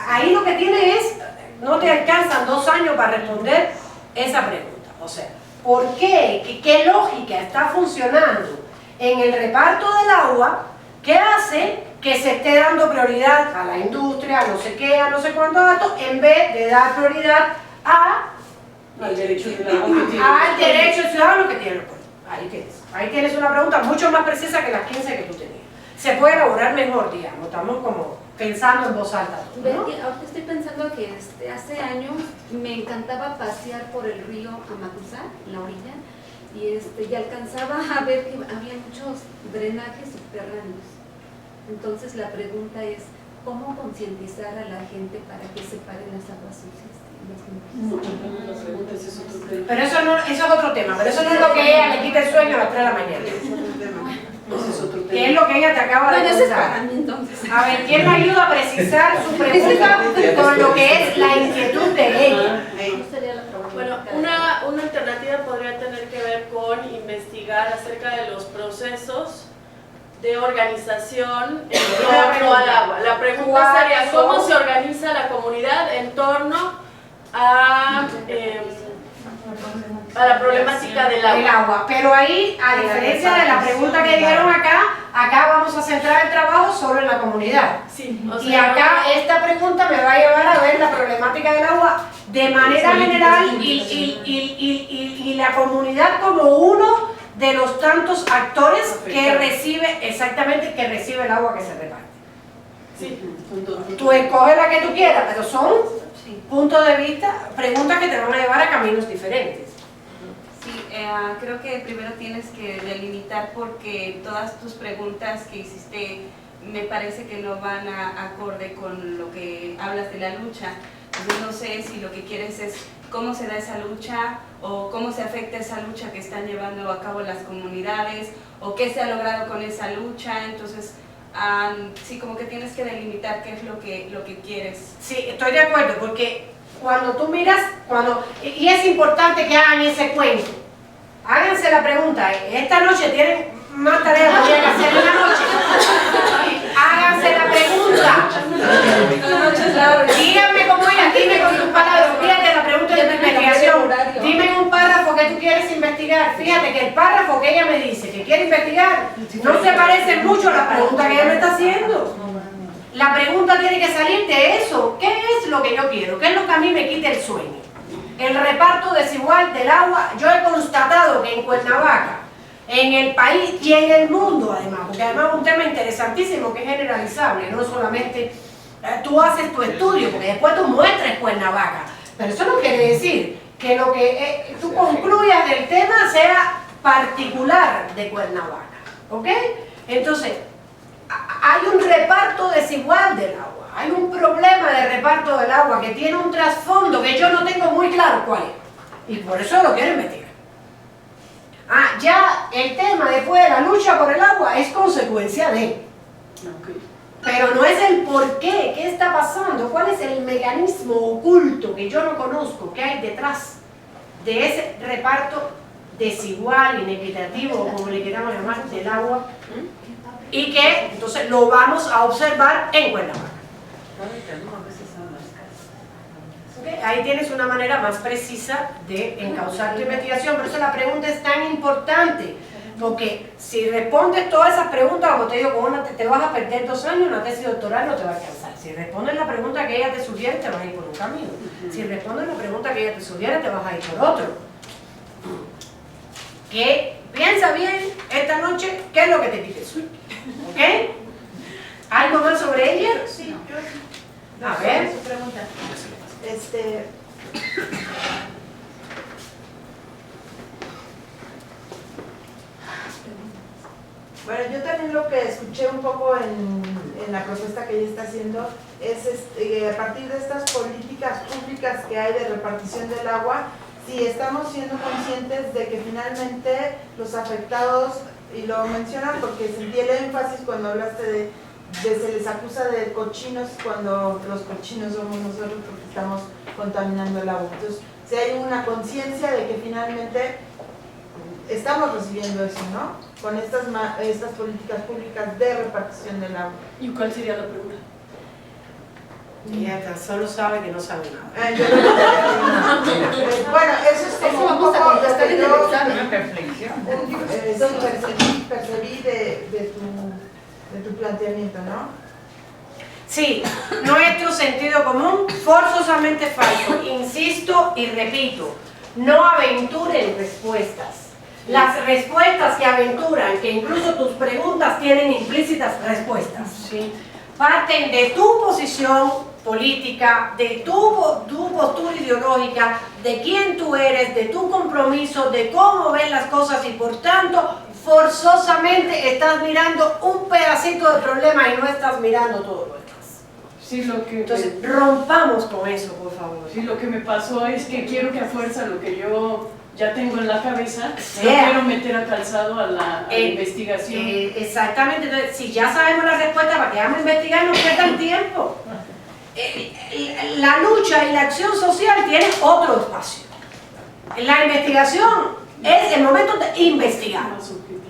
ahí lo que tiene es, no te alcanzan 2 años para responder esa pregunta. O sea, ¿por qué? ¿Qué lógica está funcionando en el reparto del agua que hace que se esté dando prioridad a la industria, a no sé qué, a no sé cuántos datos, en vez de dar prioridad al derecho ciudadano que tiene el pueblo? Ahí tienes una pregunta mucho más precisa que las 15 que tú tenías. Se puede elaborar mejor, digamos, estamos como pensando en voz alta, ¿no? Ahorita estoy pensando que hace años me encantaba pasear por el río Amacuzá, en la orilla, y alcanzaba a ver que había muchos drenajes subterráneos. Entonces la pregunta es, ¿cómo concientizar a la gente para que separen las aguas sucias? Pero eso es otro tema, pero eso no es lo que ella le quita el sueño a las 3 de la mañana. ¿Qué es lo que ella te acaba de contar? A ver, ¿quién me ayuda a precisar su pregunta con lo que es la inquietud de ella? Bueno, una alternativa podría tener que ver con investigar acerca de los procesos de organización en torno al agua. La pregunta sería, ¿cómo se organiza la comunidad en torno a la problemática del agua? Pero ahí, a diferencia de la pregunta que dieron acá vamos a centrar el trabajo solo en la comunidad. Sí, y acá esta pregunta me va a llevar a ver la problemática del agua de manera general y la comunidad como uno de los tantos actores que recibe el agua que se reparte. Sí. Tú escoges la que tú quieras, pero son puntos de vista, preguntas que te van a llevar a caminos diferentes. Sí, creo que primero tienes que delimitar porque todas tus preguntas que hiciste me parece que no van acorde con lo que hablas de la lucha. Entonces no sé si lo que quieres es cómo se da esa lucha o cómo se afecta esa lucha que están llevando a cabo las comunidades o qué se ha logrado con esa lucha. Entonces sí, como que tienes que delimitar qué es lo que quieres. Sí, estoy de acuerdo, porque cuando tú miras, y es importante que hagan ese cuento, háganse la pregunta, esta noche tienen más tareas que hacer en la noche, háganse la pregunta, díganme cómo es, dime con tus palabras, fíjate la pregunta de tu investigación, dime un párrafo que tú quieres investigar, fíjate que el párrafo que ella me dice que quiere investigar no se parece mucho a la pregunta que ella me está haciendo. la pregunta tiene que salir de eso. ¿Qué es lo que yo quiero? ¿Qué es lo que a mí me quita el sueño? El reparto desigual del agua. Yo he constatado que en Cuernavaca, en el país y en el mundo además, porque además es un tema interesantísimo que es generalizable, no solamente tú haces tu estudio, porque después tú muestras Cuernavaca, pero eso no quiere decir que lo que tú concluyas del tema sea particular de Cuernavaca, ¿ok? Entonces, hay un reparto desigual del agua, hay un problema de reparto del agua que tiene un trasfondo que yo no tengo muy claro cuál es, y por eso lo quiero investigar. Ya el tema después de la lucha por el agua es consecuencia de, pero no es el por qué, qué está pasando, cuál es el mecanismo oculto que yo no conozco, que hay detrás de ese reparto desigual, inequitativo, o como le queramos llamar, del agua, y que entonces lo vamos a observar en Cuernavaca. Okay, ahí tienes una manera más precisa de encauzar tu investigación, por eso la pregunta es tan importante, porque si respondes todas esas preguntas, como te digo, te vas a perder 2 años, una tesis doctoral no te va a alcanzar. Si respondes la pregunta que ella te sugiere, te vas a ir por un camino. Si respondes la pregunta que ella te sugiere, te vas a ir por otro. Que piensa bien esta noche qué es lo que te quita el sueño. ¿Ok? ¿Algo más sobre ella? Sí, yo a ver. su pregunta. Bueno, yo también lo que escuché un poco en la propuesta que ella está haciendo es a partir de estas políticas públicas que hay de repartición del agua, si estamos siendo conscientes de que finalmente los afectados, y lo mencionan porque sentí el énfasis cuando hablaste de se les acusa de cochinos cuando los cochinos somos nosotros porque estamos contaminando el agua. Entonces, si hay una conciencia de que finalmente estamos recibiendo eso, ¿no? Con estas políticas públicas de repartición del agua. ¿Y cuál sería la pregunta? Ella tan solo sabe que no sabe nada. Bueno, eso es como un poco lo que yo percibí de tu planteamiento, ¿no? Sí, nuestro sentido común forzosamente falso. Insisto y repito, no aventuren respuestas. Las respuestas que aventuran, que incluso tus preguntas tienen implícitas respuestas, ¿sí? Parten de tu posición política, de tu postura ideológica, de quién tú eres, de tu compromiso, de cómo ves las cosas y por tanto forzosamente estás mirando un pedacito del problema y no estás mirando todo lo demás. Sí, entonces rompamos con eso, por favor. Sí, lo que me pasó es que quiero que a fuerza lo que yo ya tengo en la cabeza, lo quiero meter a calzado a la investigación. Exactamente, entonces si ya sabemos la respuesta, ¿para qué vamos a investigar? No pierdan tiempo. La lucha y la acción social tienen otro espacio. La investigación es el momento de investigar.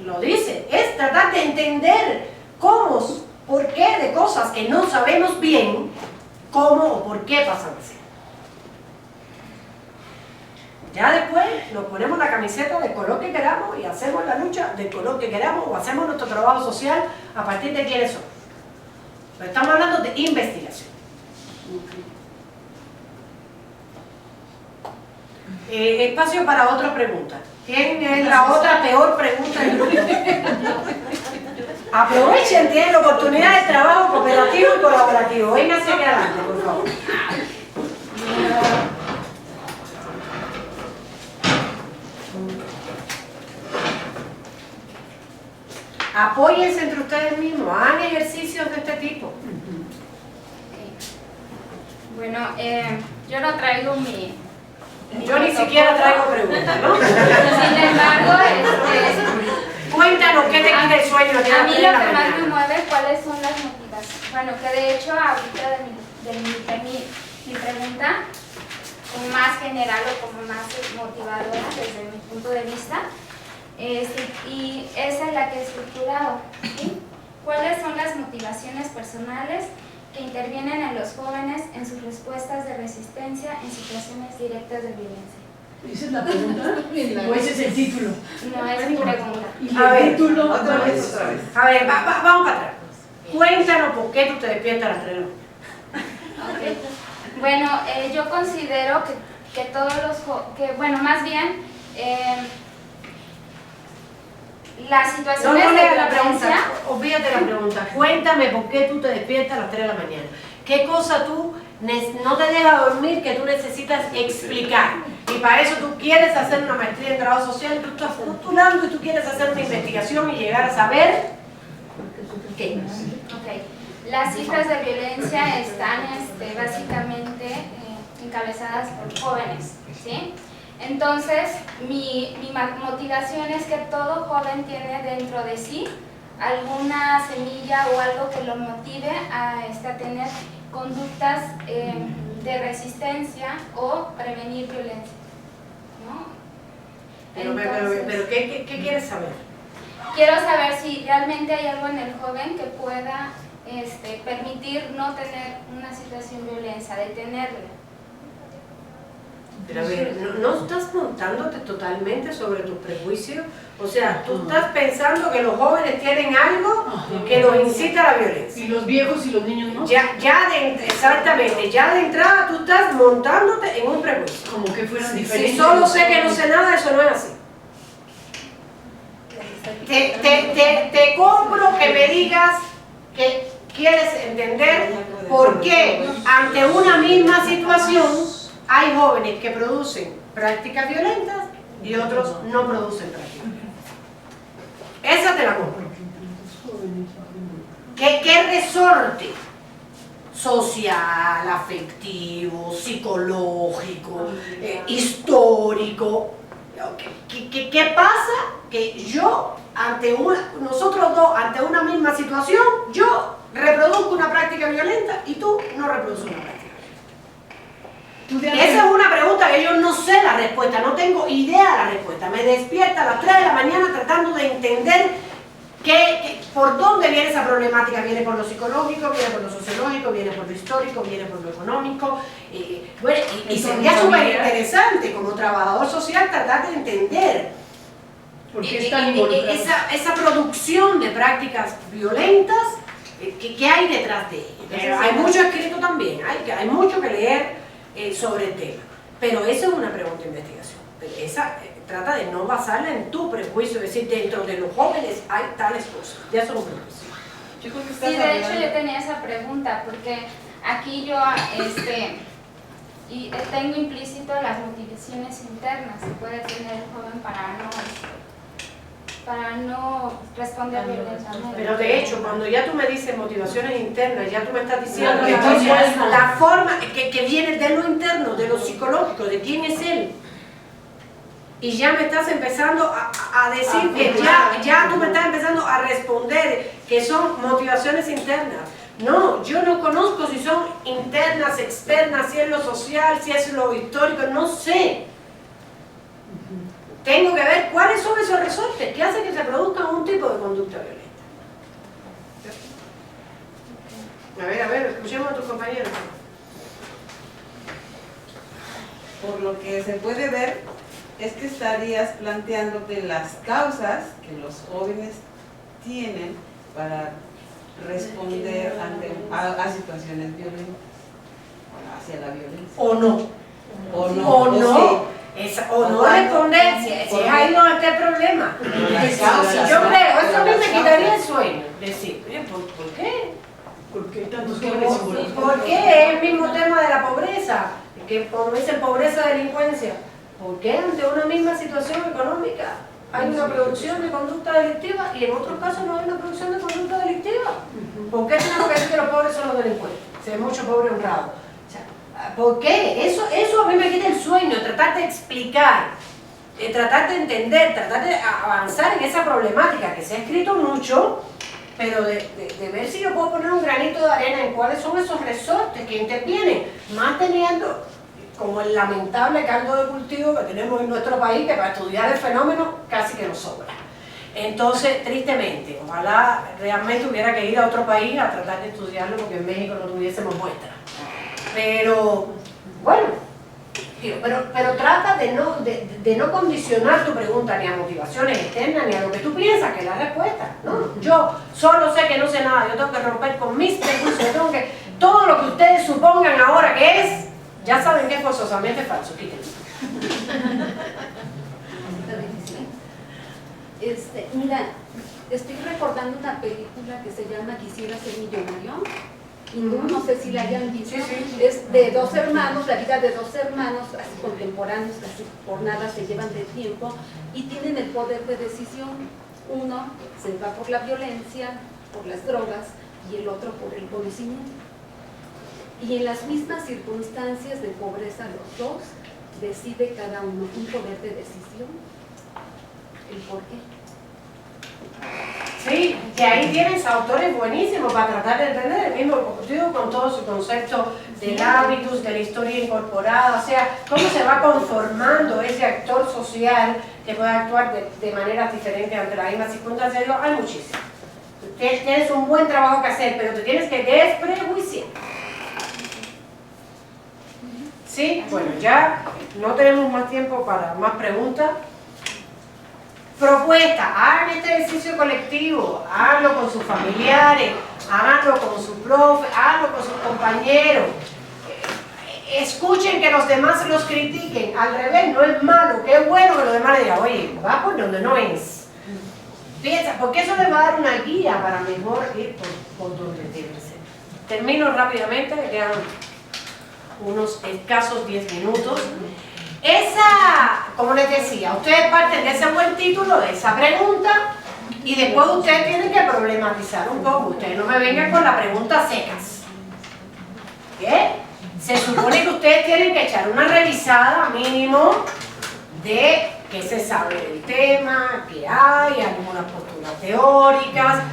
Lo dice, es tratar de entender cómo, por qué de cosas que no sabemos bien, cómo o por qué pasan así. Ya después nos ponemos la camiseta del color que queramos y hacemos la lucha del color que queramos o hacemos nuestro trabajo social a partir de quiénes somos. Pero estamos hablando de investigación. Espacio para otra pregunta. ¿Quién es la otra peor pregunta del grupo? Aprovechen, tienen la oportunidad de trabajo cooperativo y colaborativo. Vengan hacia adelante, por favor. Apóyense entre ustedes mismos, hagan ejercicios de este tipo. Bueno, yo no traigo mi... Yo ni siquiera traigo preguntas, ¿no? Sin embargo, cuéntanos qué te quita el sueño. A mí lo que más me mueve, cuáles son las motivaciones. Bueno, que de hecho ahorita mi pregunta, como más general o como más motivadora desde mi punto de vista, y esa es la que he estructurado, ¿sí? ¿Cuáles son las motivaciones personales que intervienen en los jóvenes en sus respuestas de resistencia en situaciones directas de violencia? ¿Esa es la pregunta? ¿O ese es el título? No, es mi pregunta. ¿Y el título? Otra vez. A ver, vamos para atrás. Cuéntanos por qué tú te despiertas a las 3 de la mañana. Ok. Bueno, yo considero que todos más bien las situaciones No de leas la violencia. pregunta, olvídate la pregunta. Cuéntame por qué tú te despiertas a las 3 de la mañana. ¿Qué cosa tú no te deja dormir que tú necesitas explicar? Y para eso tú quieres hacer una maestría en trabajo social, tú estás postulando y tú quieres hacer una investigación y llegar a saber qué. Ok. Las cifras de violencia están básicamente encabezadas por jóvenes, ¿sí? Entonces, mi motivación es que todo joven tiene dentro de sí alguna semilla o algo que lo motive a tener conductas de resistencia o prevenir violencia, ¿no? Pero ¿qué quieres saber? Quiero saber si realmente hay algo en el joven que pueda permitir no tener una situación de violencia, detenerla. Pero a ver, ¿no estás montándote totalmente sobre tus prejuicios? O sea, tú estás pensando que los jóvenes tienen algo que los incita a la violencia. Y los viejos y los niños no. Exactamente, ya de entrada tú estás montándote en un prejuicio. Como que fueran diferentes. Si solo sé que no sé nada, eso no es así. Te compro que me digas que quieres entender por qué ante una misma situación hay jóvenes que producen prácticas violentas y otros no producen prácticas violentas. Esa te la compro. ¿Qué resorte social, afectivo, psicológico, histórico? ¿Qué pasa? Que nosotros dos, ante una misma situación, yo reproduzco una práctica violenta y tú no reproduces una práctica. Esa es una pregunta que yo no sé la respuesta, no tengo idea de la respuesta. Me despierta a las 3 de la mañana tratando de entender por dónde viene esa problemática. Viene por lo psicológico, viene por lo sociológico, viene por lo histórico, viene por lo económico. Y sería súper interesante como trabajador social tratar de entender esa producción de prácticas violentas, ¿qué hay detrás de ellas? Hay mucho escrito también, hay mucho que leer sobre el tema, pero eso es una pregunta de investigación. Esa trata de no basarla en tu prejuicio, es decir, dentro de los jóvenes hay tales cosas, ya son prejuicios. Sí, de hecho yo tenía esa pregunta, porque aquí yo tengo implícito las motivaciones internas que puede tener el joven para no responder violentamente. Pero de hecho, cuando ya tú me dices motivaciones internas, ya tú me estás diciendo que la forma que viene de lo interno, de lo psicológico, de quién es él. Y ya me estás empezando a decir que ya tú me estás empezando a responder que son motivaciones internas. No, yo no conozco si son internas, externas, si es lo social, si es lo histórico, no sé. Tengo que ver cuáles son esos resortes que hacen que se produzca un tipo de conducta violenta. A ver, escuchemos a tus compañeros. Por lo que se puede ver, es que estarías planteándote las causas que los jóvenes tienen para responder a situaciones violentas, hacia la violencia. O no. O no. O no responder, si es ahí donde está el problema. Yo creo, eso a mí me quitaría el sueño. Decir, ¿por qué? ¿Por qué tantos jóvenes? ¿Por qué es el mismo tema de la pobreza? Que como dicen, pobreza, delincuencia. ¿Por qué ante una misma situación económica hay una producción de conducta delictiva y en otros casos no hay una producción de conducta delictiva? ¿Por qué tenemos que decir que los pobres son los delincuentes? Si hay mucho pobre honrado. ¿Por qué? Eso a mí me quita el sueño, tratar de explicar, tratar de entender, tratar de avanzar en esa problemática que se ha escrito mucho, pero de ver si yo puedo poner un granito de arena en cuáles son esos resortes que intervienen, manteniendo como el lamentable caldo de cultivo que tenemos en nuestro país, que para estudiar el fenómeno casi que nos sobra. Entonces, tristemente, ojalá realmente hubiera que ir a otro país a tratar de estudiarlo porque en México no tuviésemos muestras. Pero, bueno, Pero trata de no condicionar tu pregunta ni a motivaciones externas ni a lo que tú piensas que es la respuesta, ¿no? Yo solo sé que no sé nada, yo tengo que romper con mis prejuicios, yo tengo que... Todo lo que ustedes supongan ahora que es, ya saben que es forzosamente falso, quítenlo. Mira, estoy recordando una película que se llama Quisiera ser millonario. No sé si la hayan visto. Sí, sí. Es de dos hermanos, la vida de dos hermanos, así contemporáneos, casi por nada se llevan de tiempo y tienen el poder de decisión. Uno se va por la violencia, por las drogas, y el otro por el conocimiento. Y en las mismas circunstancias de pobreza, los dos decide cada uno un poder de decisión. ¿El por qué? Sí, que ahí tienes autores buenísimos para tratar de entender el mismo objetivo con todo su concepto del hábitus, de la historia incorporada, o sea, cómo se va conformando ese actor social que puede actuar de maneras diferentes ante la misma circunstancia. Digo, hay muchísimo. Tienes un buen trabajo que hacer, pero te tienes que desprejuiciar. ¿Sí? Bueno, ya no tenemos más tiempo para más preguntas. Propuesta, hagan este ejercicio colectivo, háganlo con sus familiares, háganlo con su profe, háganlo con sus compañeros. Escuchen que los demás los critiquen, al revés, no es malo, qué bueno que los demás le digan, oye, va por donde no es. Piensa, porque eso les va a dar una guía para mejor ir por donde debe ser. Termino rápidamente, me quedan unos escasos 10 minutos. Como les decía, ustedes parten de ese buen título, de esa pregunta, y después ustedes tienen que problematizar un poco. Ustedes no me vengan con la pregunta secas. ¿Qué? Se supone que ustedes tienen que echar una revisada mínimo de qué se sabe del tema, qué hay, algunas posturas teóricas,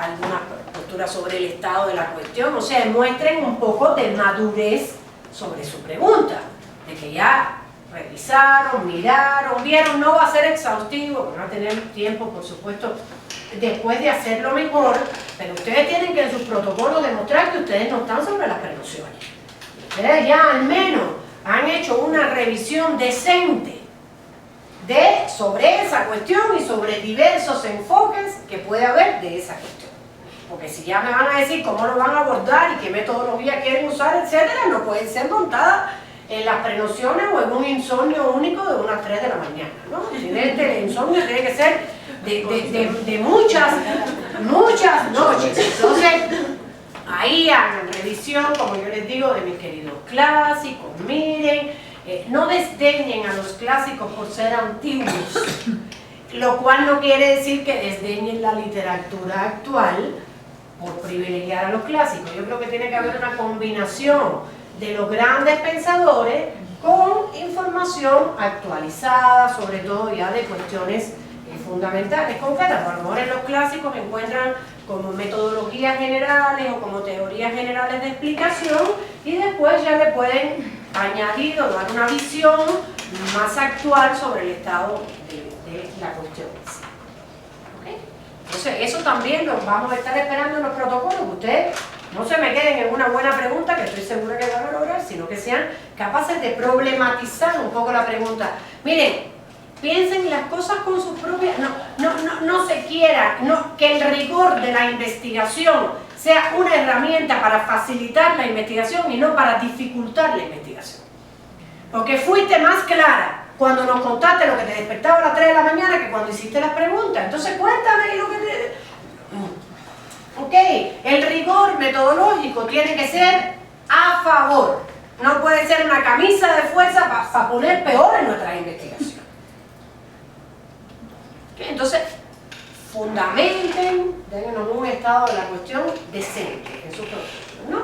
algunas posturas sobre el estado de la cuestión. O sea, muestren un poco de madurez sobre su pregunta, de que ya revisaron, miraron, vieron. No va a ser exhaustivo, van a tener tiempo, por supuesto, después de hacerlo mejor, pero ustedes tienen que en sus protocolos demostrar que ustedes no están sobre las prenociones. Ustedes ya al menos han hecho una revisión decente sobre esa cuestión y sobre diversos enfoques que puede haber de esa cuestión. Porque si ya me van a decir cómo lo van a abordar y qué metodología quieren usar, etcétera, no pueden ser montadas en las prenociones o en un insomnio único de unas 3 de la mañana, ¿no? El insomnio tiene que ser de muchas noches. Entonces, ahí hagan revisión, como yo les digo, de mis queridos clásicos. Miren, no desdeñen a los clásicos por ser antiguos, lo cual no quiere decir que desdeñen la literatura actual por privilegiar a los clásicos. Yo creo que tiene que haber una combinación de los grandes pensadores con información actualizada, sobre todo ya de cuestiones fundamentales, concretas. A lo mejor en los clásicos encuentran como metodologías generales o como teorías generales de explicación, y después ya le pueden añadir o dar una visión más actual sobre el estado de la cuestión. ¿Okay? Entonces eso también lo vamos a estar esperando en los protocolos, que ustedes no se me queden en una buena pregunta, que estoy segura que van a lograr, sino que sean capaces de problematizar un poco la pregunta. Miren, piensen las cosas con sus propias... No se quiera que el rigor de la investigación sea una herramienta para facilitar la investigación y no para dificultar la investigación. Porque fuiste más clara cuando nos contaste lo que te despertaba a las 3 de la mañana que cuando hiciste las preguntas. Entonces cuéntame lo que te... Ok, el rigor metodológico tiene que ser a favor. No puede ser una camisa de fuerza para poner peor en nuestra investigación. Okay, entonces, fundamenten, dennos un estado de la cuestión decente en su protocolo, ¿no?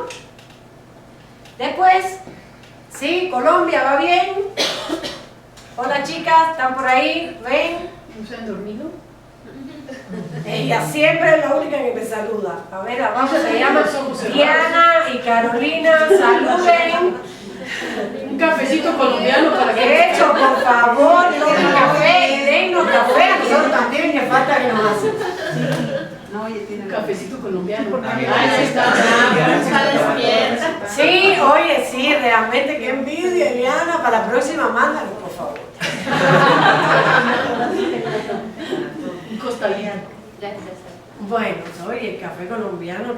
Después, sí, Colombia va bien. Hola chicas, ¿están por ahí? ¿Ven? ¿No se han dormido? Ella siempre es la única que me saluda. A ver, abajo se llama Diana y Carolina, saluden. Un cafecito colombiano para que... De hecho, por favor, tomen café y dennos café. A nosotros también que falta que nos hacen. No, oye, tiene Cafecito colombiano. Sí, oye, sí, realmente qué envidia, Eliana. Para la próxima, mándalo, por favor. Un costalino. Bueno, oye, el café colombiano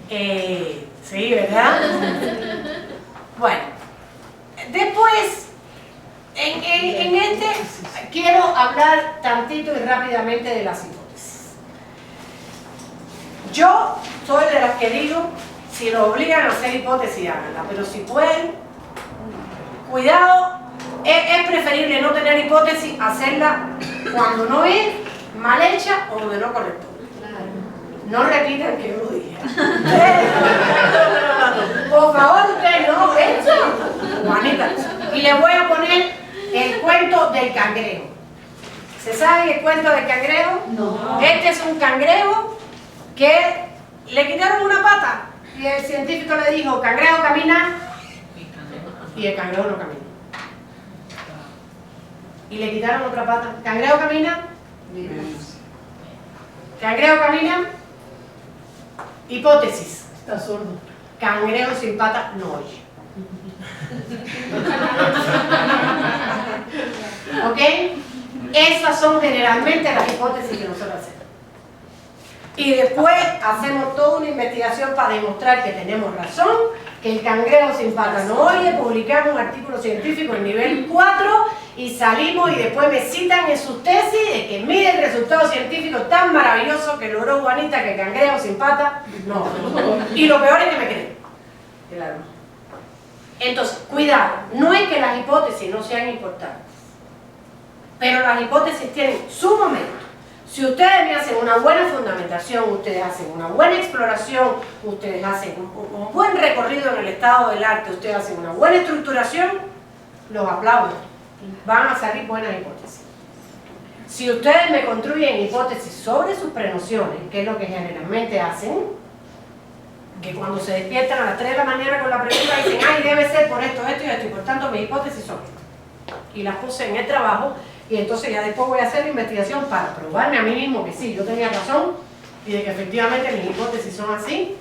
que... sí, ¿verdad? Bueno, después, en este quiero hablar tantito y rápidamente de las hipótesis. Yo soy de las que digo, si lo obligan a hacer hipótesis, háganla, pero si pueden, cuidado, es preferible no tener hipótesis, hacerla cuando no es mal hecha o donde no corresponde. No repitan que yo lo dije. Por favor, ustedes no, eso. Juanita. Y les voy a poner el cuento del cangrejo. ¿Se sabe el cuento del cangrejo? No. Este es un cangrejo que le quitaron una pata y el científico le dijo, cangrejo camina, y el cangrejo no camina. Y le quitaron otra pata, cangrejo camina, cangrejo camina. Hipótesis. Está sordo. Cangrejo sin pata no oye. ¿Ok? Esas son generalmente las hipótesis que nosotros hacemos. Y después hacemos toda una investigación para demostrar que tenemos razón, que el cangrejo sin pata no oye, publicamos un artículo científico en nivel 4 y salimos y después me citan en sus tesis de que mire el resultado científico tan maravilloso que logró Juanita, que el cangrejo sin pata no. Y lo peor es que me creen. Claro. Entonces, cuidado, no es que las hipótesis no sean importantes, pero las hipótesis tienen su momento. Si ustedes me hacen una buena fundamentación, ustedes hacen una buena exploración, ustedes hacen un buen recorrido en el estado del arte, ustedes hacen una buena estructuración, los aplaudo. Van a salir buenas hipótesis. Si ustedes me construyen hipótesis sobre sus prenociones, que es lo que generalmente hacen, que cuando se despiertan a las 3 de la mañana con la pregunta dicen, ay, debe ser por esto, esto y esto, y por tanto mis hipótesis son estas. Y las puse en el trabajo, y entonces ya después voy a hacer la investigación para probarme a mí mismo que sí, yo tenía razón, y de que efectivamente mis hipótesis son así.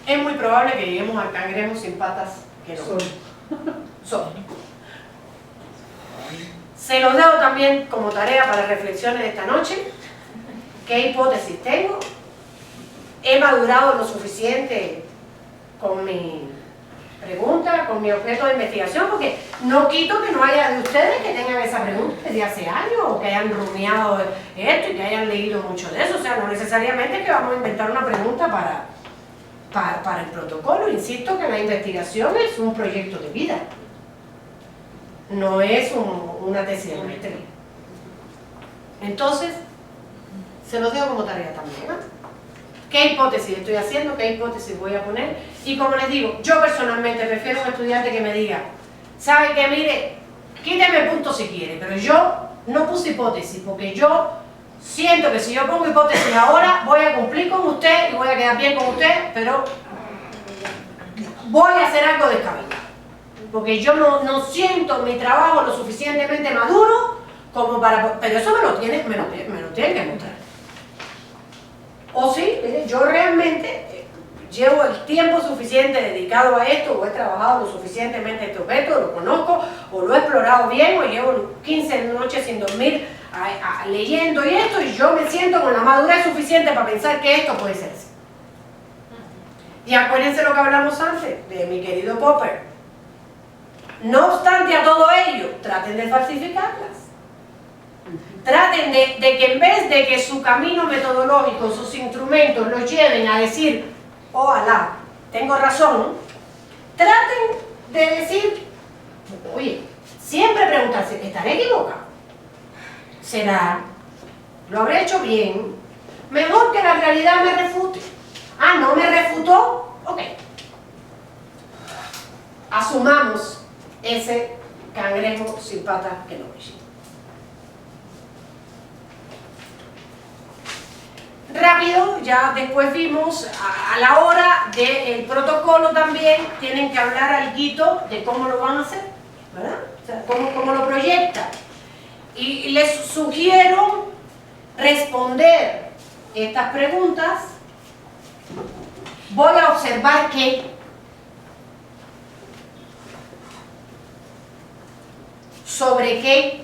Es muy probable que lleguemos al cangrejo sin patas que no son. Se los dejo también como tarea para reflexiones de esta noche. ¿Qué hipótesis tengo? ¿He madurado lo suficiente con mi pregunta, con mi objeto de investigación? Porque no quito que no haya de ustedes que tengan esa pregunta desde hace años o que hayan rumiado esto y que hayan leído mucho de eso. O sea, no necesariamente es que vamos a inventar una pregunta para el protocolo. Insisto que la investigación es un proyecto de vida. No es una tesis de maestría. Entonces, se los dejo como tarea también, ¿no? ¿Qué hipótesis estoy haciendo? ¿Qué hipótesis voy a poner? Y como les digo, yo personalmente prefiero a un estudiante que me diga, ¿sabe qué? Mire, quíteme el punto si quiere, pero yo no puse hipótesis, porque yo siento que si yo pongo hipótesis ahora, voy a cumplir con usted y voy a quedar bien con usted, pero voy a hacer algo descabellado. Porque yo no siento mi trabajo lo suficientemente maduro como para... Pero eso me lo tienen que mostrar. O sí, mire, yo realmente llevo el tiempo suficiente dedicado a esto, o he trabajado lo suficientemente este objeto, lo conozco, o lo he explorado bien, o llevo 15 noches sin dormir leyendo y esto, y yo me siento con la madurez suficiente para pensar que esto puede ser así. Y acuérdense lo que hablamos antes, de mi querido Popper. No obstante a todo ello, traten de falsificarlas. Traten de que en vez de que su camino metodológico, sus instrumentos los lleven a decir, oh Alá, tengo razón, traten de decir, oye, siempre preguntarse, ¿estaré equivocado? ¿Será? ¿Lo habré hecho bien? Mejor que la realidad me refute. Ah, ¿no me refutó? Ok. Asumamos ese cangrejo sin patas que no oye. Rápido, ya después vimos a la hora del protocolo también tienen que hablar alguito de cómo lo van a hacer, ¿verdad? O sea, cómo lo proyectan. Y les sugiero responder estas preguntas, voy a observar qué. ¿Sobre qué?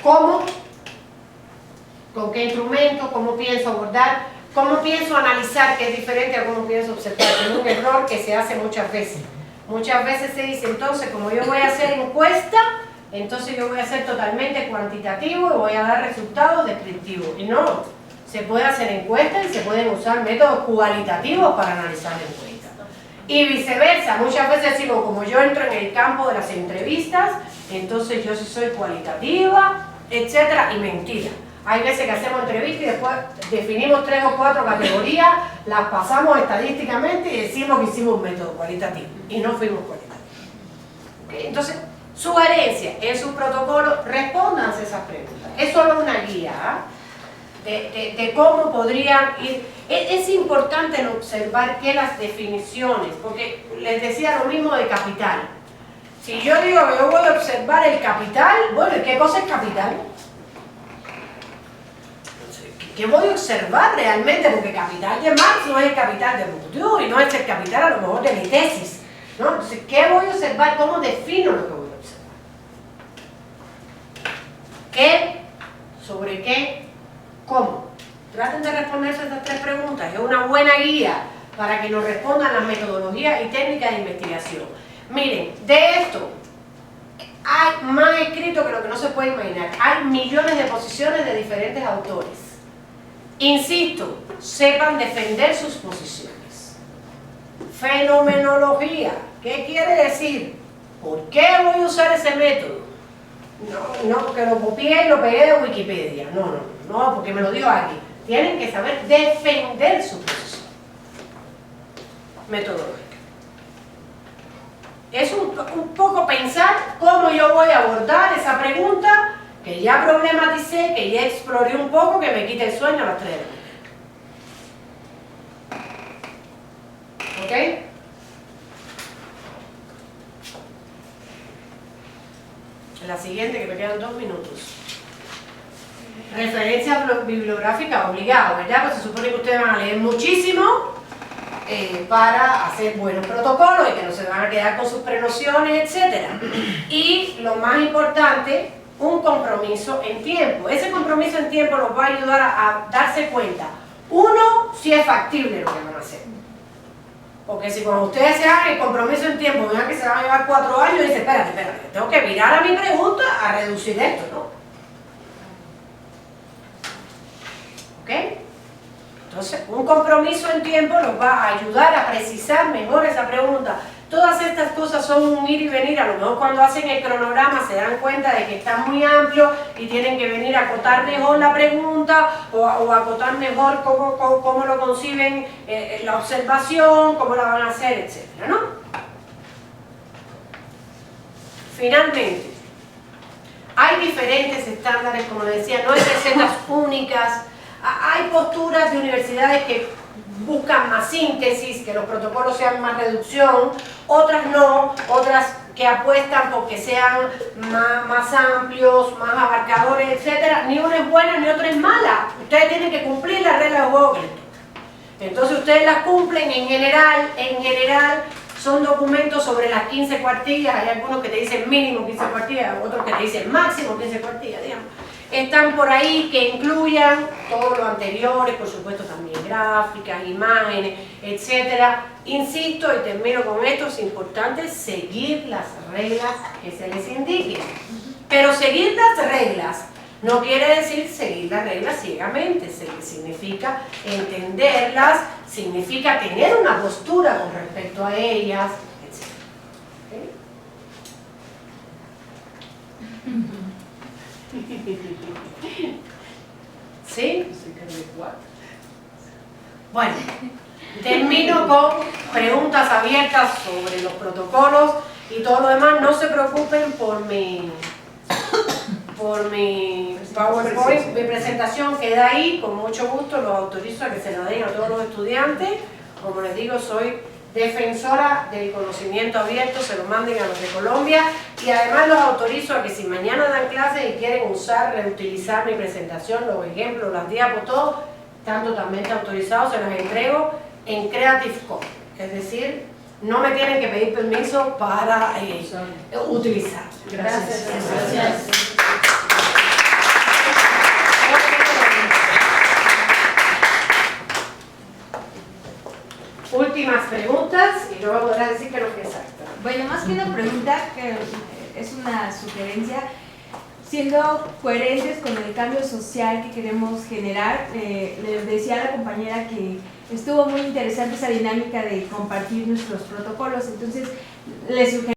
¿Cómo? ¿Con qué instrumento? ¿Cómo pienso abordar? ¿Cómo pienso analizar? Que es diferente a cómo pienso observar. Es un error que se hace muchas veces. Muchas veces se dice, entonces, como yo voy a hacer encuesta, entonces yo voy a ser totalmente cuantitativo y voy a dar resultados descriptivos. Y no, se puede hacer encuestas y se pueden usar métodos cualitativos para analizar la encuesta. Y viceversa, muchas veces digo, como yo entro en el campo de las entrevistas, entonces yo sí soy cualitativa, etcétera, y mentira. Hay veces que hacemos entrevistas y después definimos 3 o 4 categorías, las pasamos estadísticamente y decimos que hicimos un método cualitativo y no fuimos cualitativos. ¿Okay? Entonces, sugerencia en su protocolo, respóndanse esas preguntas. Es solo una guía de cómo podrían ir. Es importante observar que las definiciones, porque les decía lo mismo de capital. Si yo digo que yo voy a observar el capital, bueno, ¿qué cosa es capital? ¿Qué voy a observar realmente? Porque capital de Marx no es el capital de Bourdieu y no es el capital a lo mejor de mi tesis, ¿no? Entonces, ¿qué voy a observar? ¿Cómo defino lo que voy a observar? ¿Qué? ¿Sobre qué? ¿Cómo? Traten de responderse estas 3 preguntas. Es una buena guía para que nos respondan las metodologías y técnicas de investigación. Miren, de esto hay más escrito que lo que no se puede imaginar. Hay millones de posiciones de diferentes autores. Insisto, sepan defender sus posiciones. Fenomenología, ¿qué quiere decir? ¿Por qué voy a usar ese método? No, que lo copié y lo pegué de Wikipedia. No, porque me lo digo aquí. Tienen que saber defender su posición metodológica. Es un poco pensar cómo yo voy a abordar esa pregunta que ya problematicé, que ya exploré un poco, que me quite el sueño a las 3 de la mañana. ¿Ok? La siguiente, que me quedan 2 minutos. Referencia bibliográfica obligada, ¿verdad? Pues se supone que ustedes van a leer muchísimo para hacer buenos protocolos y que no se van a quedar con sus prenociones, etc. Y lo más importante, un compromiso en tiempo. Ese compromiso en tiempo nos va a ayudar a darse cuenta. Uno, si es factible lo que van a hacer. Porque si cuando ustedes se hagan el compromiso en tiempo, vean que se van a llevar 4 años y dicen, espérate, tengo que virar a mi pregunta a reducir esto, ¿no? ¿Ok? Entonces, un compromiso en tiempo nos va a ayudar a precisar mejor esa pregunta. Todas estas cosas son un ir y venir. A lo mejor cuando hacen el cronograma se dan cuenta de que está muy amplio y tienen que venir a acotar mejor la pregunta o acotar mejor cómo lo conciben la observación, cómo la van a hacer, etc., ¿no? Finalmente, hay diferentes estándares, como les decía, no hay recetas únicas. Hay posturas de universidades que buscan más síntesis, que los protocolos sean más reducción, otras no, otras que apuestan porque sean más amplios, más abarcadores, etc. Ni una es buena ni otra es mala. Ustedes tienen que cumplir las reglas de juego. Entonces ustedes las cumplen en general son documentos sobre las 15 cuartillas. Hay algunos que te dicen mínimo 15 cuartillas, otros que te dicen máximo 15 cuartillas, digamos. Están por ahí que incluyan todo lo anterior, por supuesto también gráficas, imágenes, etc. Insisto y termino con esto, es importante seguir las reglas que se les indiquen. Pero seguir las reglas no quiere decir seguir las reglas ciegamente, significa entenderlas, significa tener una postura con respecto a ellas, etc. ¿Sí? Bueno, termino con preguntas abiertas sobre los protocolos y todo lo demás. No se preocupen por mi PowerPoint, mi presentación queda ahí. Con mucho gusto los autorizo a que se la den a todos los estudiantes. Como les digo, soy defensora del conocimiento abierto, se lo manden a los de Colombia, y además los autorizo a que si mañana dan clases y quieren usar, reutilizar mi presentación, los ejemplos, las diapos, todo, están totalmente autorizados, se los entrego en Creative Commons, es decir, no me tienen que pedir permiso para utilizar. Gracias. Últimas preguntas y luego podrás decir que lo que exacto. Bueno, más que una pregunta, que es una sugerencia, siendo coherentes con el cambio social que queremos generar, les decía a la compañera que estuvo muy interesante esa dinámica de compartir nuestros protocolos, entonces les sugería